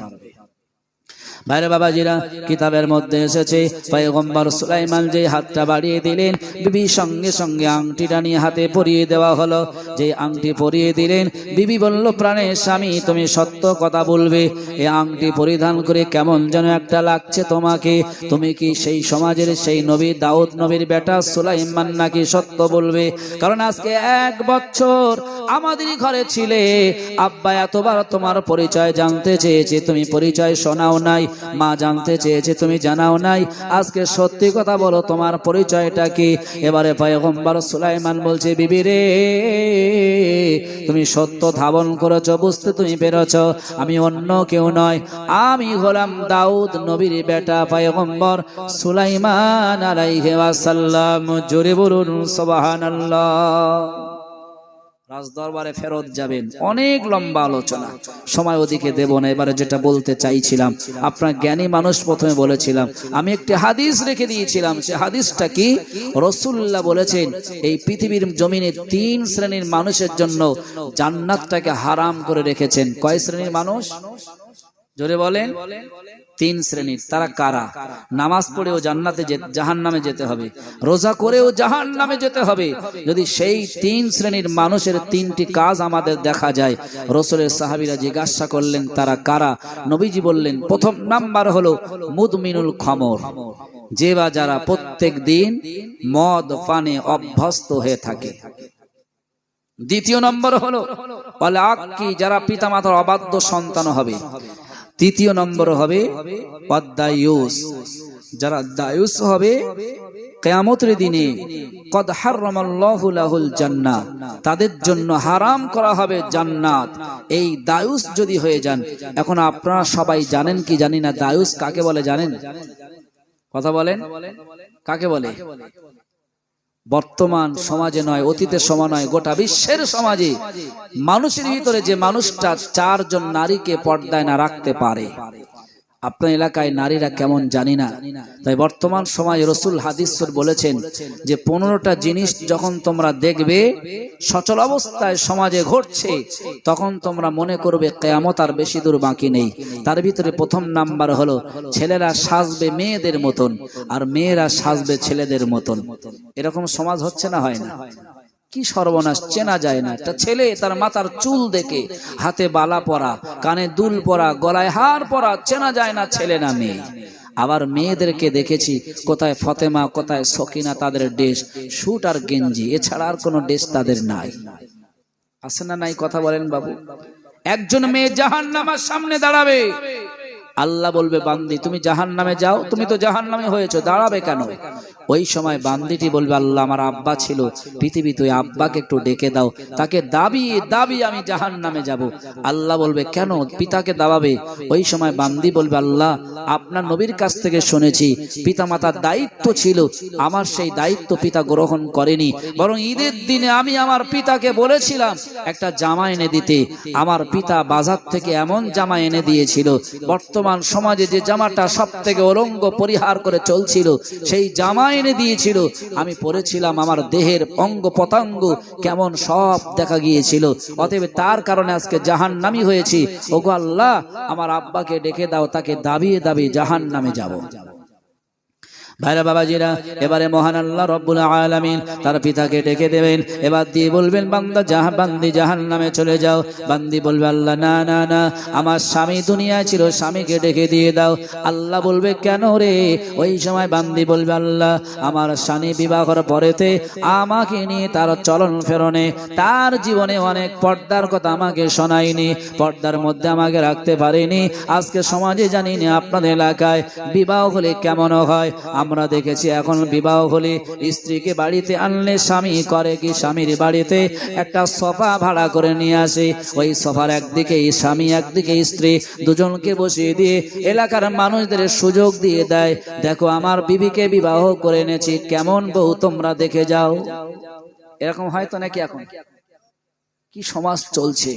ভাইরা বাবাজিরা, কিতাবের মধ্যে এসেছে পয়গম্বর সুলাইমান যে হাতটা বাড়িয়ে দিলেন, বিবি সঙ্গে সঙ্গে আংটিটা নিয়ে হাতে পরিয়ে দেওয়া হলো। যে আংটি পরিয়ে দিলেন, বিবি বলল, প্রাণের স্বামী তুমি সত্য কথা বলবে। এই আংটি পরিধান করে কেমন যেন একটা লাগছে তোমাকে। তুমি কি সেই সমাজের সেই নবী দাউদ নবীর বেটা সুলাইমান নাকি? সত্য বলবে। কারণ আজকে 1 বছর আমাদের ঘরে ছিলে, আব্বা এতবার তোমার পরিচয় জানতে চেয়েছে, তুমি পরিচয় শোনাও নাই। মা জানতে চেয়েছে, তুমি জানাও নাই। আজকে সত্যি কথা বলো, তোমার পরিচয়টা কি? এবারে পয়গম্বর সুলাইমান বলছে, বিবি রে, তুমি সত্য ধারণ করেছো, বুঝতে তুমি পেরেছো, আমি অন্য কেউ নয়, আমি হলাম দাউদ নবীর বেটা পয়গম্বর সুলাইমান আলাইহি ওয়াসাল্লাম। জোরে বলুন সুবহানাল্লাহ। রাজদরবারে ফেরত যাবেন, অনেক লম্বা আলোচনা, সময় ওদিকে দেব না। এবারে যেটা বলতে চাইছিলাম, আপনার জ্ঞানী মানুষ প্রথমে বলেছিলাম, আমি একটি হাদিস রেখে দিয়েছিলাম। সে হাদিসটা কি? রাসূলুল্লাহ বলেছেন, এই পৃথিবীর জমিনে 3 শ্রেণীর মানুষের জন্য জান্নাতটাকে হারাম করে রেখেছেন। কয় শ্রেণীর মানুষ? জোরে বলেন। 3 শ্রেণীর। তারা কারা? নামাজ পড়েও জান্নাতে জাহান্নামে যেতে হবে, রোজা করেও জাহান্নামে যেতে হবে। যদি সেই 3 শ্রেণীর মানুষের 3টি কাজ আমাদের দেখা যায়, রাসূলের সাহাবীরা জিজ্ঞাসা করলেন তারা কারা? নবীজি বললেন, প্রথম নাম্বার হলো মুদমিনুল খমর, যে বা যারা প্রত্যেক দিন মদ পানে অভ্যস্ত হয়ে থাকে। দ্বিতীয় নম্বর হলো ওয়াল আক্কি, যারা পিতামাতার অবাধ্য সন্তান হবে। তৃতীয় নম্বর হবে ওয়াদায়ুস, যারা দায়ুস হবে কিয়ামতের দিনে কদ হারামাল্লাহু লাহুল জান্নাহ, তাদের জন্য হারাম করা হবে জান্নাত। এই দায়ুস যদি হয়ে যান, এখন আপনারা সবাই জানেন কি জানি না, দায়ুস কাকে বলে জানেন? কথা বলেন, কাকে বলে? বর্তমান সমাজে নয়, অতীতের সময় নয়, গোটা বিশ্বের সমাজে মানুষের ভিতরে যে মানুষটা 4 জন নারীকে পর্দায় না রাখতে পারে, আপনার এলাকায় নারীরা কেমন জানি না। তাই বর্তমান সময়ে রাসূল হাদিসে বলেছেন যে 15টা জিনিস যখন তোমরা দেখবে সচল অবস্থায় সমাজে ঘটছে, তখন তোমরা মনে করবে কিয়ামত আর বেশি দূর বাকি নেই। তার ভিতরে প্রথম নাম্বার হলো ছেলেরা সাজবে মেয়েদের মতন, আর মেয়েরা সাজবে ছেলেদের মতন। এরকম সমাজ হচ্ছে না, হয় না? কি সর্বনাশ, চেনা যায় না। একটা ছেলে তার মাথার চুল দেখে, হাতে বালা পরা, কানে দুল পরা, গলায় হার পরা, চেনা যায় না ছেলে না মেয়ে। আবার মেয়েদেরকে দেখেছি কোথায় ফতেমা, কোথায় সকিনা, তাদের ড্রেস শুট আর গেঞ্জি, এছাড়া আর কোনো ড্রেস তাদের নাই। আছে না নাই? কথা বলেন বাবু। একজন মেয়ে জাহান্নামের সামনে দাঁড়াবে, আল্লাহ বলবে, বান্দি তুমি জাহান্নামে যাও, তুমি তো জাহান্নামে হয়েছো, দাঁড়াবে কেন? ওই সময় বান্দিটি বলবে, আল্লাহ আমার আব্বা ছিল পৃথিবীতে, ওই আব্বাকে একটু ডেকে দাও, তাকে দাবিয়ে দাবিয়ে আমি জাহান্নামে যাব। আল্লাহ বলবে, কেন? পিতাকে দাবাবে। ওই সময় বান্দি বলবে, আল্লাহ আপনার নবীর কাছ থেকে শুনেছি পিতামাতার দায়িত্ব ছিল, আমার সেই দায়িত্ব পিতা গ্রহণ করেনি, বরং ঈদের দিনে আমি আমার পিতাকে বলেছিলাম একটা জামা এনে দিতে, আমার পিতা বাজার থেকে এমন জামা এনে দিয়েছিল, বর্তমান সমাজে যে জামাটা সব থেকে অলঙ্গ পরিহার করে চলছিল, সেই জামা এনে দিয়েছিল, আমি পরেছিলাম, আমার দেহের অঙ্গ প্রত্যঙ্গ কেমন সব দেখা গিয়েছিল, অতএব তার কারণে আজকে জাহান্নামী হয়েছি। ওগো আল্লাহ আমার আব্বাকে ডেকে দাও, তাকে দাবিয়ে দাবিয়ে জাহান্নামে যাব। ভাইরা বাবাজিরা, এবারে মহান আল্লাহ রব্বুল আলামিন তার পিতাকে ডেকে দেবেন, এবার দিয়ে বলবেন, বান্দি জাহান্নামে চলে যাও। বান্দি বলবে, আল্লাহ না না না, আমার স্বামী দুনিয়ায় ছিল, স্বামীকে ডেকে দিয়ে দাও। আল্লাহ বলবে, কেন রে? ওই সময় বান্দি বলবে, আল্লাহ আমার স্বামী বিবাহের পরেতে আমাকে নিয়ে তার চলন ফেরনে, তার জীবনে অনেক পর্দার কথা আমাকে শোনায়নি, পর্দার মধ্যে আমাকে রাখতে পারেনি। আজকে সমাজে জানি না আপনাদের এলাকায় বিবাহ হলে কেমন হয়। আমরা দেখেছি এখন বিবাহ হলে স্ত্রীকে বাড়িতে আনলে স্বামী করে কি, স্বামীর বাড়িতে একটা সোফা ভাড়া করে নিয়ে আসে, ওই সোফার একদিকে স্বামী একদিকে স্ত্রী, দুজনকে বসিয়ে দিয়ে এলাকার মানুষদের সুযোগ দিয়ে দেয়, দেখো আমার বিবিকে বিবাহ করে এনেছি, কেমন বউ তোমরা দেখে যাও। এরকম হয়তো নাকি? এখন কি সমাজ চলছে।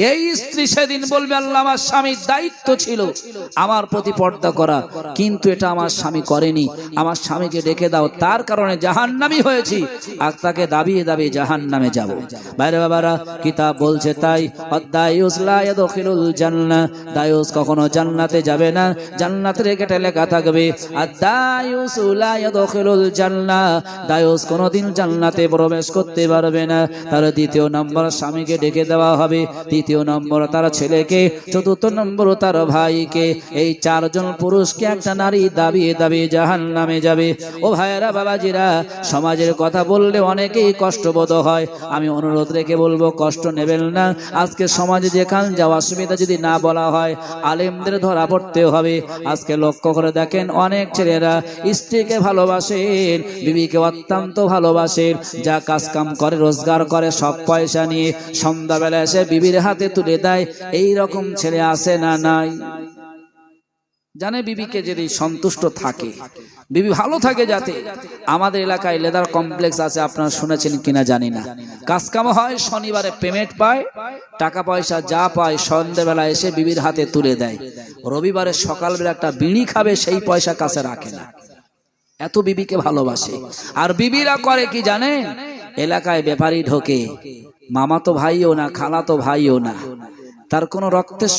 এই স্ত্রী সেদিন বলবে আল্লাহ আমার স্বামীর দায়িত্ব ছিল আমার প্রতি পর্দা করা, কিন্তু এটা আমার স্বামী করেনি, আমার স্বামীকে ডেকে দাও, তার কারণে জাহান্নামী হয়েছি, আর তাকে দাবিয়ে দাবিয়ে জাহান্নামে যাব। বাইরে বাবারা, কিতাব বলছে তাই আদ-দায়ুস লা ইয়াদখিলুল জান্নাহ, দায়ুস কখনো জান্নাতে যাবে না, জান্নাতের গেটে লেখা থাকবে আদ-দায়ুস লা ইয়াদখিলুল জান্নাহ, দায়ুস কোনোদিন জান্নাতে প্রবেশ করতে পারবে না। তার দ্বিতীয় নম্বর স্বামীকে ডেকে দেওয়া হবে, তৃতীয় নম্বর তার ছেলেকে, চতুর্থ নম্বর তার ভাইকে। এই চারজন পুরুষকে একটা নারী দাবিয়ে দাবিয়ে জাহান্নামে যাবে। ও ভাইয়েরা, বাবাজিরা, সমাজের কথা বললে অনেকেই কষ্টবোধ হয়, আমি অনুরোধ রেখে বলবো কষ্ট নেবেন না। আজকে সমাজে যেখান যা অসুবিধা যদি না বলা হয়, আলেমদের ধরা পড়তে হবে। আজকে লক্ষ্য করে দেখেন, অনেক ছেলেরা স্ত্রীকে ভালোবাসেন, বিবিকে অত্যন্ত ভালোবাসেন, যা কাজ কাম করে রোজগার করে সব পয়সা নিয়ে সন্ধ্যাবেলা এসে বিবির হাতে তুলে দেয়। এই রকম ছেলে আছে না নাই? জানে বিবিকে যদি সন্তুষ্ট থাকে, বিবি ভালো থাকে, যাতে আমাদের এলাকায় লেদার কমপ্লেক্স আছে, আপনারা শুনেছেন কিনা জানি না, কাজ কাম হয়, শনিবারে পেমেন্ট পায়, টাকা পয়সা যা পায় সন্ধ্যাবেলা এসে বিবির হাতে তুলে দেয়, রবিবারে সকালবেলা একটা বিড়ি খাবে, সেই পয়সা কাছে রাখে না, এত বিবিকে ভালোবাসে। আর বিবিরা করে কি জানেন? এলাকায় ব্যাপারী ঢোকে, মামাতো ভাইও না, খালাতো ভাইও না, তার কোনো রক্তের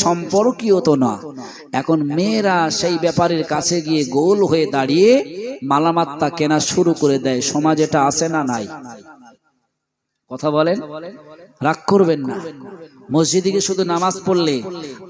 সম্পর্কীয় তো না। এখন মেয়েরা সেই ব্যাপারীর কাছে গিয়ে গোল হয়ে দাঁড়িয়ে মালামাত্তা কেনা শুরু করে দেয়। সমাজ এটা আছে না নাই? কথা বলেন, রাগ করবেন না। মসজিদে গিয়ে শুধু নামাজ পড়লে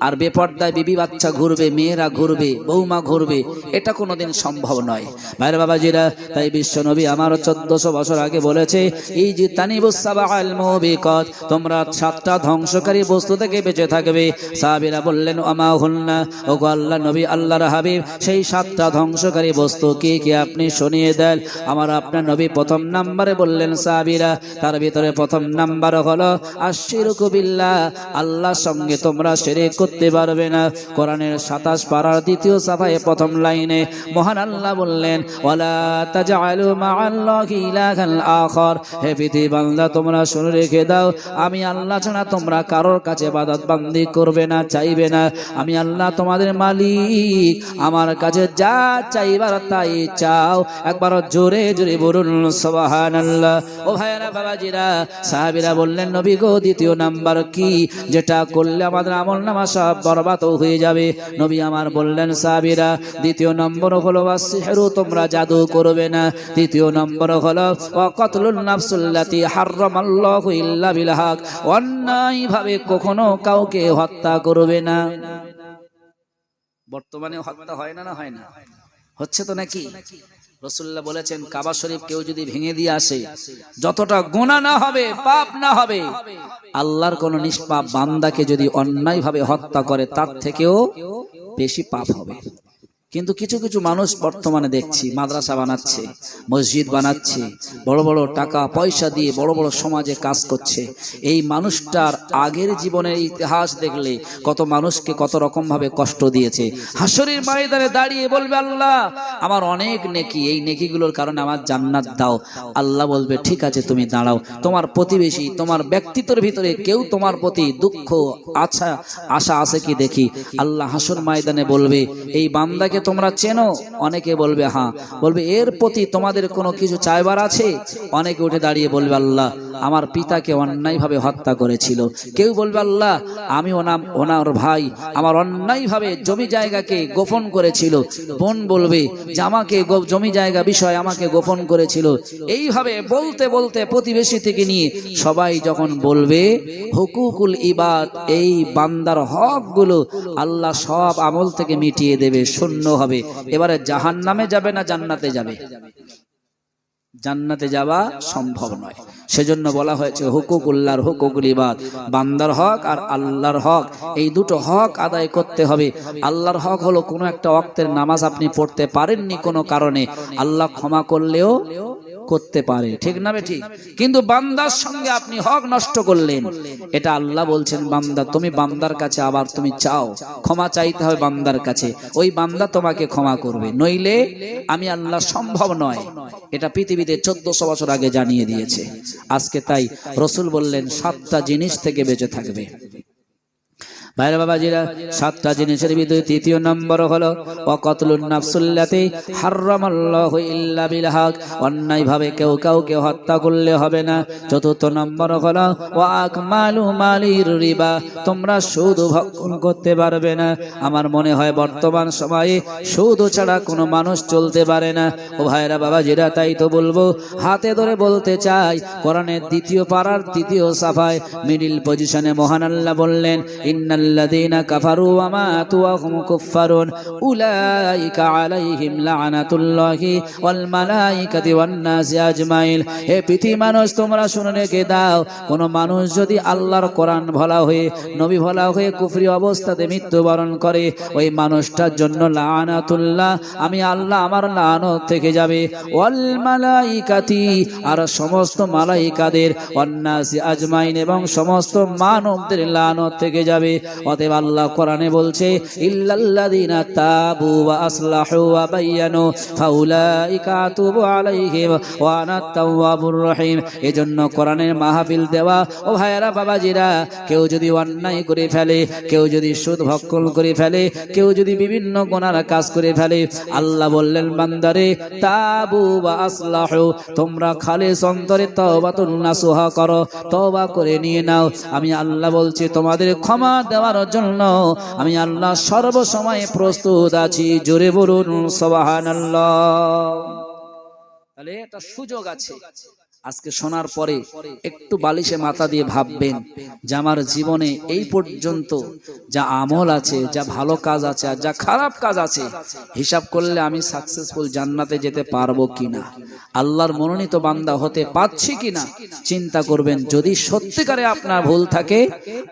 আর বেপর্দায় বিবি বাচ্চা ঘুরবে, মেয়েরা ঘুরবে, বৌমা ঘুরবে, এটা কোনোদিন সম্ভব নয়। ভাইরা বাবাজিরা, তাই বিশ্ব নবী আমার 1400 বছর আগে বলেছে, এই যে তানিবুস সাবাল মুবিকাত, তোমরা 7টা ধ্বংসকারী বস্তু থেকে বেঁচে থাকবে। সাহাবীরা বললেন আমা হুন্না, ওগো আল্লাহ নবী, আল্লাহর হাবিব, সেই 7টা ধ্বংসকারী বস্তু কি কি আপনি শুনিয়ে দেন। আমার আপনার নবী প্রথম নম্বরে বললেন সাহাবীরা, তার ভিতরে প্রথম নাম্বার হলো আশরিকু বিল্লাহ, আল্লাহর সঙ্গে তোমরা শিরক করতে পারবে না। কোরআনের 27 পারার 2য় সাফায়ে প্রথম লাইনে মহান আল্লাহ বললেন, ওয়ালা তাজআলু মা'আল্লাহি ইলাহান আখার, হে পৃথিবীর বান্দা তোমরা শুনে রেখে দাও, আমি আল্লাহ ছাড়া তোমরা কারোর কাছে ইবাদত বান্দি করবে না, চাইবে না। আমি আল্লাহ তোমাদের মালিক, আমার কাছে যা চাইবার তাই চাও। একবার জোরে জোরে বলুন সুবহানাল্লাহ। ও ভাইরা বাবাজিরা, সাহাবীরা বললেন, নবী গো, 2য় নাম্বার কি, যেটা করলে আমাদের আমলনামা সব বরবাদ হয়ে যাবে? নবী আমার বললেন, সাহাবীরা, 2য় নম্বর হলো ওয়াসিহরু, তোমরা জাদু করবে না। 3য় নম্বর হলো ওয়াকাতলুন নাফসুল্লাতী হারামাল্লাহু ইল্লা বিল হক, অন্যায় ভাবে কখনো কাউকে হত্যা করবে না। বর্তমানে হত্যা হয় না, না হয় না? হচ্ছে তো নাকি? রাসূলুল্লাহ বলেছেন, কাবা শরীফ কেউ যদি ভেঙে দিয়ে আসে, যতটা গুনাহ না হবে, পাপ না হবে, আল্লাহর কোন নিষ্পাপ বান্দাকে যদি অন্যায় ভাবে হত্যা করে, তার থেকেও বেশি পাপ হবে। কিন্তু কিছু কিছু মানুষ বর্তমানে দেখছি মাদ্রাসা বানাচ্ছে, মসজিদ বানাচ্ছে, বড় বড় টাকা পয়সা দিয়ে বড় বড় সমাজে কাজ করছে। এই মানুষটার আগের জীবনের ইতিহাস দেখলে কত মানুষকে কত রকম ভাবে কষ্ট দিয়েছে। হাসরের ময়দানে দাঁড়িয়ে বলবে, আল্লাহ আমার অনেক নেকি, এই নেকিগুলোর কারণে আমার জান্নাত দাও। আল্লাহ বলবে, ঠিক আছে তুমি দাঁড়াও, তোমার প্রতিবেশী, তোমার ব্যক্তিত্বের ভিতরে কেউ তোমার প্রতি দুঃখ আশা আছে কি দেখি। আল্লাহ হাসর ময়দানে বলবে, এই বান্দাকে তোমরা চেনো? অনেকে বলবে হ্যাঁ। বলবে, এর প্রতি তোমাদের কোনো কিছু চাইবার আছে? অনেকে উঠে দাঁড়িয়ে বলবে, আল্লাহ আমার পিতাকে অন্যায়ভাবে হত্যা করেছিল। কেউ বলবে, আল্লাহ আমি ওনার ভাই আমার অন্যায়ভাবে জমি জায়গাকে গোপন করেছিল। বোন বলবে যে আমাকে জমি জায়গা বিষয় আমাকে গোপন করেছিল। এইভাবে বলতে বলতে প্রতিবেশী থেকে নিয়ে সবাই যখন বলবে, হুকুকুল ইবাদ, এই বান্দার হকগুলো আল্লাহ সব আমল থেকে মিটিয়ে দেবে, শূন্য হবে। এবারে জাহান্নামে যাবে না জান্নাতে যাবে? জান্নাতে যাওয়া সম্ভব নয়। সেজন্য বলা হয়েছে হুকুকুল্লাহর হুকুকুল ইবাদ, বান্দার হক আর আল্লাহর হক, এই দুটো হক আদায় করতে হবে। আল্লাহর হক হলো কোনো একটা ওয়াক্তের নামাজ আপনি পড়তে পারেননি কোনো কারণে, আল্লাহ ক্ষমা করলেও করতে পারে, ঠিক না ঠিক? কিন্তু বান্দার সঙ্গে আপনি হক নষ্ট করলেন, এটা আল্লাহ বলছেন বান্দা তুমি বান্দার কাছে আবার তুমি চাও, ক্ষমা চাইতে হবে বান্দার কাছে, ওই বান্দা তোমাকে ক্ষমা করবে, নইলে আমি আল্লাহ সম্ভব নয়। এটা পৃথিবীতে 1400 বছর আগে জানিয়ে দিয়েছে। আজকে তাই রসুল বললেন 7টা জিনিস থেকে বেঁচে থাকবে। ভাইরা বাবাজিরা, 7টা জিনিসের ভিতরে তৃতীয় নম্বর হলো ওয়াকাতলুন নাফসুল্লাতি হারামাল্লাহু ইল্লা বিল হক, অন্যায় ভাবে কেউ কাউকে হত্যা করলে হবে না। চতুর্থ নম্বর হলো ওয়া আকমালু মালির রিবা, তোমরা সুদ ভক্ষণ করতে পারবে না। আমার মনে হয় বর্তমান সময়ে সুদ ছাড়া কোনো মানুষ চলতে পারে না। ও ভাইরা বাবাজিরা, তাই তো বলবো, হাতে ধরে বলতে চাই, কোরআনের 2 পারার 3 সাফায় মিডিল পজিশনে মহান আল্লাহ বললেন ইন্নাল্লাযীনা কাফারু ওয়া মাতু ওয়া হুম কুফফারুন উলাইকা আলাইহিম লানাতুল্লাহি ওয়াল মালাইকাতি ওয়ান নাসি আজমাইন। হে পৃথিবী মানুষ, তোমরা শুনে রেখে দাও, কোন মানুষ যদি আল্লাহর কোরআন ভোলা হয়ে নবী ভোলা হয়ে কুফরি অবস্থাতে মৃত্যুবরণ করে, ওই মানুষটার জন্য লানাতুল্লাহ, আমি আল্লাহ আমার লানত থেকে যাবে, ওয়াল মালাইকাতি, আর সমস্ত মালাইকাদের, ওয়ান নাসি আজমাইন, এবং সমস্ত মানবদের লানত থেকে যাবে। অতএব আল্লাহ কোরআনে বলছে ইল্লাল্লাযীনা তাবু ওয়া আসলাহু ওয়া বায়ানু ফাউলাইকা আতুবু আলাইহিম ওয়া আনাত তাওয়াবুর রহিম। এজন্য কোরআনের মাহফিল দেওয়া ও ভাইয়েরা বাবাজিরা, কেউ যদি অন্যায় করে ফেলে, কেউ যদি সুদ ভক্ষণ করে ফেলে, কেউ যদি বিভিন্ন গুনার কাজ করে ফেলে, আল্লাহ বললেন বান্দারে তাবু ওয়া আসলাহু, তোমরা খালিস অন্তরে তাওবাতুন নাসুহা করো, তওবা করে নিয়ে নাও। আমি আল্লাহ বলছি তোমাদের ক্ষমা দেওয়ার জন্য আমি আল্লাহ সর্বসময় প্রস্তুত আছি। জোরে বলুন সুবহানাল্লাহ। তাহলে এটা সুযোগ আছে। আজকে শোনার পরে একটু বালিশে মাথা দিয়ে ভাববেন যে আমার জীবনে এই পর্যন্ত যা আমল আছে, যা ভালো কাজ আছে আর যা খারাপ কাজ আছে, হিসাব করলে আমি সাকসেসফুল জান্নাতে যেতে পারবো কিনা, আল্লাহর মনোনীত বান্দা হতে পারছি কিনা চিন্তা করবেন। যদি সত্যিকারে আপনার ভুল থাকে,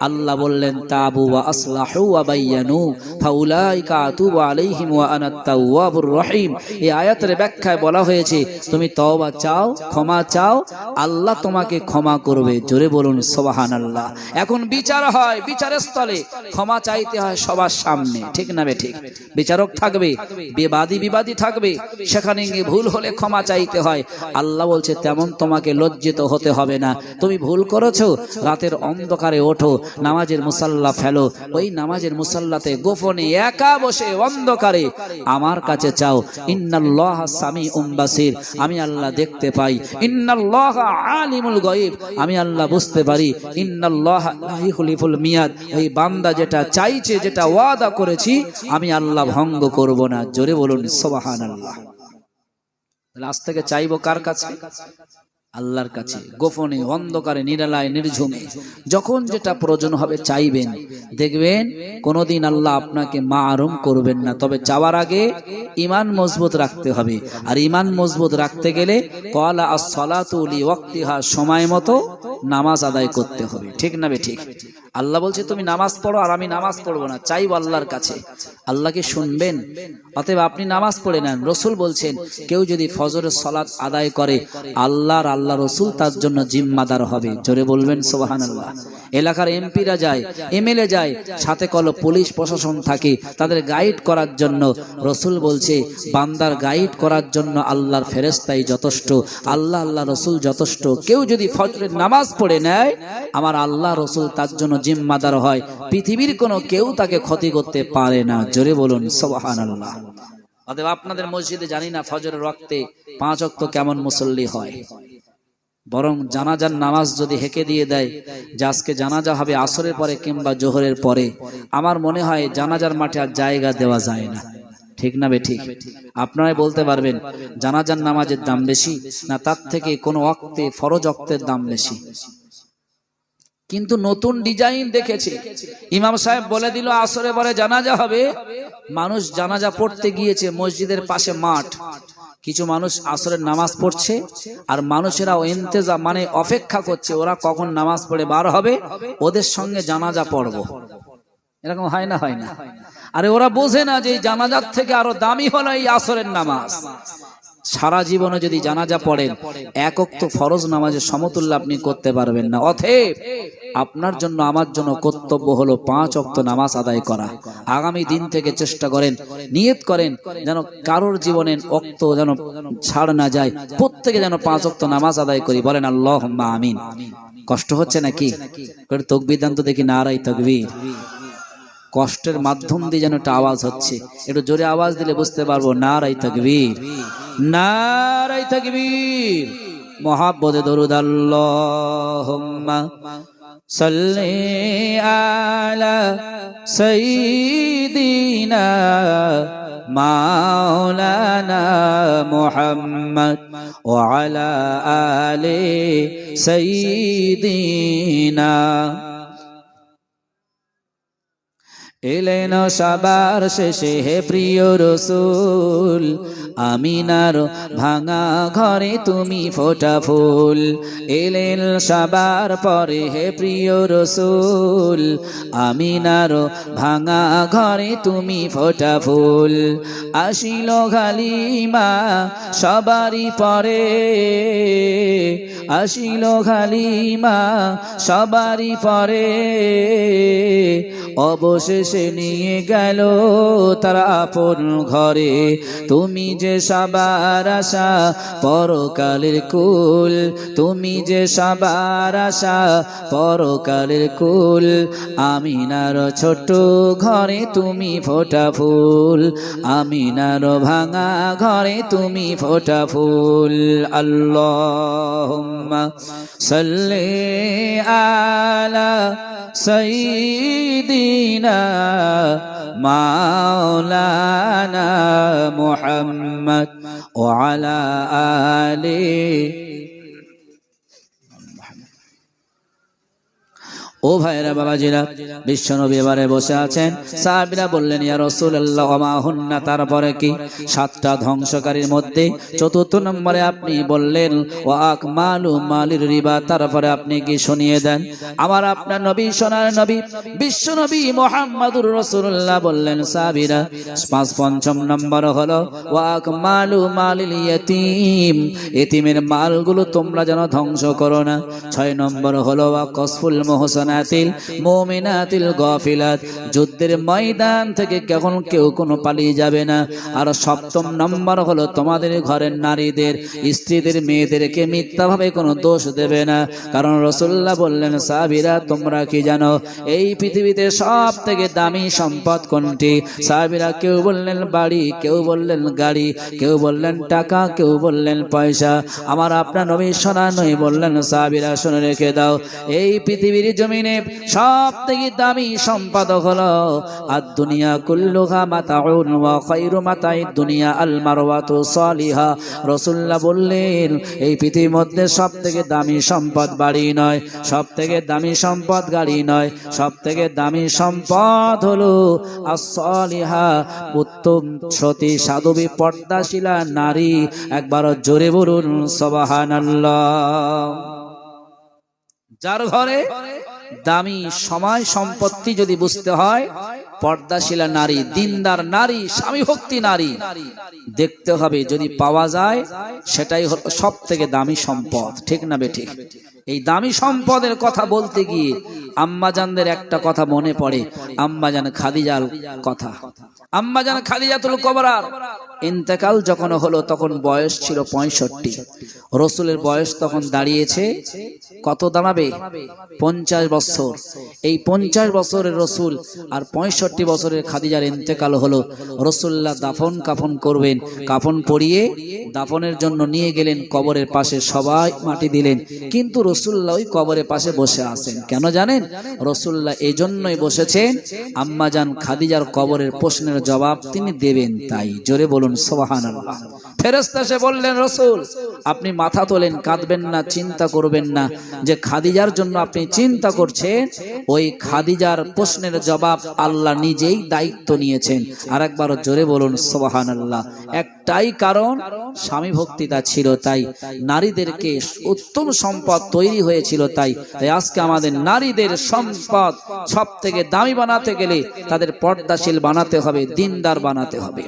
আল্লাহ বললেন তাবু ওয়া আসলাহু ওয়া বায়ানু ফাউলাইকা আতুবু আলাইহিম ওয়া আনাত তাওয়াবুর রহিম। এই আয়াতের ব্যাখ্যায় বলা হয়েছে তুমি তওবা চাও, ক্ষমা চাও, আল্লাহ তোমাকে ক্ষমা করবে। জোরে বলুন সুবহানাল্লাহ। এখন বিচার হয়, বিচারের স্থলে ক্ষমা চাইতে হয় সবার সামনে, ঠিক না ঠিক? বিচারক থাকবে, বিবাদী থাকবে, সেখানে গিয়ে ভুল হলে ক্ষমা চাইতে হয়। আল্লাহ বলছে তেমন তোমাকে লজ্জিত হতে হবে না। তুমি ভুল করেছো, রাতের অন্ধকারে ওঠো, নামাজের মুসাল্লা ফেলো, ওই নামাজের মুসাল্লাতে গোপনে একা বসে অন্ধকারে আমার কাছে চাও। ইন্নাল্লাহা সামিউম বাসির, আমি আল্লাহ দেখতে পাই। ইন্নাল্লাহা আলিমুল গায়ব, আমি আল্লাহ বুঝতে পারি। ইন্নাল্লাহা লা ইখলিফুল মিয়াদ, ওই বান্দা যেটা চাইছে, যেটা ওয়াদা করেছি, আমি আল্লাহ ভঙ্গ করব না। জোরে বলুন সুবহানাল্লাহ। আজ থেকে চাইবো কার কাছে? আল্লাহর কাছে, গোপনে অন্ধকারে নিরালায় নির্ঝুমে যখন যেটা প্রয়োজন হবে চাইবেন, দেখবেন কোনোদিন আল্লাহ আপনাকে মাহরুম করবেন না। তবে চাওয়ার আগে ঈমান মজবুত রাখতে হবে, আর ঈমান মজবুত রাখতে গেলে ক্বালা আস-সালাতু লিওয়াক্তিহা, সময় মতো নামাজ আদায় করতে হবে, ঠিক না ঠিক? আল্লাহ বলছে তুমি নামাজ পড়ো, আর আমি নামাজ পড়বো না, চাইবো আল্লাহর কাছে। আল্লাহকে শুনবেন? অতএব আপনি নামাজ পড়ে নেন। রসুল বলছেন কেউ যদি ফজরের সালাত আদায় করে, আল্লাহ রসুল তার জন্য জিম্মাদার হবে। জোরে বলবেন সুবহানাল্লাহ। এলাকার এমপিরা যায়, এমএলএ যায়, সাথে কল পুলিশ প্রশাসন থাকে, তাদের গাইড করার জন্য। রসুল বলছে বান্দার গাইড করার জন্য আল্লাহর ফেরেশতাই যথেষ্ট, আল্লাহ রসুল যথেষ্ট। কেউ যদি ফজরের নামাজ পড়ে নেয়, আমার আল্লাহ রসুল তার জন্য জিম্মাদার হয়। পৃথিবীর কোনো কেউ তাকে ক্ষতি করতে পারে না। জোরে বলুন সুবহানাল্লাহ। অতএব আপনাদের মসজিদে জানি না ফজরের ওয়াক্তে 5 ওয়াক্ত কেমন মুসল্লি হয়, বরং জানাজার নামাজ যদি হেঁকে দিয়ে দেয় যে আজকে জানাজা হবে আসরের পরে কিংবা জোহরের পরে, আমার মনে হয় জানাজার মাঠে আর জায়গা দেওয়া যায় না, ঠিক না ঠিক? আপনারাই বলতে পারবেন জানাজার নামাজের দাম বেশি না তার থেকে কোনো ওয়াক্তে ফরজ ওয়াক্তের দাম বেশি? কিন্তু নতুন ডিজাইন দেখেছে, ইমাম সাহেব বলে দিল আসরে পরে জানাজা হবে, মানুষ জানাজা পড়তে গিয়েছে, মসজিদের পাশে মাঠ, কিছু মানুষ আসরের নামাজ পড়ছে আর মানুষেরা ইন্তজার মানে অপেক্ষা করছে ওরা কখন নামাজ পড়ে বার হবে, ওদের সঙ্গে জানাজা পড়বো। এরকম হয় না? হয় না? আরে ওরা বোঝে না যে জানাজার থেকে আরো দামি হলো এই আসরের নামাজ। সারা জীবনে যদি জানাজা পড়েন এক ওয়াক্ত ফরজ নামাজের সমতুল্য আপনি করতে পারবেন না। অতএব আপনার জন্য আমার জন্য কর্তব্য হলো 5 ওয়াক্ত নামাজ আদায় করা। আগামী দিন থেকে চেষ্টা করেন, নিয়ত করেন যেন কারোর জীবনে ওয়াক্ত যেন ছাড় না যায়, প্রত্যেকে যেন 5 ওয়াক্ত নামাজ আদায় করি। বলেন আল্লাহুম্মা আমিন। কষ্ট হচ্ছে নাকি? তাকবীর দান তো দেখি, নারায়ে তাকবীর। কষ্টের মাধ্যম দিয়ে যেন একটা আওয়াজ হচ্ছে, একটু জোরে আওয়াজ দিলে বুঝতে পারবো। নারায়ে তাকবীর, নারায়ে তাকবীর। মুহাব্বতে দরুদ। আল্লাহুম্মা সাল্লি আলা সাইয়্যিদিনা মাওলানা মুহাম্মদ ওয়া আলা আলি সাইয়্যিদিনা। এলেন সবার শেষে হে প্রিয় রসুল, আমিনার ভাঙা ঘরে তুমি ফোটা ফুল। এলেন সবার পরে হে প্রিয় রসুল, আমিনার ভাঙা ঘরে তুমি ফোটা ফুল। আসিল হালিমা সবারই পরে, আসিল হালিমা সবারই পরে, অবশেষে নিয়ে গেল তারা আপন ঘরে। তুমি যে সবার আশা পরকালের কুল, তুমি যে সবার আশা পরকালের কুল। আমিনার ছোট্ট ঘরে তুমি ফোটা ফুল, আমিনার ভাঙা ঘরে তুমি ফোটা ফুল। আল্লাহুম্মা সাল্লি আলা সাইয়্যিদিনা মাওলানা মুহাম্মদ ওয়া আলা আলি। ও ভাইরা বাবাজিরা, বিশ্বনবী এবারে বসে আছেন। সাহাবীরা বললেন, ইয়া রাসূলুল্লাহ ওয়া মা হুন্না, তারপরে কি? 7টা ধ্বংসকারীর মধ্যে 4th নম্বরে আপনি বললেন ওয়া আকমালু মালির রিবা, তারপরে আপনি কি শুনিয়ে দেন। আমার আপনার নবী, সোনার নবী বিশ্বনবী মুহাম্মদুর রাসূলুল্লাহ বললেন, সাহাবীরা 5ম নম্বর হলো ওয়া আকমালু মালিল ইয়াতীম, এতিমের মালগুলো তোমরা যেন ধ্বংস করো না। 6 নম্বর হলো ওয়া কসফুল মুহসানাতিল মুমিনাতিল গাফিলাত, যুদ্ধের ময়দান থেকে কখন কেউ কোনো পালিয়ে যাবে না। আর 7ম নম্বর হলো তোমাদের ঘরের নারীদের, স্ত্রীদের, মেয়েদেরকে মিথ্যাভাবে কোনো দোষ দেবে না। কারণ রাসূলুল্লাহ বললেন, সাহাবীরা তোমরা কি জানো এই পৃথিবীতে সব থেকে দামি সম্পদ কোনটি? সাহাবীরা কেউ বললেন বাড়ি, কেউ বললেন গাড়ি, কেউ বললেন টাকা, কেউ বললেন পয়সা। আমার আপনার নবী সোনার নবী বললেন, সাহাবীরা শুনে রেখে দাও, এই পৃথিবীর জমিনে সব থেকে দামি সম্পদ হলো আদ-দুনিয়া কুল্লুহা মাতাউন ওয়া খায়রু মাতাইদ দুনিয়া আল মারওয়াতু সালিহা। রাসূলুল্লাহ বললেন, এই পৃথিবীর মধ্যে সব থেকে দামি সম্পদ বাড়ি নয়, সব থেকে দামি সম্পদ গাড়ি নয়, সব থেকে দামি সম্পদ হলো as-সালিহা, উত্তম সতী সাধবী পর্দাশীলা নারী। একবার জোরে বলুন সুবহানাল্লাহ। যার ঘরে দামি সময় সম্পত্তি যদি বুঝতে হয়, পর্দাশীলা নারী, দিনদার নারী, স্বামী ভক্তি নারী দেখতে হবে। যদি পাওয়া যায় সেটাই হলো সব থেকে দামি সম্পদ। ঠিক না বেঠিক? এই দামি সম্পদের কথা বলতে গিয়ে আম্মাজানদের একটা কথা মনে পড়ে, আম্মাজান খাদিজার কথা। আম্মাজান খাদিজাতুল কুবরার ইন্তেকাল যখন হলো তখন বয়স ছিল 65। রসুলের বয়স তখন দাঁড়িয়েছে কত? দাঁড়াবে 50 বছর। এই 50 বছরের রসুল আর 65 বছরের খাদিজার ইন্তেকাল হলো। রসুল্লাহ দাফন কাফন করবেন, কাফন পরিয়ে দাফনের জন্য নিয়ে গেলেন কবরের পাশে, সবাই মাটি দিলেন, কিন্তু রসুল্লাহ ওই কবরের পাশে বসে আছেন। কেন জানেন? রসুল্লাহ এই জন্যই বসেছেন, আম্মাজান খাদিজার কবরের প্রশ্নের জবাব তিনি দেবেন, তাই। জোরে বলুন সুবহানাল্লাহ। ফেরেশতা এসে বললেন, রসুল আপনি মাথা তোলেন, কাঁদবেন না, চিন্তা করবেন না। যে খাদিজার জন্য আপনি চিন্তা করছেন, ওই খাদিজার প্রশ্নের জবাব আল্লাহ নিজেই দায়িত্ব নিয়েছেন। আর একবার জোরে বলুন সুবহানাল্লাহ। একটাই কারণ, স্বামী ভক্তিটা ছিল, তাই নারীদেরকে উত্তম সম্পদ তৈরি হয়েছিল। তাই আজকে আমাদের নারীদের সম্পদ সব থেকে দামি বানাতে গেলে তাদের পর্দাশীল বানাতে হবে, দিনদার বানাতে হবে।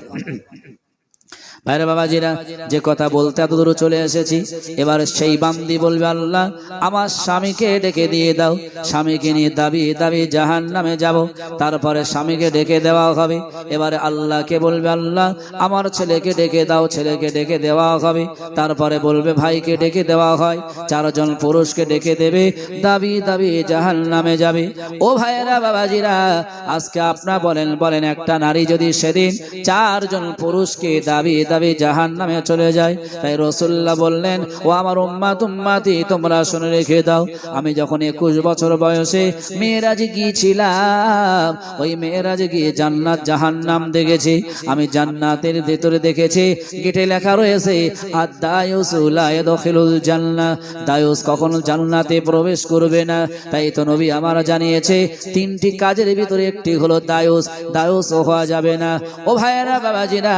ভাইরা বাবাজিরা, যে কথা বলতে এত দূর চলে এসেছি, এবার সেই বান্দি বলবে আল্লাহ আমার স্বামীকে ডেকে দিয়ে দাও, স্বামীকে নিয়ে দাবিয়ে দাবিয়ে জাহান্নামে যাব। তারপরে স্বামীকে ডেকে দেওয়া হবে। এবারে আল্লাহকে বলবে আল্লাহ আমার ছেলেকে ডেকে দাও, ছেলেকে ডেকে দেওয়া হবে। তারপরে বলবে ভাইকে ডেকে দেওয়া হয়, চারজন পুরুষকে ডেকে দেবে, দাবিয়ে দাবিয়ে জাহান্নামে যাবে। ও ভাইরা বাবাজিরা, আজকে আপনারা বলেন একটা নারী যদি সেদিন চারজন পুরুষকে দাবিয়ে দাবি জাহান্নামে চলে যায়। তাই রাসূলুল্লাহ বললেন ও আমার উম্মতি তোমরা শুনে রেখে দাও, আমি যখন 21 বছর বয়সে মেরাজে গিয়েছিলাম, ওই মেরাজে গিয়ে জান্নাত জাহান্নাম দেখেছি। আমি জান্নাতের ভেতরে দেখেছি গেটে লেখা রয়েছে আদ-দায়ুস লা ইয়াদখিলুল জান্নাহ, দায়ুস কখনো জান্নাতে প্রবেশ করবে না। তাই তো নবী আমার জানিয়েছে তিনটি কাজের ভিতরে একটি হলো দায়ুস, দায়ুস হওয়া যাবে না। ও ভাইয়েরা বাবাজিরা,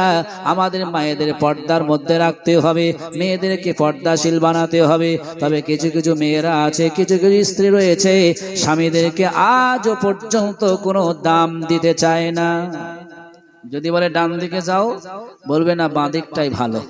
আমাদের মায়েদের পর্দার মধ্যে রাখতে হবে, মেয়েদেরকে পর্দাশীল বানাতে হবে। তবে কিছু কিছু মেয়েরা আছে, কিছু কিছু স্ত্রী রয়েছে স্বামীদেরকে আজও পর্যন্ত কোনো দাম দিতে চায় না। যদি বলে ডান দিকে যাও, বলবে না বাঁ দিকটাই ভালো।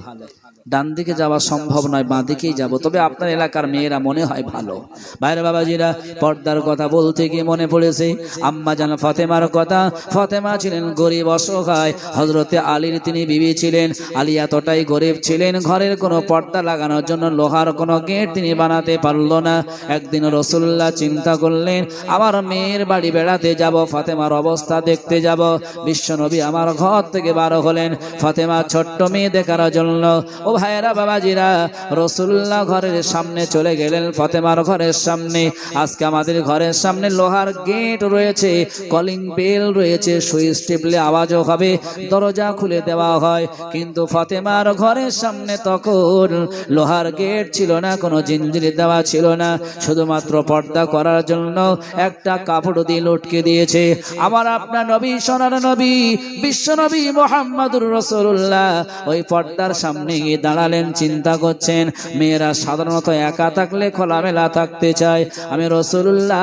ডান দিকে যাওয়া সম্ভব নয়, বাঁ দিকেই যাব। তবে আপনার এলাকার মেয়েরা মনে হয় ভালো। ভাইরা বাবাজিরা, পর্দার কথা বলতে গিয়ে মনে পড়েছে আম্মা জান ফাতেমার কথা। ফাতেমা ছিলেন গরিব অসহায়, হযরতে আলীর তিনি বিবি ছিলেন। আলী এতটাই গরিব ছিলেন, ঘরের কোনো পর্দা লাগানোর জন্য লোহার কোনো গেট তিনি বানাতে পারল না। একদিন রাসূলুল্লাহ চিন্তা করলেন আমার মেয়ের বাড়ি বেড়াতে যাব, ফাতেমার অবস্থা দেখতে যাব। বিশ্বনবী আমার ঘর থেকে বার হলেন ফাতেমা ছোট্ট মেয়ে দেখার জন্য। ও ভাইরা বাবাজিরা, রাসূলুল্লাহ ঘরের সামনে চলে গেলেন, ফাতেমার ঘরের সামনে। আজকে আমাদের ঘরের সামনে লোহার গেট রয়েছে, কলিং বেল রয়েছে, সুইচ টিপলে আওয়াজও হবে, দরজা খুলে দেওয়া হয়। কিন্তু ফাতেমার ঘরের সামনে তখন লোহার গেট ছিল না, কোনো জিনজির দেওয়া ছিল না, শুধুমাত্র পর্দা করার জন্য একটা কাপড় দিয়ে লটকে দিয়েছে। আমার আপনার নবী, সোনার নবী, বিশ্বনবী মুহাম্মদুর রাসূলুল্লাহ ওই পর্দার সামনে গিয়ে দাঁড়ালেন, চিন্তা করছেন মেয়েরা সাধারণত একা থাকলে খোলামেলা থাকতে চায়। আমি রাসূলুল্লাহ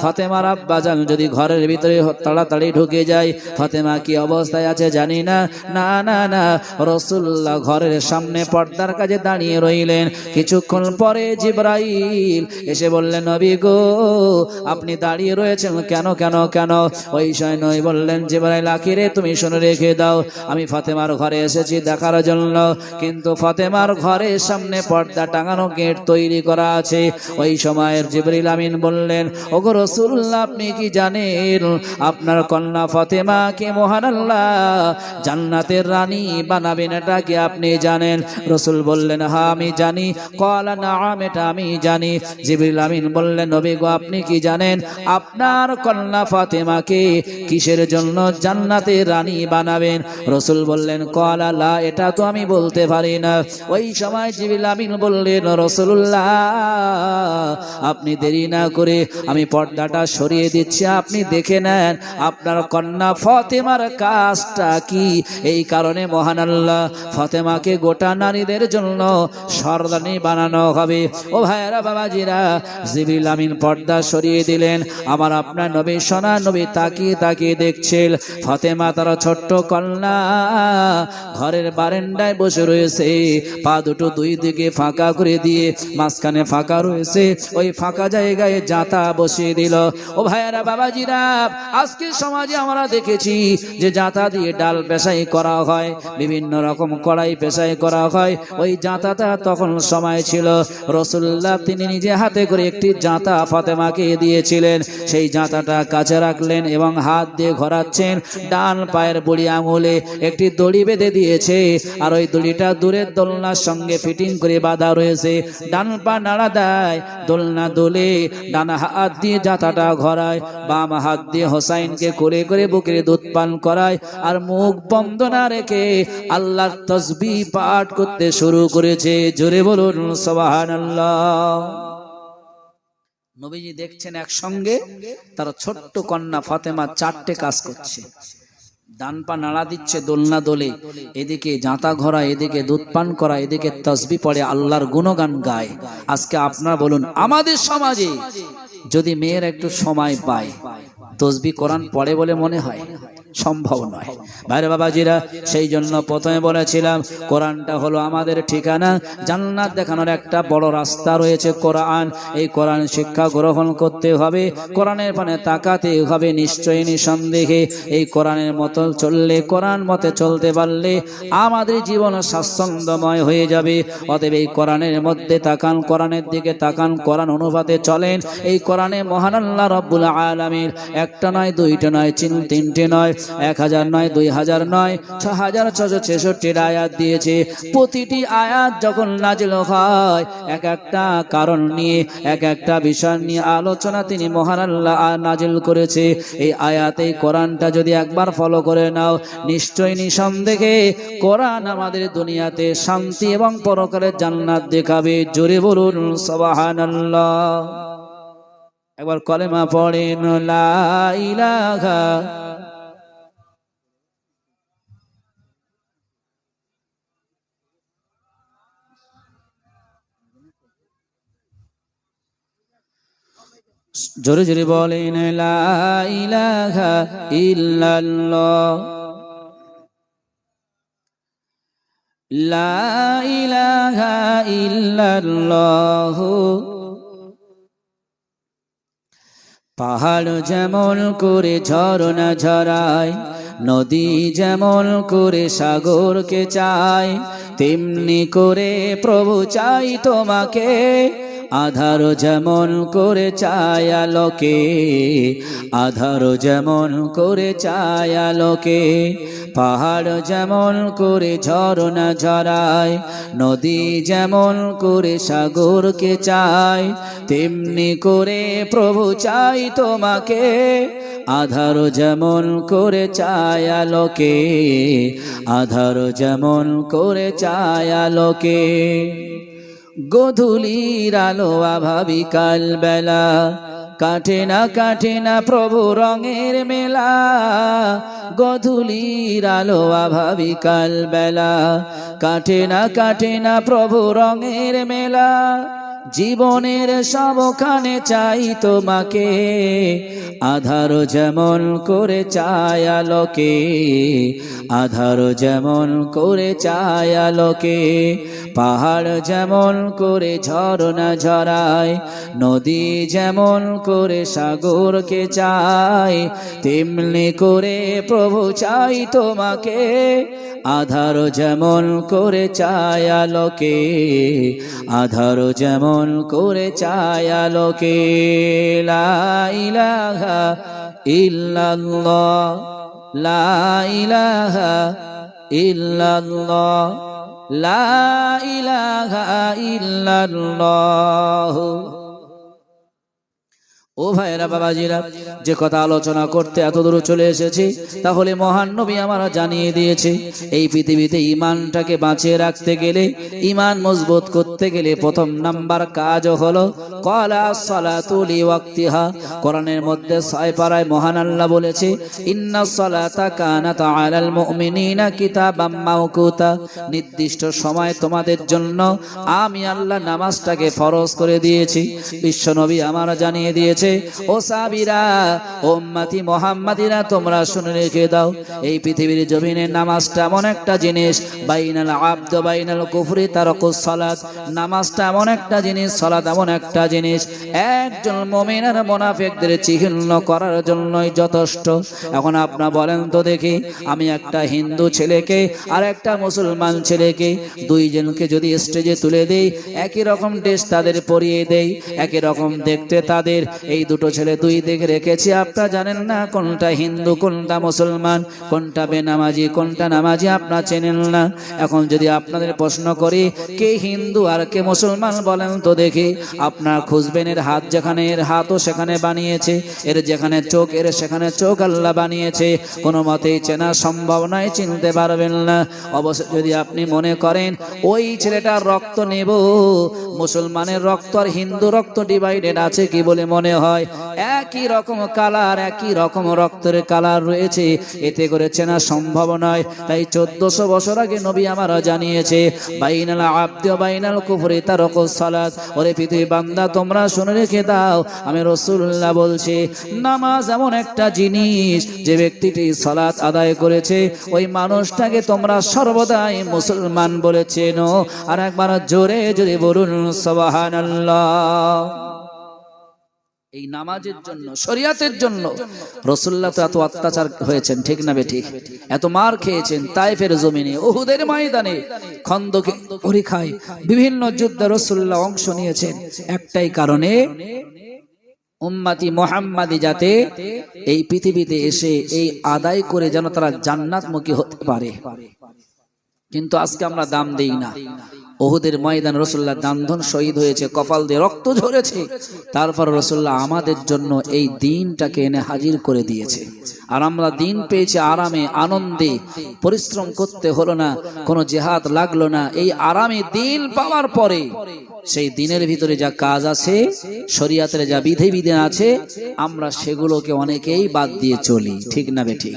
ফাতেমার আব্বাজান যদি ঘরের ভিতরে তাড়াতাড়ি ঢুকে যায়, ফাতেমা কি অবস্থায় আছে জানি না। না না না, রাসূলুল্লাহ ঘরের সামনে পর্দার কাছে দাঁড়িয়ে রইলেন। কিছুক্ষণ পরে জিবরাইল এসে বললেন নবী গো আপনি দাঁড়িয়ে রয়েছেন কেন কেন কেন? ওই সময় বললেন জিবরাইল আখিরে তুমি শুনে রেখে দাও, আমি ফাতেমার ঘরে এসেছি দেখার জন্য, কিন্তু ফাতেমার ঘরের সামনে পর্দা টাঙানো গেট তৈরি করা আছে। ওই সময়ের জিবরিল আমিন বললেন ওগো রাসূলুল্লাহ আপনি কি জানেন আপনার কন্যা ফাতেমাকে মহান আল্লাহ জান্নাতের রানী বানাবেন, এটা কি আপনি জানেন? রাসূল বললেন হ্যাঁ আমি জানি। ক্বালা নাআম, এটা আমি জানি। জিবরিল আমিন বললেন নবী গো আপনি কি জানেন আপনার কন্যা ফাতেমাকে কিসের জন্য জান্নাতের রানী বানাবেন? রাসূল বললেন ক্বালা লা, এটা তো আমি বলতে পারি না। ওই সময় জিবরিল আমিন বললেন রাসূলুল্লাহ আপনি দেরি না করে আমি পর্দাটা সরিয়ে দিচ্ছি, আপনি দেখে নেন আপনার কন্যা ফাতেমার কাজটা কি। এই কারণে মহান আল্লাহ ফাতেমাকে গোটা নারীদের জন্য সর্দানি বানানো হবে। ও ভাইরা বাবাজিরা, জিবরিল আমিন পর্দা সরিয়ে দিলেন। আমার আপনার নবী সোনা নবী তাকিয়ে তাকিয়ে দেখছেন ফাতেমা তার ছোট্ট কন্যা ঘরের বারান্দায় বসে রয়েছে, পা দুটো দুই দিকে ফাঁকা করে দিয়ে মাঝখানে ফাঁকা রয়েছে, ওই ফাঁকা জায়গায় জাতা বসিয়ে দিল। ও ভাইয়েরা বাবাজিরা, আজকে সমাজে আমরা দেখেছি যে জাতা দিয়ে ডাল পেশাই করা হয়, বিভিন্ন রকম কড়াই পেশাই করা হয়। ওই জাতাটা তখন সময় ছিল রাসূলুল্লাহ তিনি নিজে হাতে করে একটি জাতা ফাতেমাকে দিয়েছিলেন। সেই জাতাটা কাছে রাখলেন এবং হাত দিয়ে ঘোরাচ্ছেন, ডান পায়ের বুড়ি আঙুলে একটি দড়ি বেঁধে দিয়েছে, আর ওই দড়িটা দূরের দোলনার সঙ্গে ফিটিং করে বাঁধা রয়েছে। ডান পা নাড়া দেয়, দোলনা দোলে, ডান হাত দিয়ে জাতাটা ঘোরায়, বাম হাত দিয়ে হোসাইনকে করে করে বুকের দুধ পান করায়, আর মুখ বন্ধ না রেখে আল্লাহর তাসবিহ পাঠ করতে শুরু করেছে। জোরে বলুন সুবহানাল্লাহ। নবীজি দেখছেন একসঙ্গে তার ছোট্ট কন্যা ফাতেমা 4টে কাজ করছে। ডান পা নাড়া দিচ্ছে দোলনা দোলে, এদিকে জাঁতা ঘোরা, এদিকে দুধ পান করা, এদিকে তসবিহ পড়ে আল্লাহর গুণগান গায়। আজকে আপনারা বলুন, আমাদের সমাজে যদি মেয়ের একটু সময় পায় তসবিহ কোরআন পড়ে বলে মনে হয়? সম্ভব নয়। ভাইরে বাবাজিরা, সেই জন্য প্রথমে বলেছিলাম কোরআনটা হলো আমাদের ঠিকানা। জান্নাত দেখানোর একটা বড় রাস্তা রয়েছে কোরআন। এই কোরআন শিক্ষা গ্রহণ করতে হবে, কোরআনের পানে তাকাতে হবে নিশ্চয়ই নিঃসন্দেহে। এই কোরআনের মতো চললে, কোরআন মতে চলতে পারলে আমাদের জীবন স্বাচ্ছন্দ্যময় হয়ে যাবে। অতএব এই কোরআনের মধ্যে তাকান, কোরআনের দিকে তাকান, কোরআন অনুপাতে চলেন। এই কোরআনে মহান আল্লাহ রব্বুল আলামিন একটা নয়, দুইটা নয়, তিনটে নয়, 1000 নয়, 2000 নয়, 6666 আয়াত দিয়েছে। প্রতিটি আয়াত যখন নাজিল হয় এক একটা কারণ নিয়ে, এক একটা বিষয় নিয়ে আলোচনা তিনি মহান আল্লাহ নাজিল করেছে। এই আয়াত, এই কোরআনটা যদি একবার ফলো করে নাও, নিশ্চয় নিঃসন্দেহে কোরআন আমাদের দুনিয়াতে শান্তি এবং পরকালের জান্নাত দেখাবে। জোরে বলুন সুবহানাল্লাহ। একবার কলেমা পড়েন, লা ইলাহা। জোরে জোরে বলেন, লা ইলাহা ইল্লাল্লাহ, লা ইলাহা ইল্লাল্লাহ। পাহাড় যেমন করে ঝরনা ঝরায়, নদী যেমন করে সাগরকে চায়, তেমনি করে প্রভু চাই তোমাকে। আধার যেমন করে চায় আলোকে, আধার যেমন করে চায় আলোকে। পাহাড় যেমন করে ঝরনা ঝরায়, নদী যেমন করে সাগরকে চায়, তেমনি করে প্রভু চাই তোমাকে। আধার যেমন করে চায় আলোকে, আধার যেমন করে চায় আলোকে। গধূলির আলো আভাবি কাল বেলা, কাটে না প্রভু রঙের মেলা। গধূলির আলো আভাবি কাল বেলা, কাটে না প্রভু রঙের মেলা। জীবনের সবখানে চাই তোমাকে, আধার যেমন করে চায় আলোকে, আধার যেমন করে চায় আলোকে। পাহাড় যেমন করে ঝরনা ঝরায়, নদী যেমন করে সাগরকে চায়, তেমনি করে প্রভু চাই তোমাকে। আধার যেমন করে চায় আলোকে, আধার যেমন করে চায় আলোকে। লা ইলাহা ইল্লাল্লাহ, লা ইলাহা ইল্লাল্লাহ, লা ইলাহা ইল্লাল্লাহ। ও ভাইরা বাবাজিরা, যে কথা আলোচনা করতে এত দূর চলে এসেছি, তাহলে মহান নবী আমরা জানিয়ে দিয়েছে এই পৃথিবীতে ঈমানটাকে বাঁচিয়ে রাখতে গেলে, ঈমান মজবুত করতে গেলে প্রথম নাম্বার কাজ হলো ক্বালা সালাতু লিওয়াক্তিহা। কোরআনের মধ্যে 6 পারায় মহান আল্লাহ বলেছে, ইন্নাস সালাতা কানাত আলাল মুমিনিনা কিতাবাম মাওকুতা। নির্দিষ্ট সময় তোমাদের জন্য আমি আল্লাহ নামাজটাকে ফরজ করে দিয়েছি। বিশ্ব নবী আমরা জানিয়ে দিয়েছে, ও সাহাবীরা, ও উম্মতি মুহাম্মাদিরা, তোমরা শুনে রেখে দাও, এই পৃথিবীর জমিনে নামাজটা এমন একটা জিনিস, বাইনাল আবদ বাইনাল কুফরি তারাকুস সালাত। নামাজটা এমন একটা জিনিস, সালাত এমন একটা জিনিস, একজন মুমিন আর মুনাফিকদের চিহ্ন করার জন্যই যথেষ্ট। এখন আপনারা বলেন তো দেখি, আমি একটা হিন্দু ছেলেকে আর একটা মুসলমান ছেলেকে, দুইজনকে যদি স্টেজে তুলে দেই, একই রকম ড্রেস তাদের পরিয়ে দেই, একই রকম দেখতে তাদের, এই এই দুটো ছেলে দুই দিকে রেখেছি, আপনারা জানেন না কোনটা হিন্দু কোনটা মুসলমান, কোনটা বেনামাজি কোনটা নামাজি আপনারা চেনেন না। এখন যদি আপনাদের প্রশ্ন করি কে হিন্দু আর কে মুসলমান বলেন তো দেখি, আপনারা খুঁজবেন এর হাত যেখানে এর হাতও সেখানে বানিয়েছে, এর যেখানে চোখ এর সেখানে চোখ আল্লাহ বানিয়েছে, কোনো মতেই চেনা সম্ভব নয়, চিনতে পারবেন না। অবশ্য যদি আপনি মনে করেন ওই ছেলেটার রক্ত নেব, মুসলমানের রক্ত আর হিন্দু রক্ত ডিভাইডেড আছে কি বলে মনে হয়? একই রকম কালার, একই রকম রক্তের কালার রয়েছে, এতে করে চেনা সম্ভব নয়। তাই 1400 বছর আগে নবী আমারা জানিয়েছে বাইনাল আবদি ওয়া বাইনাল কুফরি তারকুস সালাত। ওরে পৃথিবী বান্দা তোমরা শুনে রেখে দাও, আমি রাসূলুল্লাহ বলছি নামাজ এমন একটা জিনিস যে ব্যক্তিটি সালাত আদায় করেছে ওই মানুষটাকে তোমরা সর্বদাই মুসলমান বলেছেন। আর একবার জোরে জোরে বলুন সুবহানাল্লাহ। এই নামাজের জন্য শরিয়াতের জন্য রাসূলুল্লাহ তো এত অত্যাচার হয়েছেন, ঠিক না বেঠিক? এত মার খেয়েছেন তায়েফের জমিনে, উহুদের ময়দানে, খন্দকে, পরীক্ষায়, বিভিন্ন যুদ্ধে রাসূলুল্লাহ অংশ নিয়েছেন একটাই কারণে, উম্মতি মুহাম্মাদি যাতে এই পৃথিবীতে এসে এই আদায় করে যেন তারা জান্নাতমুখী হতে পারে। কিন্তু আজকে আমরা দাম দেই না। উহুদের ময়দান রাসূলুল্লাহ দান-ধন শহীদ হয়েছে, কপাল দিয়ে রক্ত ঝরেছে, তারপর রাসূলুল্লাহ আমাদের জন্য এই দিনটাকে এনে হাজির করে দিয়েছে। আর আমরা দিন পেয়েছি আরামে, আনন্দে, পরিশ্রম করতে হলো না, কোনো জিহাদ লাগলো না। এই আরামে দিন পাওয়ার পরে সেই দিনের ভিতরে যা কাজ আছে, শরিয়াতের যা বিধিবিধান আছে, আমরা সেগুলোকে অনেকেই বাদ দিয়ে চলি, ঠিক না বেঠিক?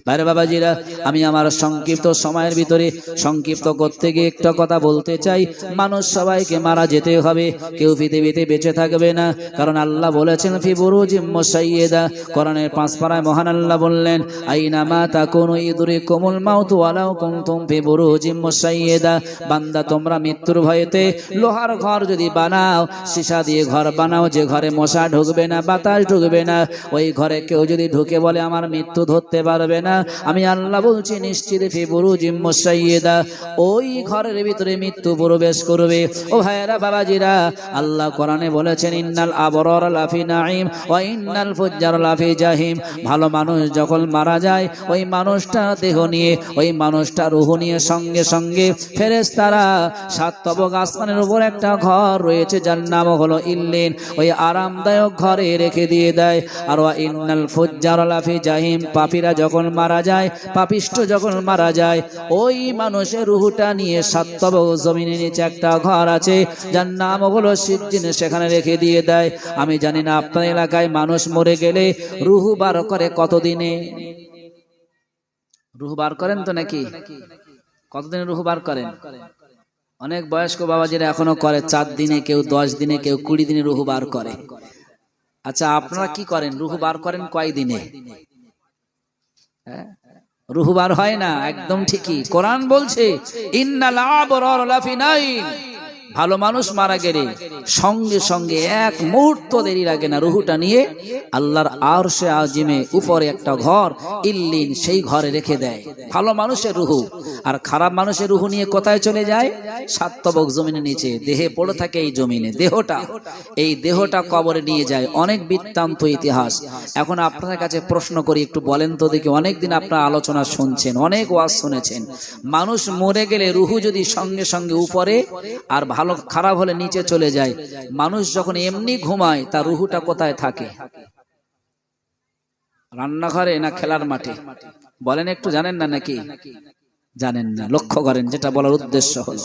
ভাইরা বাবাজিরা, আমি আমার সংক্ষিপ্ত সময়ের ভিতরে সংক্ষিপ্ত করতে গিয়ে একটা কথা বলতে চাই। মানুষ সবাইকে মারা যেতে হবে, কেউ পৃথিবীতে বেঁচে থাকবে না। কারণ আল্লাহ বলেছেন ফি বুরুজিম মুশাইয়্যাদা, কোরআনের 5 পারায় মহান আল্লাহ বললেন আইনামা তাকুনু ইদরিকুমুল মাউতু ওয়ালাউ কুনতুম ফি বুরুজিম মুশাইয়্যাদা। বান্দা তোমরা মৃত্যুর ভয়েতে লোহার ঘর যদি বানাও, সীসা দিয়ে ঘর বানাও, যে ঘরে মশা ঢুকবে না, বাতাস ঢুকবে না, ওই ঘরে কেউ যদি ঢুকে বলে আমার মৃত্যু ধরতে পারবে না, আমি আল্লাহ বলছি নিশ্চিত ফি বুরুজিম মুশাইয়্যাদা, ওই ঘরের ভিতরে মৃত্যু প্রবেশ করবে। ও ভাইরা বাবাজিরা, আল্লাহ কোরআনে বলেছেন ইন্নাল আবরার লাফি নাঈম ওয়া ইন্নাল ফুজ্জার লাফি জাহিম। ভালো মানুষ যখন মারা যায়, ওই মানুষটা দেহ নিয়ে, ওই মানুষটা রূহ নিয়ে সঙ্গে সঙ্গে ফেরেশতারা 7 তবক আসমানের উপর একটা ঘর রয়েছে যার নাম হলো ইল্লিন, ওই আরামদায়ক ঘরে রেখে দিয়ে দেয়। আর ওয়া ইন্নাল ফুজ্জার লাফি জাহিম, পাপীরা যখন মারা যায়, পাপিষ্ঠ যখন মারা যায়, ওই মানুষের রূহটা নিয়ে 7 তবক জমিনের নিচে একটা ঘর আছে যার নাম হলো সিজ্জিন, সেখানে রেখে দিয়ে দেয়। আমি জানি না আপনার এলাকায় মানুষ মরে গেলে রূহ বার করে কতদিনে? রূহ বার করেন তো নাকি? কতদিনে রূহ বার করেন? অনেক বয়স্ক বাবাজিরা এখনো করে 4 দিনে, কেউ 10 দিনে, কেউ 20 দিনে রূহ বার করে। আচ্ছা আপনারা কি করেন? রূহ বার করেন কয় দিনে? রূহ বার হয় না, একদম ঠিকই। কোরআন বলছে ইন্নাল আবরার লাফি নাঈম, ভালো মানুষ মারা গেলে সঙ্গে সঙ্গে এক মুহূর্ত দেরি লাগে না, রুহুটা নিয়ে আল্লাহর আরশে আজিমে উপরে একটা ঘর ইল্লিন, সেই ঘরে রেখে দেয় ভালো মানুষের রুহু। আর খারাপ মানুষের রুহু নিয়ে কোথায় চলে যায়? 7 তবক জমিনের নিচে, দেহে পড়ে থাকে এই জমিনে, এই দেহটা কবরে নিয়ে যায়। অনেক বৃত্তান্ত ইতিহাস। এখন আপনাদের কাছে প্রশ্ন করি, একটু বলেন তো দেখি, অনেকদিন আপনারা আলোচনা শুনছেন, অনেক ওয়াজ শুনেছেন, মানুষ মরে গেলে রুহু যদি সঙ্গে সঙ্গে উপরে আর ভালো খারাপ হলে নিচে চলে যায়, মানুষ যখন এমনি ঘুমায় তার রুহুটা কোথায় থাকে? রান্নাঘরে না খেলার মাঠে? বলেন একটু, জানেন না নাকি? জানেন না, লক্ষ্য করেন। যেটা বলার উদ্দেশ্য হলো,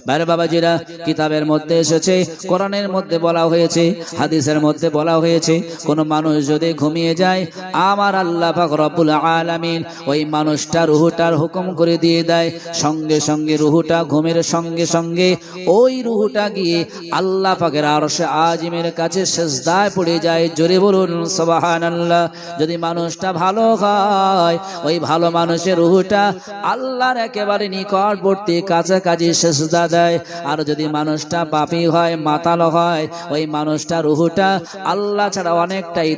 বাইরে বাবাজিরা, কিতাবের মধ্যে এসেছে, কোরআনের মধ্যে বলা হয়েছে, হাদিসের মধ্যে বলা হয়েছে, কোন মানুষ যদি ঘুমিয়ে যায়, আমার আল্লাহ পাক রব্বুল আলামিন ওই মানুষটার রুহুটার হুকুম করে দিয়ে দেয়, সঙ্গে সঙ্গে রুহুটা ঘুমের সঙ্গে সঙ্গে ওই রুহুটা গিয়ে আল্লাহ পাকের আরশে আজিমের কাছে সিজদায় পড়ে যায়। জোরে বলুন সুবহানাল্লাহ। যদি মানুষটা ভালো হয়, ওই ভালো মানুষের রুহুটা আল্লাহ আল্লাহর একেবারে নিকটবর্তী কাছাকাছি সিজদা দেয়। আর যদি মানুষটা পাপী হয়, মাতাল হয়, ওই মানুষটা রুহুটা আল্লাহ ছাড়া অনেকটাই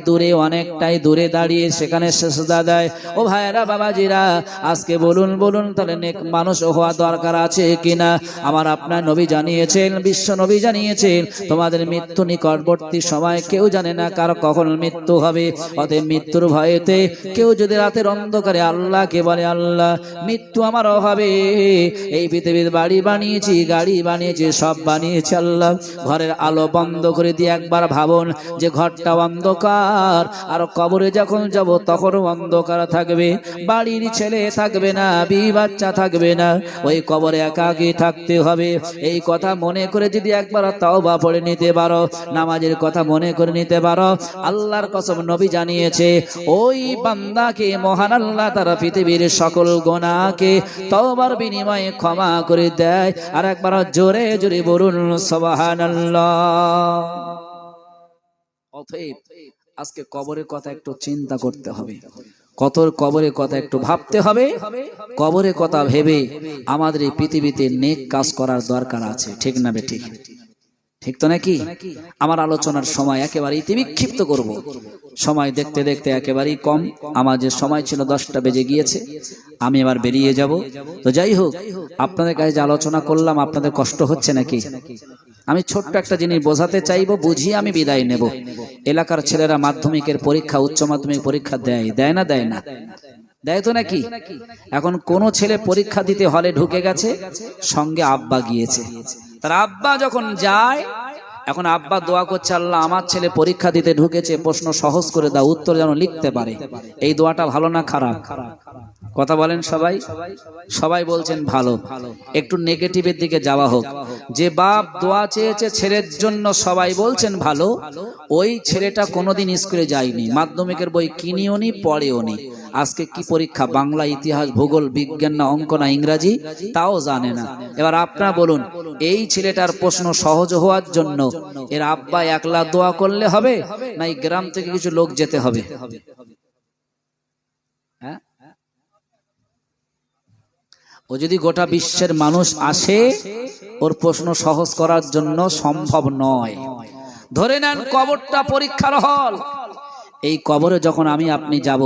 দূরে দাঁড়িয়ে সেখানে সিজদা দেয়। ও ভাইরা বাবাজিরা, আজকে বলুন তাহলে নেক মানুষ হওয়া দরকার আছে কিনা? আমার আপনার নবী জানিয়েছেন, বিশ্ব নবী জানিয়েছেন, তোমাদের মৃত্যু নিকটবর্তী সময় কেউ জানে না কার কখন মৃত্যু হবে। অতএব মৃত্যুর ভয়েতে কেউ যদি রাতের অন্ধকারে আল্লাহকে বলে, আল্লাহ মৃত্যু আমারও হবে, এই পৃথিবীর বাড়ি বানিয়েছি, গাড়ি বানিয়েছি, সব বানিয়েছি আল্লাহ, ঘরের আলো বন্ধ করে দিয়ে একবার ভাবুন যে ঘরটা অন্ধকার, আর কবরে যখন যাব তখনও অন্ধকার থাকবে, বাড়ির ছেলে থাকবে না, বিবি বাচ্চা থাকবে না, ওই কবরে একাকী থাকতে হবে। এই কথা মনে করে যদি একবার তাওবা পড়ে নিতে পারো, নামাজের কথা মনে করে নিতে পারো, আল্লাহর কসম নবী জানিয়েছে ওই বান্দাকে মহান আল্লাহ তারা পৃথিবীর সকল গুনাহকে তওবার বিনিময়ে ক্ষমা করে দেয়। আর একবার জোরে জোরে বলুন সুবহানাল্লাহ। অতএব আজকে কবরের কথা একটু চিন্তা করতে হবে, কবরের কথা একটু ভাবতে হবে। কবরের কথা ভেবে আমাদের এই পৃথিবীতে নেক কাজ করার দরকার আছে, ঠিক না বেঠিক? ঠিক তো নাকি? আমার আলোচনার সময় একেবারে ইতিবিক্ষিপ্ত করব, সময় দেখতে দেখতে একেবারেই কম। আমার যে সময় ছিল 10টা বেজে গিয়েছে, আমি এবার বেরিয়ে যাব। তো যাই হোক, আপনাদের কাছে যে আলোচনা করলাম আপনাদের কষ্ট হচ্ছে নাকি? আমি ছোট্ট একটা জিনিস বোঝাতে চাইবো, বুঝিয়ে আমি বিদায় নেব। এলাকার ছেলেরা মাধ্যমিকের পরীক্ষা, উচ্চ মাধ্যমিক পরীক্ষা দেয় না? দেয় তো নাকি? এখন কোন ছেলে পরীক্ষা দিতে হলে ঢুকে গেছে, সঙ্গে আব্বা গিয়েছে। তার আব্বা যখন যায়, এখন আব্বা দোয়া করছে, আল্লাহ আমার ছেলে পরীক্ষা দিতে ঢুকেছে, প্রশ্ন সহজ করে দাও, উত্তর যেন লিখতে পারে। এই দোয়াটা ভালো না খারাপ? কথা বলেন সবাই বলছেন ভালো। একটু নেগেটিভের দিকে যাওয়া হোক। যে বাপ দোয়া চেয়েছে ছেলের জন্য, সবাই বলছেন ভালো, ওই ছেলেটা কোনোদিন স্কুলে যায়নি, মাধ্যমিকের বই কিনিও নি, পড়েও নি। আজকে কি পরীক্ষা, বাংলা, ইতিহাস, ভূগোল, বিজ্ঞান না অঙ্ক না ইংরাজি, তাও জানে না। এবার আপনারা বলুন, এই ছেলেটার প্রশ্ন সহজ হওয়ার জন্য এর আব্বা একলা দোয়া করলে হবে, না এই গ্রাম থেকে কিছু লোক যেতে হবে? হ্যাঁ, ও যদি গোটা বিশ্বের মানুষ আসে, ওর প্রশ্ন সহজ করার জন্য সম্ভব নয়। ধরে নেন কবরটা পরীক্ষার হল। এই কবরে যখন আমি আপনি যাব,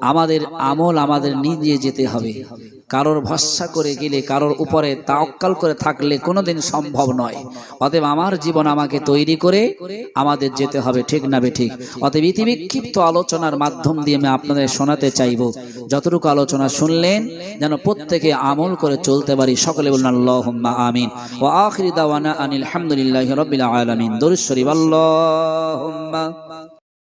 আমাদের আমল আমাদের নিজে যেতে হবে। কারোর ভরসা করে গেলে, কারোর উপরে তাওয়াক্কাল করে থাকলে কোনোদিন সম্ভব নয়। অতএব আমার জীবন আমাকে তৈরি করে আমাদের যেতে হবে, ঠিক না বেঠিক? অতএব ইতিবিক্ষিপ্ত আলোচনার মাধ্যম দিয়ে আমি আপনাদের শোনাতে চাইব, যতটুকু আলোচনা শুনলেন যেন প্রত্যেকে আমল করে চলতে পারি। সকলে বলুন আল্লাহুম্মা আমিন। ওয়া আখিরু দাওয়ানা আনিল হামদুলিল্লাহি রাব্বিল আলামিন। দরুদ শরীফ। আল্লাহুম্মা